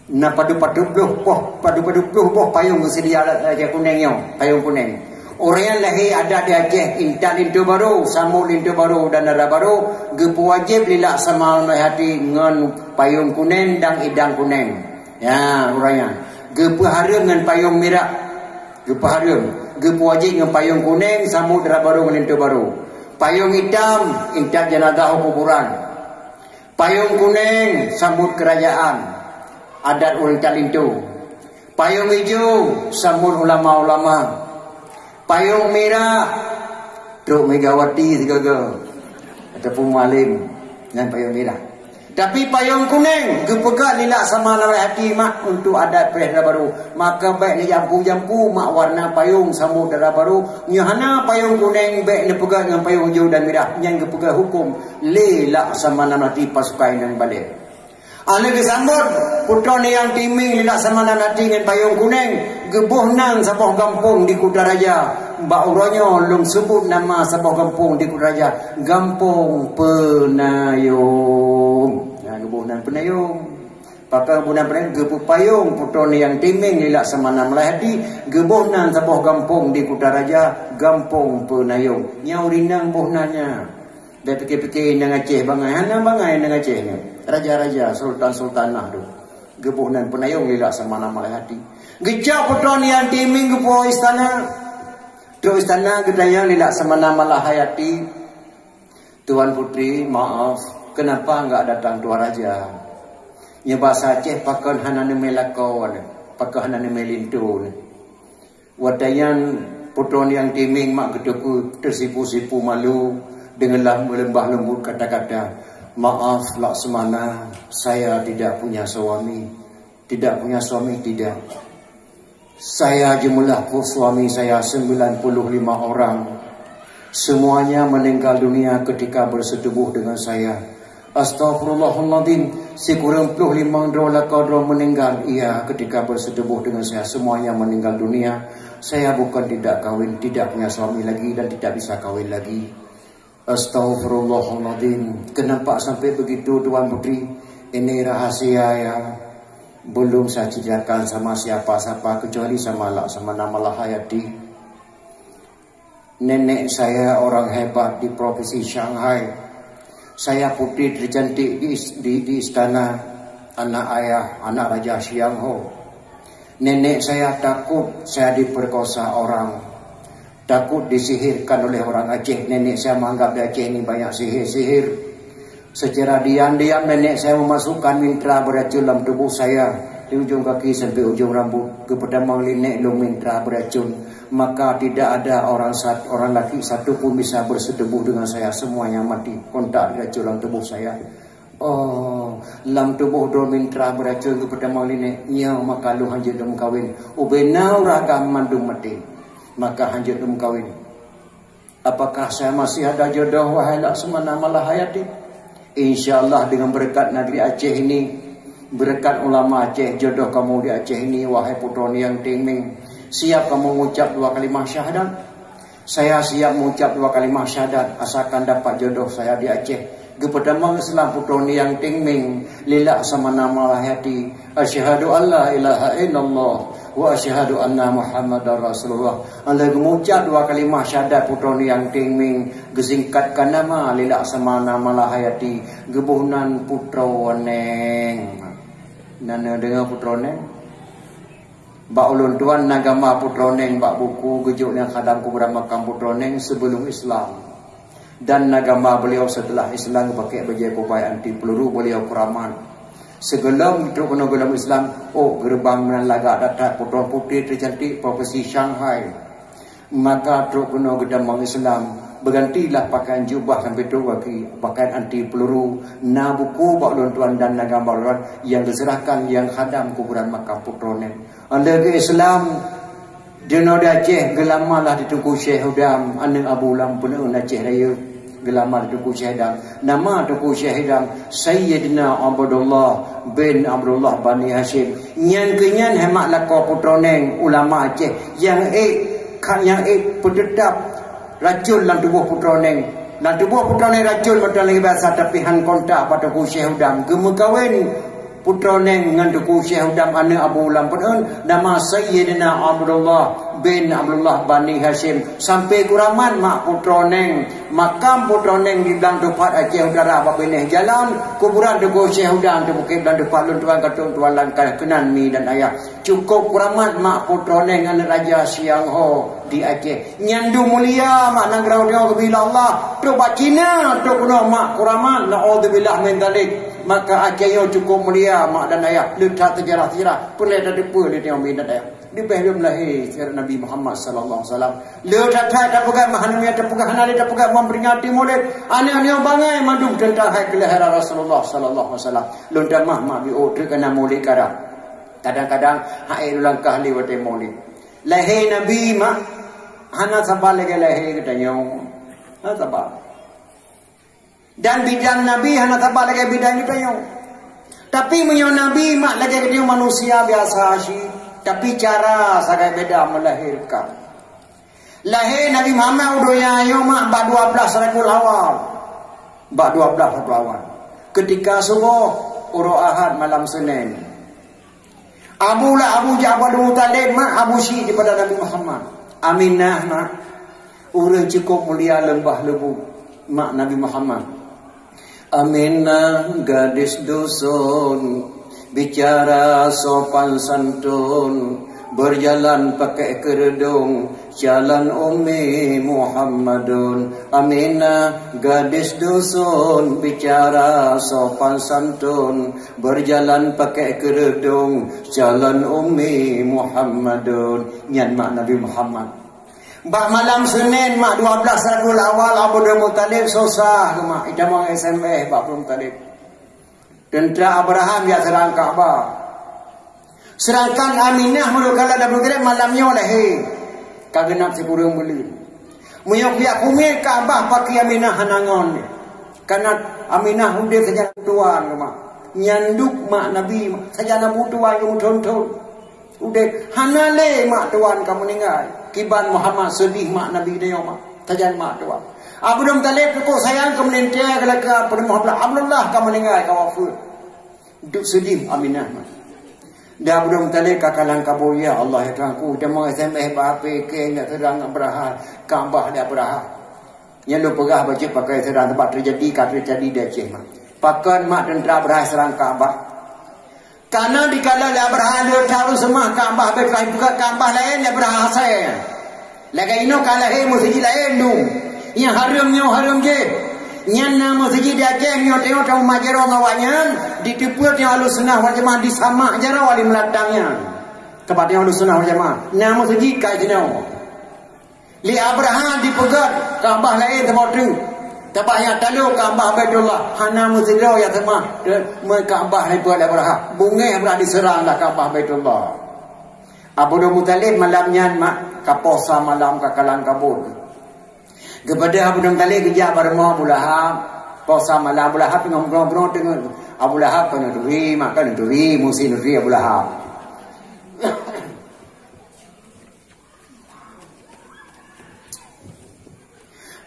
Na padu-padu bluh payung sedia Raja kuning yang payung kuning. Orang yang lahir ada di Aceh intan lintu baru, samul lintu baru dan darah baru, gepu wajib lilak sama Melati dengan payung kuning dan idang kuning. Ya, orangnya. Gepu harum dengan payung merah. Gepu harum, gepu wajib dengan payung kuning, samul darah baru dengan lintu baru. Payung hitam intan jenazah kuburan. Payung kuning sambut kerajaan. Adat orang Talintu. Payung hijau sambut ulama-ulama. Payung merah Duk Megawati segaga ataupun Mualim dengan payung merah. Tapi payung kuning gepegat lilak sama Melati mak untuk adat perih baru. Maka baik ni jampu-jampu mak warna payung sambut darah baru. Nyahana payung kuning baik ni pegat dengan payung hijau dan merah. Yang gepegat hukum lilak sama Melati pasukan yang balik. Anak disambut putra ni yang timing lilak sama Melati dengan payung kuning. Gebuh nang sebuah kampung di Kutaraja. Mbak uranya lum sebut nama sebuah kampung di Kutaraja. Kampung Penayung. Ya, gebuh nang Penayung. Pakai gebuh nang Penayung. Gebuh payung putra ni yang timing lilak sama Melati. Gebuh nang sebuah kampung di Kutaraja. Kampung Penayung. Nyaurinang buh nanya. Dia fikir-fikir nang Aceh bangai. Hana bangai nang Aceh ni. Raja-raja, sultan-sultanah tu. Gebuh nang Penayung lilak sama Melati. Gejak putra ni yang timing gebuh istana. Tu istana gedanya lilak sama Melati. Tuan Putri, maaf. Kenapa enggak datang Tuan Raja? Nya bahasa Aceh pakai hana neme lakau. Pakai hana neme lintu. Wadayan putra ni yang timing mak gedeku tersipu-sipu malu. Dengan lembah lembut kata-kata. Maaf Laksamana, saya tidak punya suami. Tidak punya suami, tidak. Saya jumlah suami saya 95 orang. Semuanya meninggal dunia ketika bersetubuh dengan saya. Astaghfirullahaladzim. Sekurang 25 orang meninggal. Iya, ketika bersetubuh dengan saya. Semuanya meninggal dunia. Saya bukan tidak kahwin, tidak punya suami lagi dan tidak bisa kahwin lagi. Astaghfirullahaladzim. Kenapa sampai begitu Tuan Putri? Ini rahasia ya. Belum saya ceritakan sama siapa-siapa kecuali sama Laksamana Melati. Nenek saya orang hebat di provinsi Shanghai. Saya putri tercantik di istana anak ayah, anak Raja Siang Ho. Nenek saya takut saya diperkosa orang. Takut disihirkan oleh orang Aceh. Nenek saya menganggap di Aceh ini banyak sihir-sihir. Secara diam-diam nenek saya memasukkan mitra beracun dalam tubuh saya. di ujung kaki sampai ujung rambut kepada manglinek lumintra beracun, maka tidak ada orang laki satu pun bisa bersetubuh dengan saya, semuanya mati kontak racun dalam tubuh saya. Oh, dalam tubuh lumintra beracun kepada manglinek, ya maka lu hanjut dum kawin, ubenau ragam mandum mati, maka hanjut dum kawin. Apakah saya masih ada jodoh wahai Laksmana Malahayati? InsyaAllah dengan berkat negeri Aceh ini, berkat ulama Aceh, jodoh kamu di Aceh ini wahai putra yang tingming. Siap kamu mengucap 2 kalimah syahadat? Saya siap mengucap 2 kalimah syahadat asalkan dapat jodoh saya di Aceh. Kepada Islam putra yang tingming lillah sama nama lahati, asyhadu alla ilaha illallah wa asyhadu anna Muhammadar Rasulullah. Allah mengucap 2 kalimah syahadat putra yang tingming gesingkatkan nama lillah sama nama lahati gebuhnan putra waneng. Nana dengar putra neng bak ulun tuan nagama putra neng bak buku gejuk yang kadang kuburan makam putra neng sebelum Islam. Dan agama beliau setelah Islam pakai baju kopai anti peluru beliau keraman. Segelam itu kena gelam Islam, oh gerbang menalaga datat putra putih tercantik profesi Shanghai. Maka truk kena gedambang Islam, bergantilah pakaian jubah sampai tu kaki, pakaian anti peluru, na buku bak tuan dan agama luar yang diserahkan yang hadam kuburan makam putra ni. Anda ke Islam Dino Aceh gelamalah ditunggu Syekh Hudam Aneng Abu Lam Penuh Aceh Raya gelamar ditunggu Syekh Hudam. Nama tunggu Syekh Hudam Sayyidina Abdullah bin Abdullah Bani Hashim. Nyan kenyan hemat lako putra neng ulama Aceh yang pedetap racun dalam tubuh putra neng. Dalam tubuh putra neng racun betul lagi biasa tapi han kontak pada tunggu Syekh Hudam gemukawin putra neng dengan tuku Syekh Hudam Aneng Abu Lam Penuh nama Sayyidina Abdullah bin Abdullah Bani Hashim. Sampai kuraman mak putra neng makam putra neng di dalam tempat Aceh Utara apa benih jalan kuburan tuku Syekh Hudam tu bukit dan tempat lun tuan katung tuan langkah kenan mi dan ayah cukup kuraman mak putra neng anak Raja Siang Ho di Aceh nyandu mulia mak nanggrau dia bila Allah tu bak Cina tu kuno mak kuraman naudzubillah min dzalik. Maka Aceh yang cukup mulia mak dan ayah letak sejarah-sejarah pelai dah depa dia tengok minat ayah di belum lahir Nabi Muhammad sallallahu alaihi wasallam letak tak pegang mahannya tak pegang hanali tak pegang memperingati maulid aneh-aneh bangai madung tentang hai kelahiran Rasulullah sallallahu alaihi wasallam lontar mak bi order kena maulid kara kadang-kadang hai langkah liwat maulid lahir Nabi mak hana sabar lagi lahir katanya ha sabar. Dan bidang Nabi hanya tak lagi bidang kita yang. Tapi menyo Nabi mak lagi dia manusia biasa sih. Tapi cara sangat beda melahirkan. Lahir Nabi Muhammad udoya yo mak bak 12 Rabiul Awal. Bak 12 Rabiul Awal. Ketika subuh uro Ahad malam Senin. Abu Ja'far Abu Talib mak Abu Syih daripada Nabi Muhammad. Aminah mak urang cukup mulia lembah lebu mak Nabi Muhammad. Aminah gadis dusun bicara sopan santun berjalan pakai kerudung jalan Ummi Muhammadun. Aminah gadis dusun bicara sopan santun berjalan pakai kerudung jalan Ummi Muhammadun. Nyan mak Nabi Muhammad. Bak malam Senin mak 12 Rabiul Awal Abu Muttalib susah ke mak idamang SMS Bak Muttalib. Tentera Abraham dia serang Kaabah. Serangkan Aminah mula dah bergerak malamnya lahir. Kagenap sepurung beli. Muyok dia kumir Kaabah pakai Aminah hanangon. Karena Aminah udah kerja tuan ke mak. Nyanduk mak Nabi saja nak tuan kamu tonton. Udah hanale mak tuan kamu ninggal. Kiban Muhammad sedih mak Nabi dia mak. Tajan mak tuan. Abu Talib tu sayang kamu nentia kalau ke Muhammad Abdullah kamu ninggal kau wafat. Duk sedih Aminah mak. Dah Abu Talib kakalan kabur ya Allah ya Tuhanku. Dia mau SMS bahape ke nak terang Abraha Kaabah dia Abraha. Yang lu pegah baca pakai serang tempat terjadi di Aceh mak. Pakan mak tentera Abraha serang Kaabah. Karena dikala Abraha dia tahu semua Kaabah berkait buka Kaabah lain Abraha saya. Lagi ino kalah masjid lain tu. Yang haram je. Nyan nama segi dia ke nyo tengok tahu majaro ngawanya ditipu tengok Ahlus Sunnah wal Jamaah disamak jara wali melatangnya. Tempat tengok Ahlus Sunnah wal Jamaah. Nama segi kai jenau. Li Abraham dipegat Kaabah lain tempat tu. Tempat yang taluk Kaabah Baitullah. Hana musiro ya tema Kaabah ni buat Abraham. Bungai Abraham diserang lah Kaabah Baitullah. Abdul Muttalib malamnya mak kaposa malam kakalan kabut. Kepada Abu Talib kerja bareng Abu Lahab. Posa malam Abu Lahab ngobrol-ngobrol dengan Abu Lahab kan duri makan duri musim duri Abu Lahab.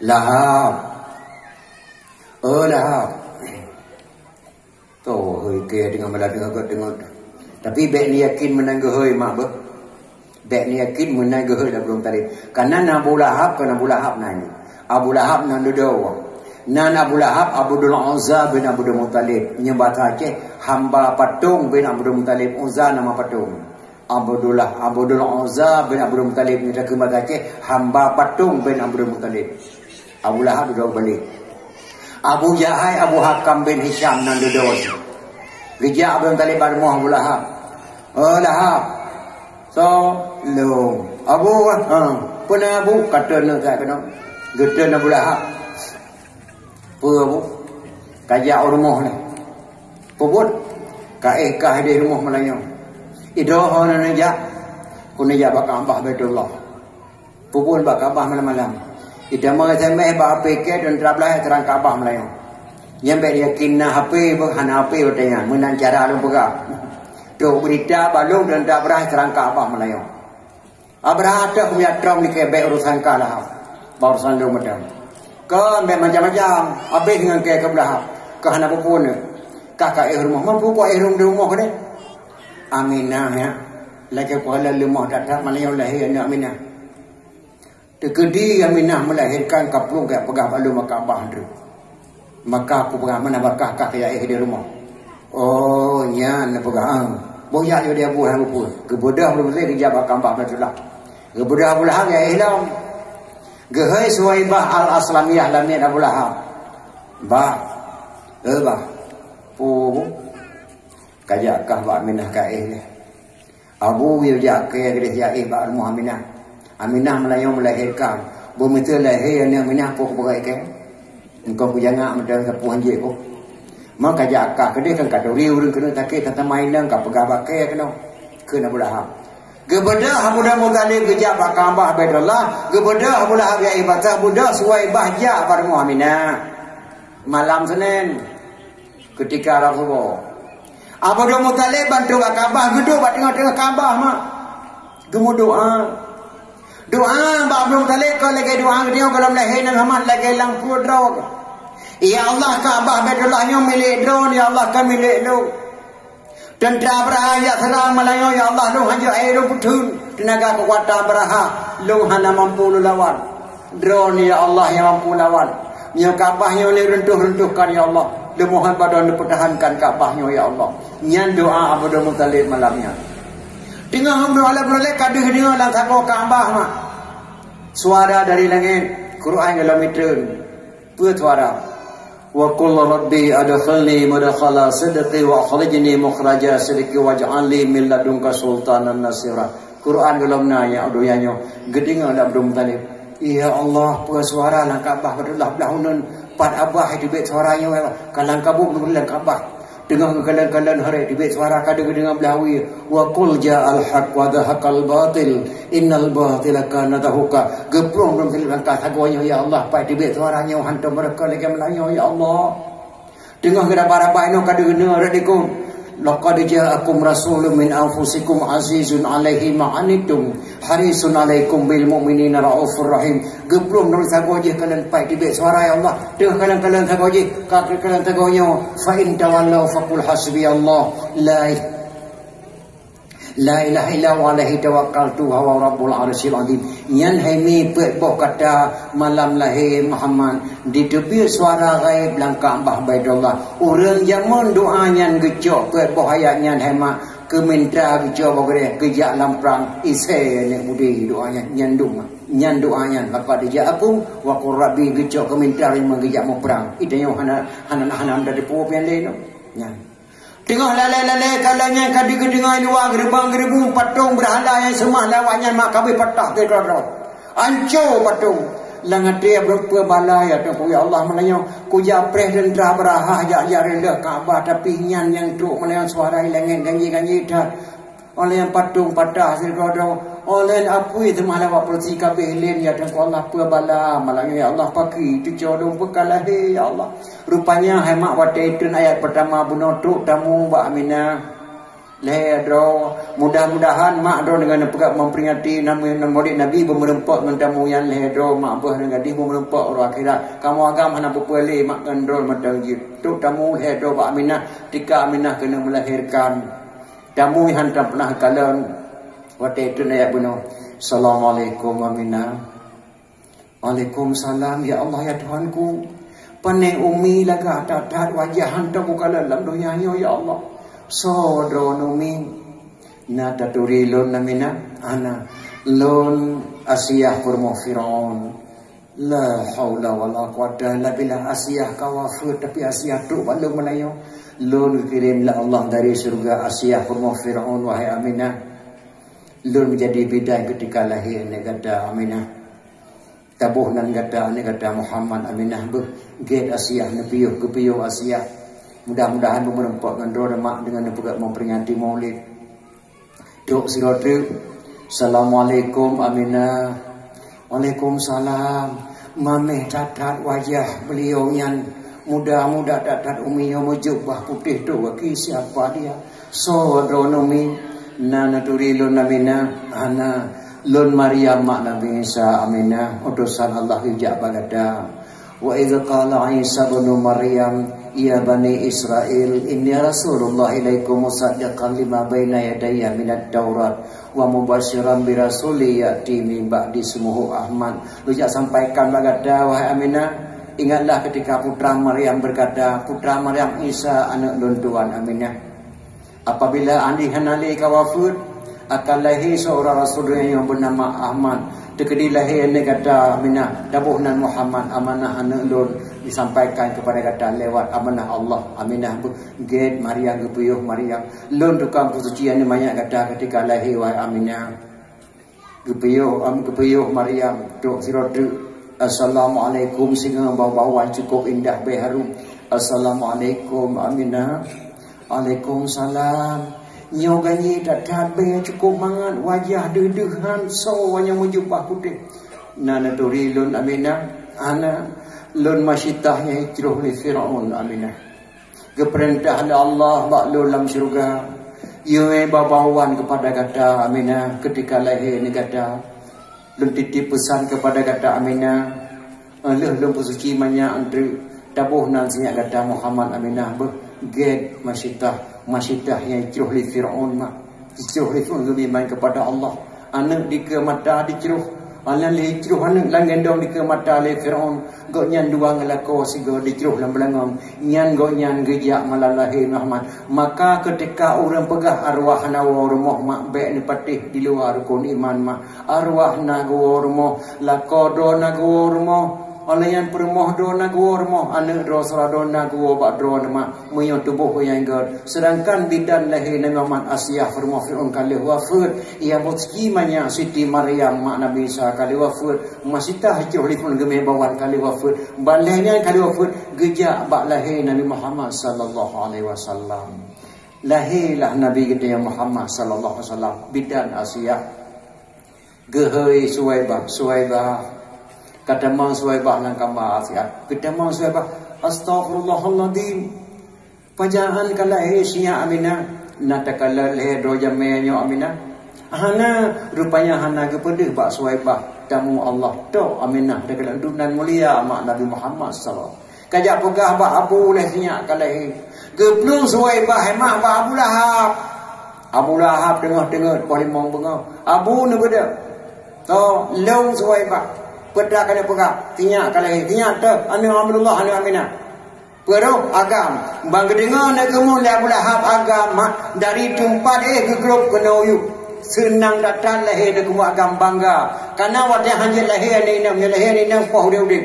Lahab. Oh Lahab. Tu hơi kia dengan malam dengar. Tapi bek ni yakin menang gehoi mak be. Bek ni yakin menang gehoi Abu Talib. Karena Abu Lahab kan Abu Lahab nanya. Abu Lahab nan dodo. Nan Abu Lahab Abdul Uzza bin Abdul Muttalib nyebat Aceh hamba patung bin Abdul Muttalib. Uzza nama patung. Abdul Uzza bin Abdul Muttalib ni terkemat Aceh hamba patung bin Abdul Muttalib. Abu Lahab dodo balik. Abu Jahai Abu Hakam bin Hisham nan dodo. Kerja Abdul Muttalib bareng Abu Lahab. Oh Lahab. So lo Abu pernah Abu kata nak tak kena. Gede Abu Lahab. Apa? Kajak rumah ni. Puput. Kaekah di rumah Melayu. Idoh na najak. Kunajak bakal Kaabah Baitullah. Puput bakal Kaabah malam-malam. Idama semeh ba APK dan terablah terang Kaabah Melayu. Nyampe yakin na HP berhana HP bertanya. Menang cara lu pegang. Tu berita balung dan terablah terang Kaabah Melayu. Abraham tak punya trom ni kebek urusan kalah. Baru sandung macam. Kan macam-macam. Habis dengan ke belah. Kan apa pun. Kakak rumah. Mampu buat di rumah ni. Aminah ya. Lagi kuala lemah datang. Mana yang lahir ni Aminah. Tekedi Aminah melahirkan kaplung kayak pegah balu Kaabah tu. Maka aku pegah mana bakah kakak di rumah. Oh nyan pegang. Boyak dia buah apa pun. Kebudah belum boleh dijawab Kaabah Baitullah. Kebudah Abu Lahab ya ihlam. Gehai Suwaibah al-Aslamiyah lamin Abu Lahab. Bah. Bah. Pu. Kajakah ba Aminah kaih ni. Abu Wirja ke dia jaih ba Muhammadah. Aminah Melayu melahirkan. Bumita lahir ni Aminah pun berai ke. Engkau jangan macam sepuan je ko. Maka kajakah ke dia kan kata riu kena takik tata mainan ka pegah bakai kena. Kena Abu Lahab. Kepada Abu Muttalib kerja bakal Kaabah Baitullah. Kepada Abu Lahab ya ibadah budak Suwaibah ja pada Aminah. Malam Senin ketika Rasulullah. Abu Muttalib bantu Kaabah, duduk kat tengah-tengah Kaabah mak. Gemu doa. Doa Abu Muttalib kalau lagi doa dia kalau lahir nang amat lagi lang pudrok. Ya Allah Kaabah Baitullah nya milik drone ya Allah kan milik lu. Tentera beraya serang Melayu ya Allah lu hanya air putun tenaga kekuatan beraha lu hana mampu lu lawan drone ya Allah yang mampu lawan nya Kaabahnya oleh runtuh-runtuhkan ya Allah lu mohon badan dipertahankan Kaabahnya ya Allah nyan doa Abu Muttalib malamnya tengah hamba Allah boleh kaduh dengar dalam sako Kaabah mak suara dari langit Quran dalam meter buat suara wa qul rabbi adkhilni madkhala sidqi wa akhrijni mukhraja sidqi waj'alni min ladunka sultanan nasira. Quran dalam nanya doanya gedinga Abdul Muttalib. Ya Allah, puas suara lang Kaabah Baitullah belahunun pat abah di bait suaranya kalang kabuk bulan Kaabah. Dengar kalan-kalan hari di bait suara kadang dengan belawi wa qul ja'al haqq wa dhahaqal batil innal batila kana zahuqa. Geprong dalam film katagonya ya Allah pai di bait suaranya hantar mereka lagi Melayu ya Allah. Dengar geraba-raba ino kadang dengar radikun laqad ja'akum rasulun min anfusikum azizun alaihi ma anittum harisun alaikum bil mu'minina raufur rahim. Geprong dalam sagoje kalian pai di bait suara ya Allah. Dengar kalian sagoje kalian sagonya fa in tawallaw faqul hasbiyallah la ilaha illa huwa alaihi tawakkaltu wa huwa rabbul arsyil azim. Nyan haimi pekboh kata malam lahir Muhammad di tepi suara gaib lang Kaabah Baitullah. Urang zaman doa nyan gecok pekboh ayat nyan hema kementra bicara bagre kejak lamprang ise nek budi doanya nyan doanya apa dia apung wa qurrabi bicara kementra yang mengejak mau perang itanya hana dari puap yang lain nyan tengah lale kalanya kadi kedengar luar gerbang patung berhala yang semah lawanya mak kabe patah ke dro anco patung langat dia berapa balai atau ya Allah menanya ku ja presiden dra beraha ya rendah Kaabah tapi nyan yang tu menanya suara lengen ganji dah oleh yang patung patah sedro oleh apa itu malah wa polisi kabeh len ya dan Allah apa bala malangnya ya Allah pagi tu jodoh bekalah ya Allah rupanya hemat wate itu ayat pertama bunutuk tamu Mbak Aminah Lehro, mudah-mudahan mak do dengan pegat memperingati nama Nabi bermerempak mentamu yang lehro mak bah dengan dia bermerempak orang akhirat. Kamu agam hana berpele mak kendol matang tu tamu lehro Pak Aminah ketika Aminah kena melahirkan. Tamu yang hantar pernah kalan waktu itu ayat bunuh. Assalamualaikum Aminah. Waalaikumsalam ya Allah ya Tuhanku. Panai umi laga atat wajah hantar ku kalan dalam dunia ya Allah. Sodro numi na taturi lon namina ana lon asiyah kurmo Firaun la haula wala quwata illa billah asiyah kawafir tapi asiyah tu belum menayo lon kirim la Allah dari surga asiyah kurmo Firaun wahai Aminah lon menjadi bidai ketika lahir ni kata Aminah tabuh nan kata ni kata Muhammad Aminah beh get asiyah nepiyuh kepiyuh asiyah. Mudah-mudahan berempat dengan mak dengan buka memperingati Maulid. Duk sirotu. Assalamualaikum Aminah. Waalaikumsalam. Mameh tatat wajah beliau yang muda-muda tatat umi yang jubah putih tu waki siapa dia? Sodronomi nana turilun Aminah ana lun Maryam mak Nabi Isa Aminah utusan Allah hijab bagada. Wa idza qala Isa bin Maryam ya bani Israel inni rasulullah ilaikum musaddiqan lima baina yadayya minat Taurat wa mubasyiran bi rasuli yati min ba'di ismuhu Ahmad. Lu jak sampaikan bagada wahai Aminah, ingatlah ketika putra Maryam berkata, putra Maryam Isa anak luntuan Aminah. Apabila andi hanali kawafud akan lahir seorang rasul yang bernama Ahmad. Dekedi lahir ni kata Aminah dabuhnan Muhammad amanah anak lun disampaikan kepada kata lewat amanah Allah Aminah get Maryam gepuyuh Maryam lun tukang kesucian ni banyak kata ketika lahir wahai Aminah gepuyuh Maryam duk sirotu assalamualaikum singa bau-bauan cukup indah berharum assalamualaikum Aminah waalaikumsalam nyoganyi tak tabe cukup mangat wajah dedehan sawanya menjubah putih nana turi lun Aminah ana lun masyitahnya hijrah li Firaun Aminah keperintah Allah maklum dalam syurga ye babawan kepada kata Aminah ketika lahir ni kata lun titip pesan kepada kata Aminah lun pesuci banyak antri tabuh nan sinyak kata Muhammad Aminah get masyitah yang hijrah li Firaun mak hijrah li Firaun main kepada Allah anak di ke mata dicruh anak li hijrah anak lang gendong di ke mata li Firaun go nyan dua ngelako sigo dicruh lam belangong nyan go nyan gejak malalahi Muhammad maka ketika orang pegah arwah nawa rumah mak be ni patih di luar rukun iman mak arwah nago rumah lakodo nago rumah oleh yang permoh do nago rumah anak Rasulullah do nago bak do nama muyo tubuh yang god sedangkan bidan lahir Nabi Muhammad Asiyah permoh Fir'aun kali wafat ia mutski manya Siti Maryam mak Nabi Isa kali wafat masitah hijau lipun gemeh bawan kali wafat balainya kali wafat gejak bak lahir Nabi Muhammad sallallahu alaihi wasallam lahirlah Nabi kita yang Muhammad sallallahu alaihi wasallam bidan Asiyah gehoi Suwaibah kata mang Suwaibah nang kama Asiyah kata mang Suwaibah astaghfirullahaladzim pajaan kala Asia Aminah natakala le do jamenyo Aminah hana rupanya hana kepada bak Suwaibah tamu Allah to Aminah dekat dunan mulia mak Nabi Muhammad sallallahu kajak pegah bak Abu Lahab kala geblung Suwaibah mak bak Abu Lahab dengar polimong bengau Abu ne beda to long Suwaibah pedak kena pegak tinyak kala tinyak tu anu Abdullah anu Aminah Perok agam. Bang kedengar nak kemu Abu Lahab agama dari tempat ke grup kenoyu. Senang datang lahir de kemu agam bangga. Karena wadah hanya lahir ni nak lahir ni nak poh dia udik.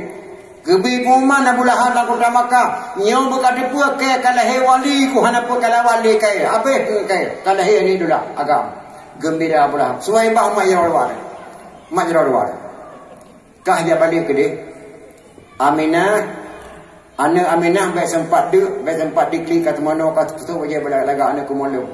Gebi kuman Abu Lahab nak kota Makkah. Nyau berkata pua ke kalau lahir wali ku hana pua kalau wali kai. Apa kai? Kalau lahir ni dulu agam. Gembira Abu Lahab. Suhaibah majrawar. Majrawar. Kah dia balik ke dia. Aminah anak Aminah baik sempat diklik kat mana kat tu aja belaga anak kumulu.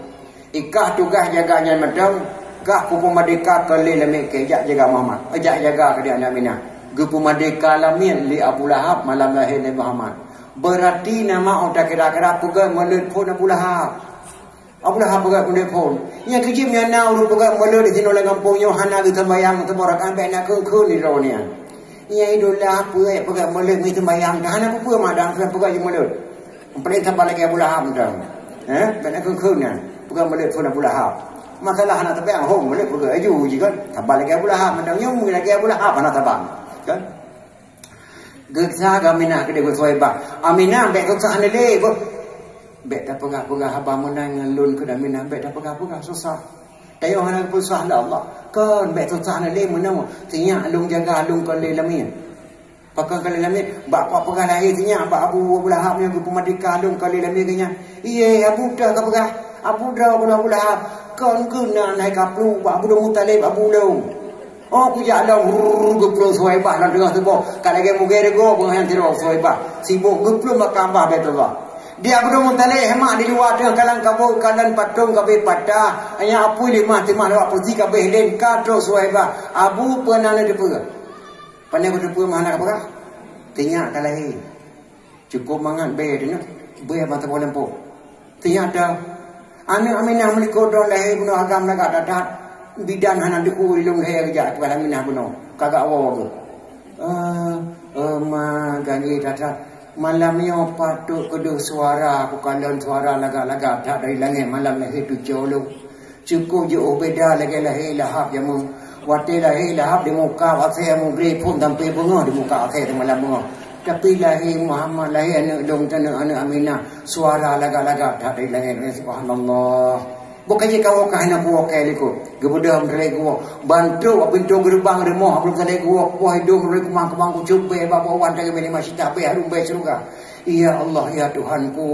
Ikah tugas jaganya madam, kah kupu merdeka ke lemik ke jaga Muhammad. Jaga ke dia anak Aminah. Kupu merdeka lamin li Abu Lahab malam lahir Nabi Muhammad. Berarti nama otak kira-kira pegang melut pun Abu Lahab. Abu Lahab pegang pun pun. Yang kecil yang nak urut pegang melut di sini oleh kampung Yohana kita bayang teborakan baik nak ke ni ronia. Ia idola apa yang pegang mulut ni sembahyang. Dah nak apa madang sampai pegang mulut. Paling tambah lagi Abu Lahab dah. Benak kena pegang mulut pun Abu Lahab. Masalah anak tabang hong mulut pegang aju je kan. Tambah lagi Abu Lahab madang nyum lagi Abu Lahab anak tabang. Kan? Gesah Aminah ke dia Suhaibah. Aminah baik kau sana le ko. Baik dah pegang haba menang lun ke Aminah baik dah pegang susah. Tayo hana pusah la Allah. Kan baik tu sana le menang. Tinya alung jaga alung kan le lamin. Pakai kali lamin bak apa pegang lahir tinya bak Abu Lahab yang ku merdeka alung kali lamin kenya. Iye Abu dah ka pegang. Abu dah Abu Lahab. Kan kena naik kaplu bak Abu Muttalib Abu Lau. Oh ku jalan geplo Suhaibah nak dengar sebab kalau lagi mugere go bukan tiro Suhaibah. Sibuk geplo makambah Baitullah. Dia belum mentalai hemat di luar tengah kalang kabur kalan patung kabeh patah hanya apu lima timah lewat pergi kabeh len kadro Suhaibah Abu pernah ada depa pandai berdepa mana apa tinyak kalahi cukup mangat be dia be mata bola lempo tinyak dah anak Aminah melikor don lahir bunuh agam lagak dadat bidan hana diku ilung lahir kerja kepada Aminah bunuh kagak awa ke ma gangi dadat malamnya patuk kedua suara bukan suara lagak-lagak tak dari langit malam lahir tu jauh cukup je beda lagi lahir Lahab yang mu wati lahir Lahab di muka akhir mu beri pun sampai bunga di muka akhir di malam bunga tapi lahir Muhammad lahir anak dong tanah anak Aminah suara lagak-lagak tak dari langit subhanallah bukan je kau kahina buah keliku gebudah mereka gua bantu pintu gerbang rumah belum sadai gua buah hidung mereka kemang-kemang ku cuba bawa wan dari mana masih tak payah rumbai surga ya Allah ya Tuhanku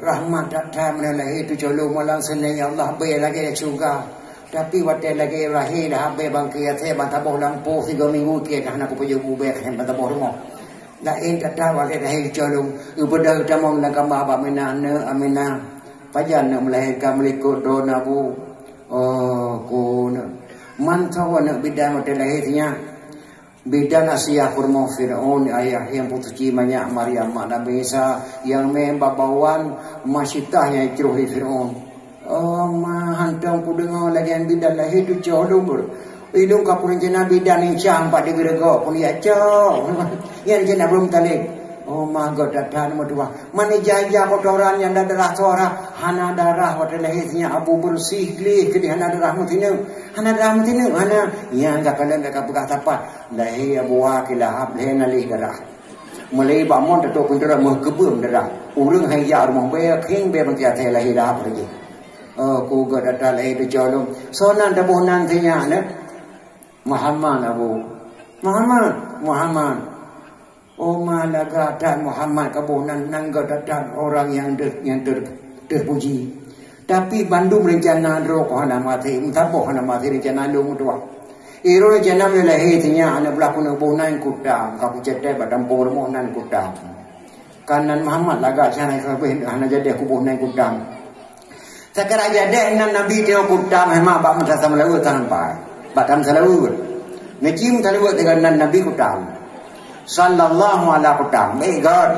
rahmat datang melalui itu jolo malang senai ya Allah bay lagi surga tapi waktu lagi rahil habis bangkit saya bantaboh lampu 3 minggu ke kahna ku punya ubek yang bantaboh rumah lain datang waktu rahil jolo gebudah tamang nakam baba Aminah pajan nak melahirkan melikut do nabu ku mantawa nak bidan mata lahirnya bidan Asia kurma Firaun ayah yang putuci banyak Maryam mak Nabi Isa yang membabawan masitahnya ikruh Firaun ma hantang ku dengar lagi yang bidan lahir tu jauh lumur hidung kapur rencana bidan incang pak digerego pun ya jauh yang rencana belum talik. Oh my God, datang madua. Mana jaya kotoran yang ada darah suara, hana darah waktu lahirnya Abu bersih lih ke hana darah mutinu, hana yang enggak kalian enggak buka tapat lahir Abu Lahab lahir nalih darah. Mulai bangun datuk pun darah mengebum darah. Ulung hayya rumah bayar king bayar mengkiat lahir Lahab lagi. Ku gak datang lahir di jalum. Sonan dabuh nantinya ne Muhammad Oh malaga dan Muhammad kabunan nangga datang orang yang terpuji. Tapi Bandung rencana roh hana mati, mutaboh hana mati rencana lu mutua. Iro rencana melahirnya anak belakang bunan kudam, kapu cetai badan pormo nan kudam. Kanan Muhammad laga sana kabeh hana jadi kubunan kudam. Sekarang jadi nan Nabi dia kudam hemat bak masa selalu tanpa. Batam selalu. Ngecim selalu dengan nan Nabi kudam. Sallallahu alaihi wasallam. My God.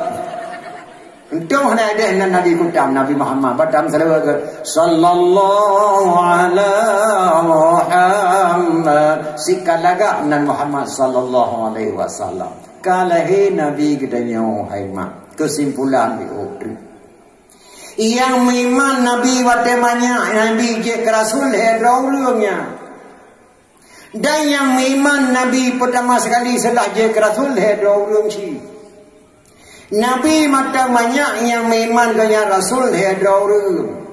Untung ada Nabi kutam Nabi Muhammad. Batam selalu sallallahu alaihi Muhammad. Sikalaga nan Muhammad sallallahu alaihi wasallam. Kalahi Nabi gedanya haimat. Kesimpulan di ukri. Yang memang Nabi watemanya Nabi je Rasul hedrawlungnya. Dan yang memang Nabi pertama sekali setelah je Rasul hedrawlung si. Nabi mata banyak yang memang kaya Rasul hedra orang.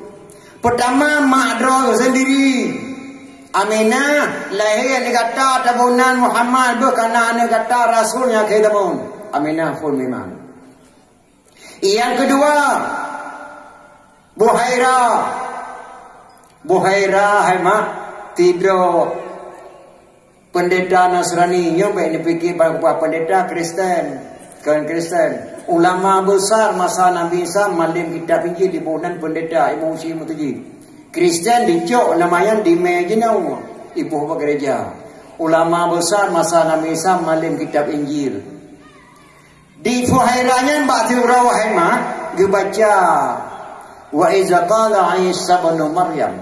Pertama makdra sendiri. Aminah lahir negara tabunan Muhammad berkana negara Rasulnya kedamun. Aminah pun memang. Yang kedua Buhaira hemat tidur pendeta Nasrani nyampe dipikir pada pendeta Kristen kan Kristen. Ulama besar masa Nabi Isa malim kitab Injil di bulan pendeta Imam Syekh Mutuji. Kristen dicok namanya di Majinau ibu bapa gereja. Ulama besar masa Nabi Isa malim kitab Injil. Di fuhairanya ba'di rawahima dibaca wa iza qala Isa bin Maryam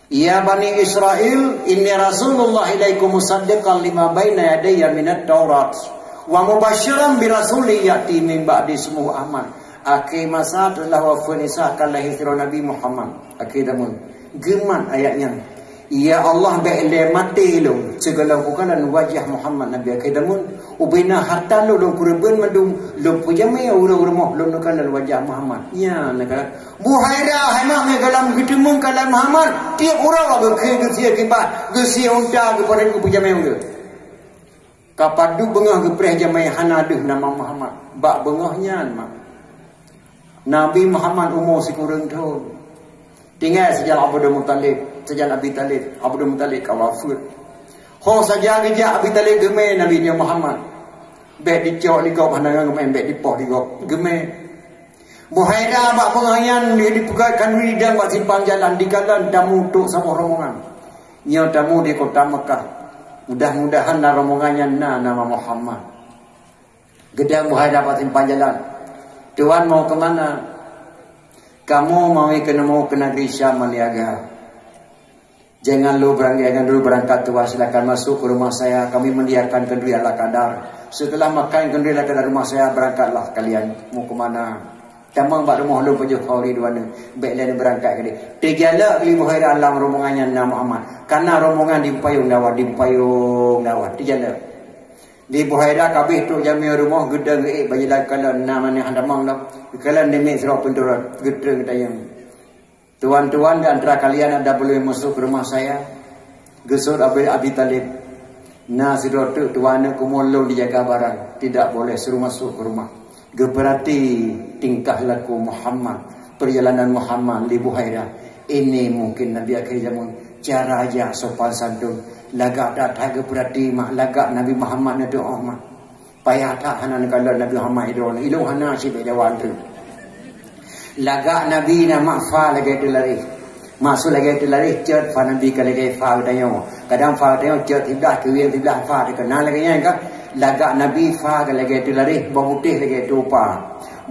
ya bani Israel inni rasulullah ilaikum musaddiqan lima baina yadayya minat Taurat wa mubasyiran bi rasuli yati min ba'di ismuhu Ahmad. Akhir masa telah wafat Isa kalahi Nabi Muhammad. Akhir damun geman ayatnya. Ya Allah ba'ile mati lu segala hukuman wajah Muhammad Nabi akhir damun ubina hatta lu kurban madum lu pujame urang-urang lu nukan wajah Muhammad. Ya negara Buhaira hemang dalam ketemu kalam Muhammad tiap orang ke gesia kibat gesia unta kepada pujame urang. Kapadu bengah gepreh jamai hanaduh nama Muhammad. Bak bengahnya mak. Nabi Muhammad umur sekurang tahun. Tinggal sejak Abdul Muttalib, sejak Abi Talib, Abdul Muttalib kawafir. Ho saja gejak Abi Talib gemai Nabi Muhammad. Bek dicok di kau pandangan gemai, bek dipoh di kau gemai. Buhaira bak bengahnya dia dipegaikan widang bak simpang jalan di kalan tamu tuk sama rombongan. Nya tamu di kota Mekah. Mudah-mudahan rombongannya nama Muhammad. Gedang Buhaira dapat simpang jalan. Tuan mau ke mana? Kamu mau ke negeri Syam Maliaga. Jangan dulu berangkat tuan, silakan masuk ke rumah saya. Kami mendiakan kenduri ala kadar. Setelah makan kenduri ala kadar rumah saya, berangkatlah kalian. Mau ke mana? Tamang bak rumah lu pujuk khauri duana. Baiklah berangkat ke dia. Tegala beli Buhaira alam rombongannya nama Muhammad. Karena rombongan di payung dawat. Tegala. Di Buhaira kabeh tu jami rumah gedang bajilah kalan namanya handamang dah. Kalan demi serau penturut gedang tayang. Tuan-tuan di antara kalian ada boleh masuk ke rumah saya. Gesur Abi Talib. Nah sidor tu tuan kumolo dijaga barang. Tidak boleh suruh masuk ke rumah. Berarti tingkah laku Muhammad, perjalanan Muhammad di Buhaira. Ini mungkin Nabi akhir zaman cara aja sopan santun. Lagak dah tak berarti mak lagak Nabi Muhammad itu mak. Payah tak hanan kalau Nabi Muhammad itu ilmu hana si bejawan tu. Lagak Nabi nama fa lagi tu lari. Masuk lagi tu lari cet fa Nabi kalau lagi fa dayo. Kadang fa dayo cet tidak kuih tidak fa dikenal lagi nya kan. Lagak Nabi fa lagi tu lari baputih lagi tu pa.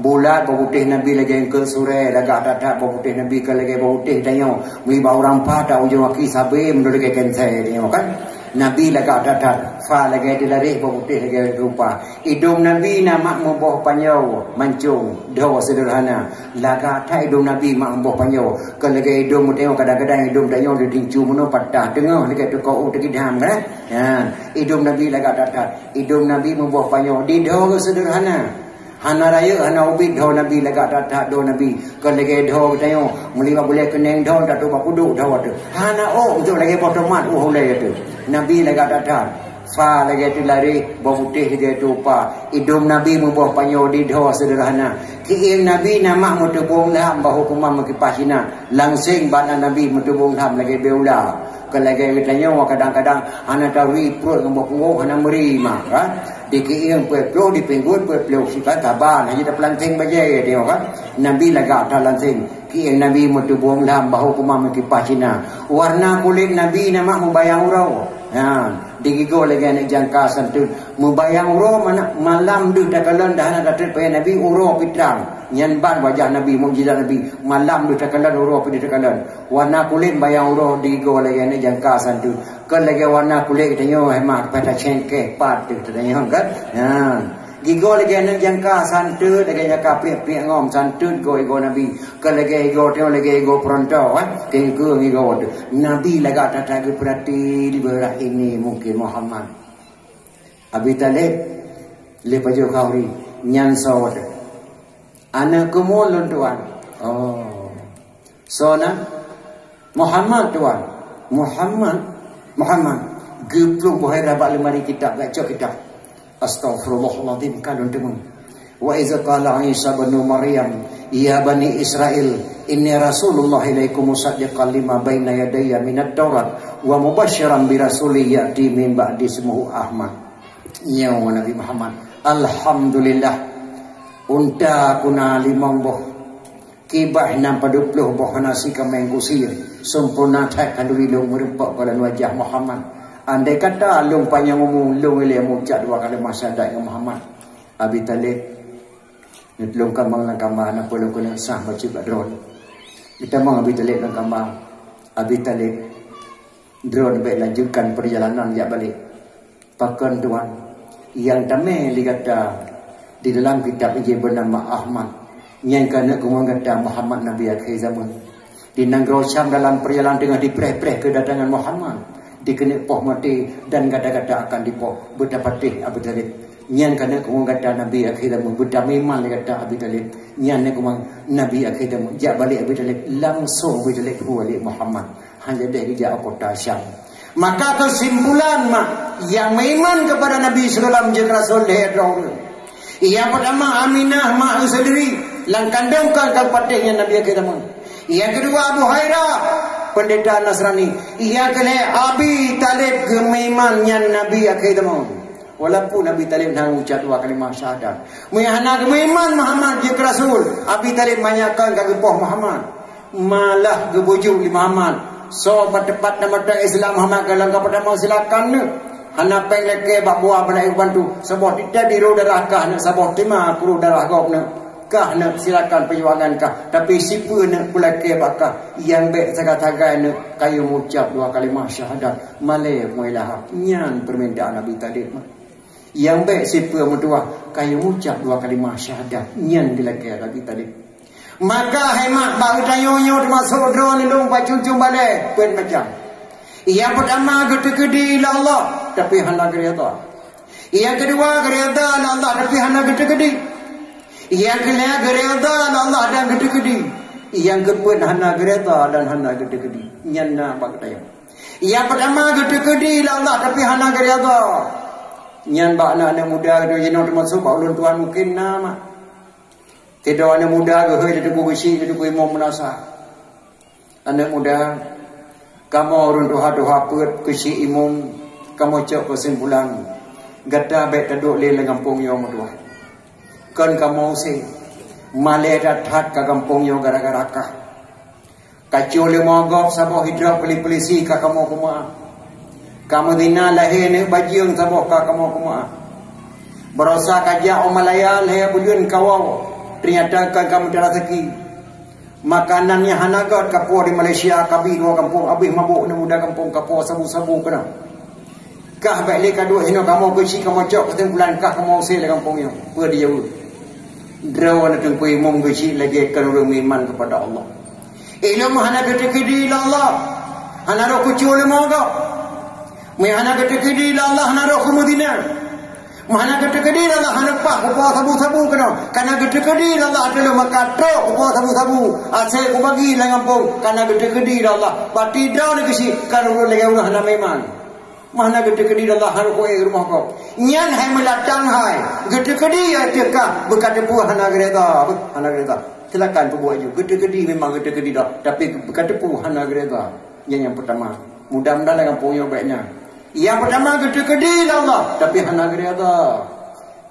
Bulat baputih Nabi lagi yang ke sore lagak dadak baputih Nabi ke lagi baputih dayo. Mi ba orang pa ta ujung aki sabe mendu lagi kensai dayo kan. Nabi lagak dadak fa lagi tu lari baputih lagi rupa. Hidung Nabi nama memboh panjau mancung dawa sederhana. Lagak tak hidung Nabi mak memboh panjau. Ke lagi hidung tengok kadang-kadang hidung dayo di tincu meno patah tengah lagi tu kau terkidam kan. Ya, hidung Nabi lagak dadak. Hidung Nabi memboh panjau di dawa sederhana. Hana raya hana ubid dah Nabi lagak dadak dah Nabi kan lagi dah tengok melima boleh keneng dah tak tu bakuduk dah tu hana untuk lagi potomat lagi tu Nabi lagak dadak fa lagi tu lari putih lagi tu pa hidung Nabi membuah panyo di dah sederhana kiing Nabi nama mutubung lam bahu kumam makipasina langsing bana Nabi mutubung lam lagi beula kan lagi tanya kadang-kadang hana tawi perut ngomong ngomong hana merima kan dikiing pueplo di penggut pueplo sikat taban hanya terpelanting bajai dia kan Nabi lagak terlanting kiing Nabi mutubung lam bahu kumam makipasina warna kulit Nabi nama membayang urau ha digigo lagi anak jangka santun membayang urau mana malam dah takalan dah nak dapat payah Nabi urau pitrang nyanban wajah Nabi mukjizat Nabi malam dah takalan urau pitakalan warna kulit bayang urau digigo lagi anak jangka santun kan lagi warna kulit tanya hemat pada cengkeh pat tu tanya kan ha gigo lagi anak jangka santun lagi jangka piak-piak ngom santun go Nabi kan lagi go tengok lagi go pronto kan kengku gigo tu Nabi lagi tak berarti di berah ini mungkin Muhammad Abi Talib le pajo khauri nyan so de anak kumul tuan oh so na Muhammad tuan Muhammad geplung bohai dapat lemari kitab baca kitab astaghfirullahaladzim kalun temun wa iza qala Isa bin Maryam ya bani Israel inni rasulullah ilaikum musaddiqan lima baina yadayya minat taurat wa mubasysyiran bi rasulin ya'ti min ba'di ismuhu Ahmad ya Nabi Muhammad alhamdulillah unta kuna limang boh kibah 60 boh nasi kameng kusir sempurna tak kanduri long merempak pada wajah Muhammad. Andai kata long panjang umum long ile mucak 2 kali masyadat dengan Muhammad Abi Talib long kambang lang kambang apa long kena sah baca drone kita mang Abi Talib lang kambang Abi Talib drone baik lanjutkan perjalanan jak balik pakan tuan yang tamai dikata di dalam kitab ini bernama Ahmad yang kena kumang kata Muhammad Nabi akhir zaman di Negeri Syam dalam perjalanan dengan dipreh-preh kedatangan Muhammad dikena poh mati dan kata-kata akan dipoh berdapatih Abu Talib nyan kena kumang kata Nabi akhir zaman berdamiman kata Abu Talib nyan kumang Nabi akhir zaman jak balik Abu Talib langsung Abu Talib balik Muhammad hanya dari dia kota Syam. Maka kesimpulan yang beriman kepada Nabi sallallahu alaihi wasallam Rasul yang pertama Aminah mak sendiri lang kandungkan kapatihnya Nabi akhir zaman. Yang kedua Abu Hurairah pendeta Nasrani. Yang ketiga Abi Talib gemaimannya Nabi akhir zaman. Walaupun Abi Talib dah ucap 2 kalimah syahadat. Muihana gemaiman Muhammad je Rasul. Abi Talib menyakan kagepoh Muhammad. Malah gebujuk li Muhammad. So tepat nama Islam Muhammad kalau kau pertama silakan ne. Hana pengleke bak buah pada bantu. Sebab tidak biru darah kah ne sebab tema kuru darah gop ne. Kah ne silakan perjuangan kah. Tapi siapa ne kulake bakah yang baik tagak-tagak ne kayu mengucap 2 kalimah syahadat. Malay muilah nyan permintaan Nabi Talib. Yang baik siapa mentua kayu mengucap 2 kalimah syahadat. Nyan dilake Nabi Talib. Maka hemat bagi tayonyo termasuk drone long pacucung balik pen macam. Yang pertama gede-gede la Allah tapi hana gereda. Yang kedua gereda la Allah tapi hana gede-gede. Yang ketiga gereda la Allah dan gede-gede. Yang keempat hana gereda dan hana gede-gede. Nyanna bagi tayo. Yang pertama gede-gede la Allah tapi hana gereda. Nyan bak anak muda do jeno termasuk bak ulun tuan mungkin nama. Tidak anak muda ke hei dedeku besi dedeku imam menasa. Anak muda kamu orang doha-doha pet kesi imam kamu cak kesimpulan gata baik taduk le kampung yo mudua. Kan kamu se male dathat ka kampung yo gara-gara kah. Kacau le mogok sabo hidrak polisi ka kamu kuma. Kamu dina lahir ne bajiung sabo ka kamu kuma. Berosa kajak omalaya le buliun kawau. Ternyata kamu ada rezeki. Makanannya hanagat kapur di Malaysia, kabi 2 kampung, habis mabuk ni muda kampung kapur sabu-sabu kena. Kah baik le kadu hino kamu besi kamu cok kesimpulan kah kamu sel kampung yo. Per dia. Draw na tengku imam besi lagi kan orang iman kepada Allah. Ilmu hana gede-gede Allah. Hana ro kucul moga. Me hana gede-gede Allah hana ro ke Madinah. Mana gede-gede Allah hanapah kupa sabu-sabu kena. Karena gede-gede Allah adalah makatrok kupa sabu-sabu. Asal ku bagi lah ngampung. Karena gede-gede Allah. Bati dah ni kesi. Kalau lu lagi orang hana memang. Mana gede-gede Allah harus kau rumah kau. Nyan hai melatang hai. Gede-gede ya cekah. Berkata puah hana gereda. Hana gereda. Silakan perbuat juga. Gede-gede memang gede-gede dah. Tapi berkata puah hana gereda. Yang pertama. Mudah-mudahan kampung yang baiknya. Yang pertama gede-gede Allah tapi hana gereda.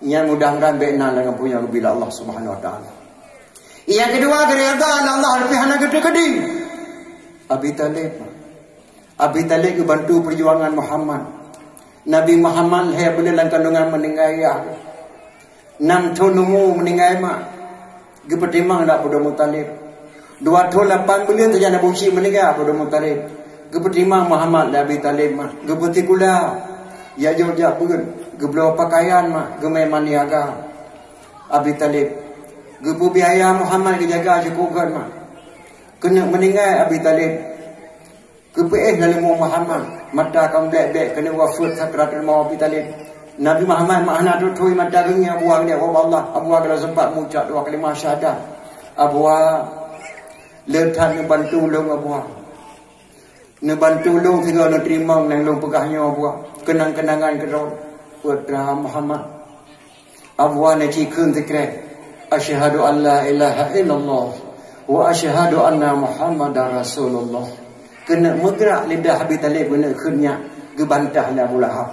Yang mudah-mudahan baikna dengan punya bila Allah Subhanahu wa taala. Yang kedua gereda Allah tapi hana gede-gede. Abi Talib bantu perjuangan Muhammad. Nabi Muhammad hai boleh dalam kandungan meninggal ya. 6 tahun umur meninggal mak. Gepetimang dak pada Muttalib. 2 tahun 8 bulan saja Nabi Muhammad meninggal pada Muttalib. Gepetimang Muhammad Nabi Talib mah gepeti kula ya jorja pun geblo pakaian mah gemai maniaga Abi Talib gepu biaya Muhammad dijaga cukup mah kena meninggal Abi Talib gepe dalam Muhammad mata kam dek kena wafat sakratul maut Abi Talib Nabi Muhammad makna tu tui mata gengi abuah dia Allah abuah kalau sempat mengucap dua kalimah syahadah abuah letak ni bantu long abuah ni bantu long tiga nak terima nang long pegahnya abuah kenang-kenangan kedua putra Muhammad abuah ni cikun zikir asyhadu an la ilaha illallah wa asyhadu anna Muhammadar Rasulullah kena menggerak lidah Abi Talib kena kenya gebantah la Abu Lahab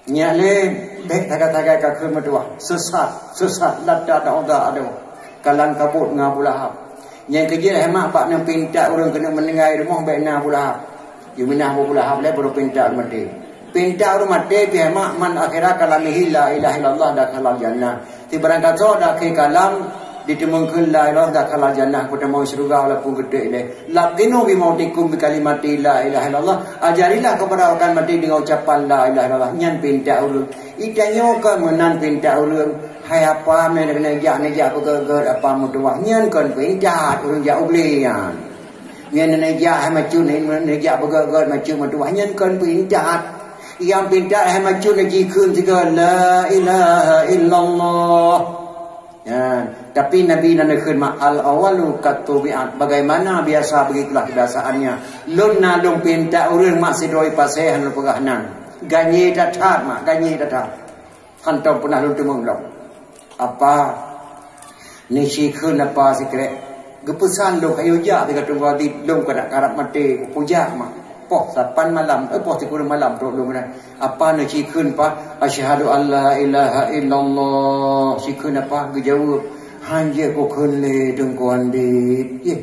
nya le dek tagak-tagak ka keun madua sesat ladda ada kalang kabut dengan Abu Lahab yang kerja hemat pak nak pinta orang kena menengai rumah baik na Abu Lahab you minah Abu Lahab le baru pinta mati pinta rumah mati bi hemat man akhirat kalamihi la ilaha illallah dak halal jannah ti barang kata dak ke kalam ditemungkeun la ilaha dak halal jannah pada mau surga walaupun gede le laqinu bi mautikum bi kalimati la ilaha illallah ajarilah kepada orang mati dengan ucapan la ilaha illallah nyan pinta ulun idanyo kan menan pinta ulun hai apa me kena ja beger apa mutuah nyan kan pinta ulun ja ublian nyan ne ja hai macun ne ja beger macun mutuah nyan kan pinta yang pinta hai macun ne jikeun tiga la ilaha illallah ya, tapi Nabi nak khidmat al-awalu katubi'at bagaimana biasa begitulah kebiasaannya lun nalung pinta urang mak sidoi pasai han pegahnan ganyi datat mak ganyi datat hantam pernah lun tumong dong apa ni sikun apa sikre gepesan lo kayu ja dekat tunggu di lung kada karap mati puja mak poh sapan malam poh 10 malam pro lung apa ni sikun pa asyhadu alla ilaha illallah sikun apa gejawab hanje ko khunle dung kwan di ye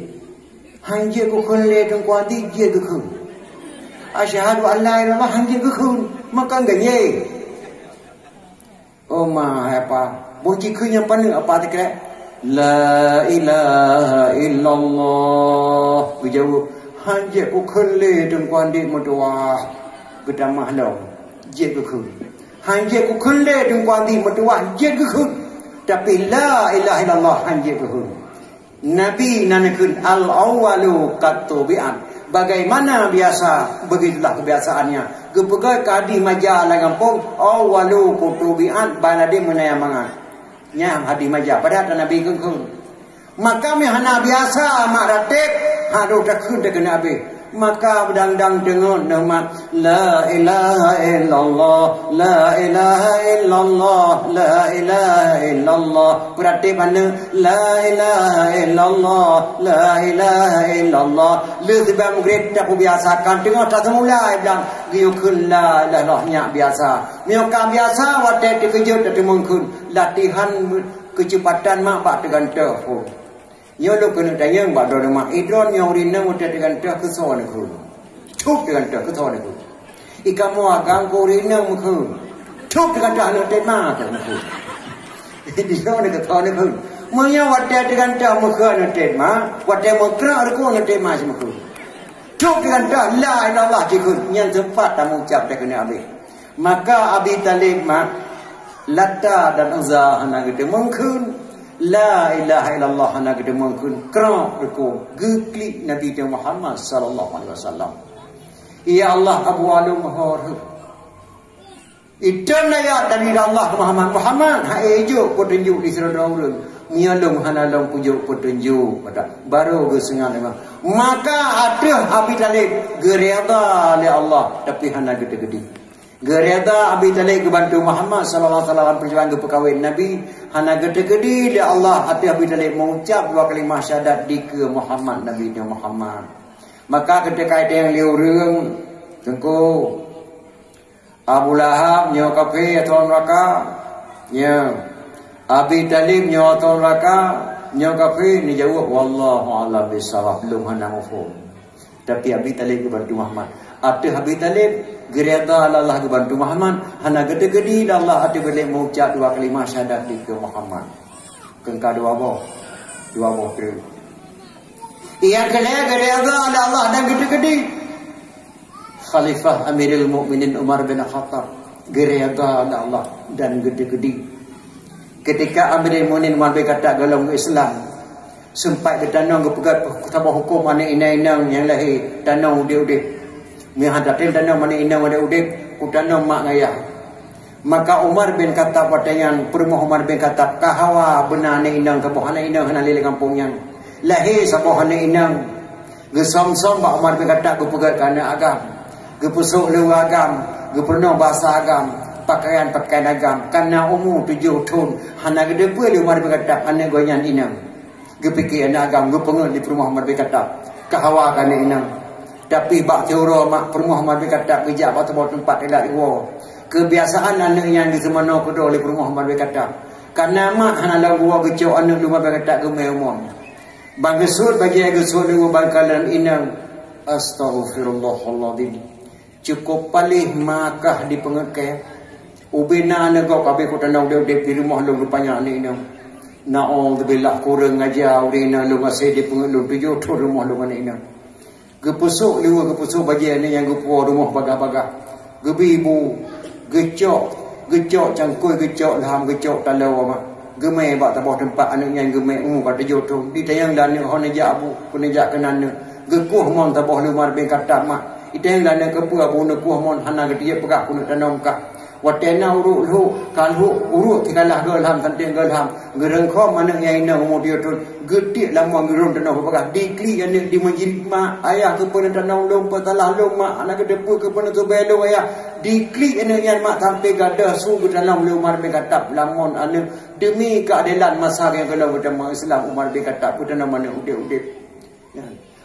hanje ko khunle dung kwan di ye ko khun asyhadu alla ilaha illallah hanje ko khun makan ganye oh ma apa bo sikun yang paling apa tikre la ilaha illallah gejawab hanje ko khunle dung kwan di mudwa gedamah lo je ko khun hanje ko khunle dung kwan di mudwa je ko khun tapi la ilaha illallah hanje ko khun nabi nanakun al awalu katubian bagaimana biasa begitulah kebiasaannya gepegai kadi maja langampung awalu katubian balade menaya mangan nyam hadi maja pada nabi kengkeng maka me hana biasa mak ratek hado takun de nabi maka bedang-dang dengar nama la ilaha illallah la ilaha illallah la ilaha illallah berarti mana la ilaha illallah la ilaha illallah lebih mungkin tak biasakan dengar tak semula bilang giu kun la ilaha biasa mioka biasa wadah dikejut tak mungkin latihan kecepatan mak bak dengan telefon nyolo kena tanya bak do mak idron yang rina mudah dengan dah keson ku thuk dengan dah keson ku ikamu agang ko rina mukhu thuk dengan dah le tema ku di sana ke keson ku munya wadah dengan dah mukhu ne tema wadah mukra ku ne tema mukhu thuk dengan dah la ilallah jikun nyan sempat tak mengucap dah kena habis maka Abi Talib mak Latta dan Uzza hana gede mungkin la ilaha illallah hana gede mungkin kerap aku geklik Nabi Muhammad sallallahu alaihi wasallam ya Allah Abu Alum mahor idan ya dari Allah Muhammad ha ejo petunjuk di serada urang mialum hana long pujuk petunjuk pada baru ge sengal maka ada Abi Talib gereda li Allah tapi hana gede-gede gereda Abi Talib kebantu Muhammad sallallahu alaihi wasallam perjuangan ke perkahwin Nabi hana gede-gede dia Allah hati Abi Talib mengucap dua kalimah syahadat di ke Muhammad Nabi Muhammad maka ketika itu yang liurung tengku Abu Lahab nyo kafe atau neraka ya Abi Talib nyo atau neraka nyo kafe ni jawab wallahu a'lam bissawab belum hana mafhum tapi Abi Talib kebantu Muhammad ada Abi Talib gereda Allah kebantu Muhammad hana gede-gede Allah ada boleh mengucap dua kalimah syahadat di ke Muhammad kengka dua boh tu ia gereda Allah dan gede-gede Khalifah Amirul Mukminin Umar bin Khattab gereda Allah dan gede-gede ketika Amirul Mukminin Umar bin Khattab golong Islam sempat ke tanong ke pegat kitab hukum mana inang yang lahir tanong dia mi hadatin tanong mana inang ada udip ku tanong mak ngayah Maka Umar bin Khattab watayan perumah Umar bin Khattab kahawa benar ni inang kabuhana inang hana lele kampungnya lahir sabuhana inang gesom-som ba Umar bin Khattab gepegat kana agam gepusuk lu agam gepenuh bahasa agam pakaian agam kana umur 7 tahun hana gede pun Umar bin Khattab hana goyan inang gepikir anak agam gepengen di perumah Umar bin Khattab kahawa kana inang tapi bak teuro mak perumah Umar bin Khattab kerja bak tempat elak iwo kebiasaan anak yang di semana kedua oleh perumah Umar bin Khattab karena mak hana lagu gecok anak Umar bin Khattab gemai umum bang gesud bagi gesud lu bangkalan inang astaghfirullahaladzim cukup palih makah di pengekeh ubina negok kabeh ku tanau dia di rumah lu rupanya ni inang naudzubillah kurang aja urina lu masih di pengelu tujuh tu rumah lu mana inang gepusuk lu gepusuk bagi ni yang gepuo rumah bagah-bagah gebibu gecok cangkui gecok laham gecok talau mak gemai bak tabah tempat anak yang gemai kata jodoh di tayang dan ni hone ja abu kune ja kenan gekuh mon tabah Umar bin Khattab mak iteng dan kepu abu ne kuh mon hana gedia pegak kune tanam ka watena uru kalhu uru tikalah gelham tanteng gelham gereng kho mana yang ina umur dia tu gede lama gerung tanam pegak dikli yang di menjiri mak ayah ke pun tanam lom petalah lom mak anak gedepu ke pun tu belo ayah diklik ene yang mak sampai gadah suku dalam Umar bin Khattab lamun ane demi keadilan masa yang kalau bertemu Islam Umar bin Khattab pun nama udip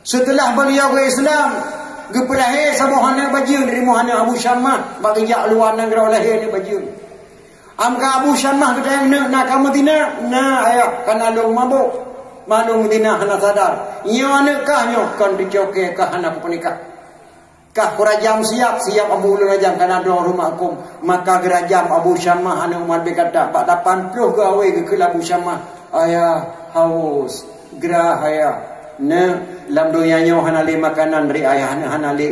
setelah beliau ke Islam gepelahir sama hana baju dari muhana Abu Syamah bagi jak luar negara lahir ni baju amka Abu Syamah kata nak ke Madinah na ayah kana lu mabuk malu Madinah hana sadar iyo anak kahnya kan dicoke kah hana penikah kah kerajaan siap Abu Rajam kana do rumah akum maka gerajam Abu Syamah anu Umar bin Khattab 80 gawe ke Abu Syamah ayah haus gerah ayah ne lam dunyanya hana le makanan dari ayah hana le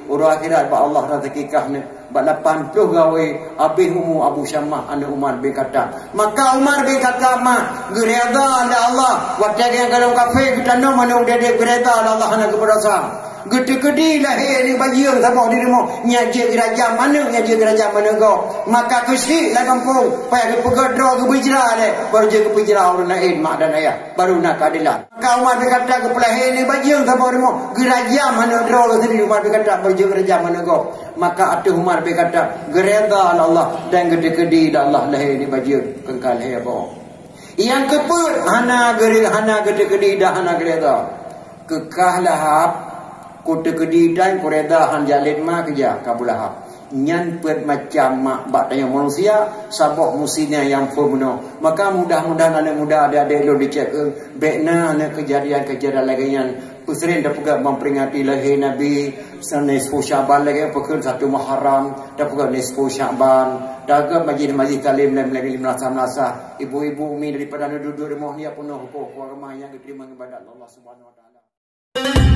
uru akhirat ba Allah rezeki kah ne 80 gawe abih umu Abu Syamah anu Umar bin Khattab maka Umar bin Khattab mah gereda Allah waktu yang kalau kafe kita no mana udah dia gereda Allah hana keberasa gede-gede lahir ni bagi yang sama di rumah nyaji kerajaan mana kau maka kesik lah kampung payah ke pegadra ke berjerah deh baru je ke berjerah orang lain mak dan ayah baru nak keadilan kau Umar bin Khattab ke pelahir ni bagi yang sama di rumah kerajaan mana draw ke sendiri Umar bin Khattab baru je kerajaan mana kau maka atuh Umar bin Khattab gereda Allah dan gede-gede Allah lahir ni bagi kengkal lahir bawa yang keput hana gede-gede dah hana gereda kekah lahap kota kedidan koreda han jalin ma kerja kabulahap nyan pet macam mak bak tanya manusia sabok musinya yang formuno maka mudah-mudahan anak muda ada lo dicek bekna anak kejadian lagi yang pusrin dah pegak memperingati lahir Nabi nisfu Syaban lagi pekul 1 Muharram dah pegak nisfu Syaban daga majlis talim lagi 15 ibu-ibu umi daripada duduk rumah ni penuh hukum rumah yang diterima ibadat Allah Subhanahu wa taala.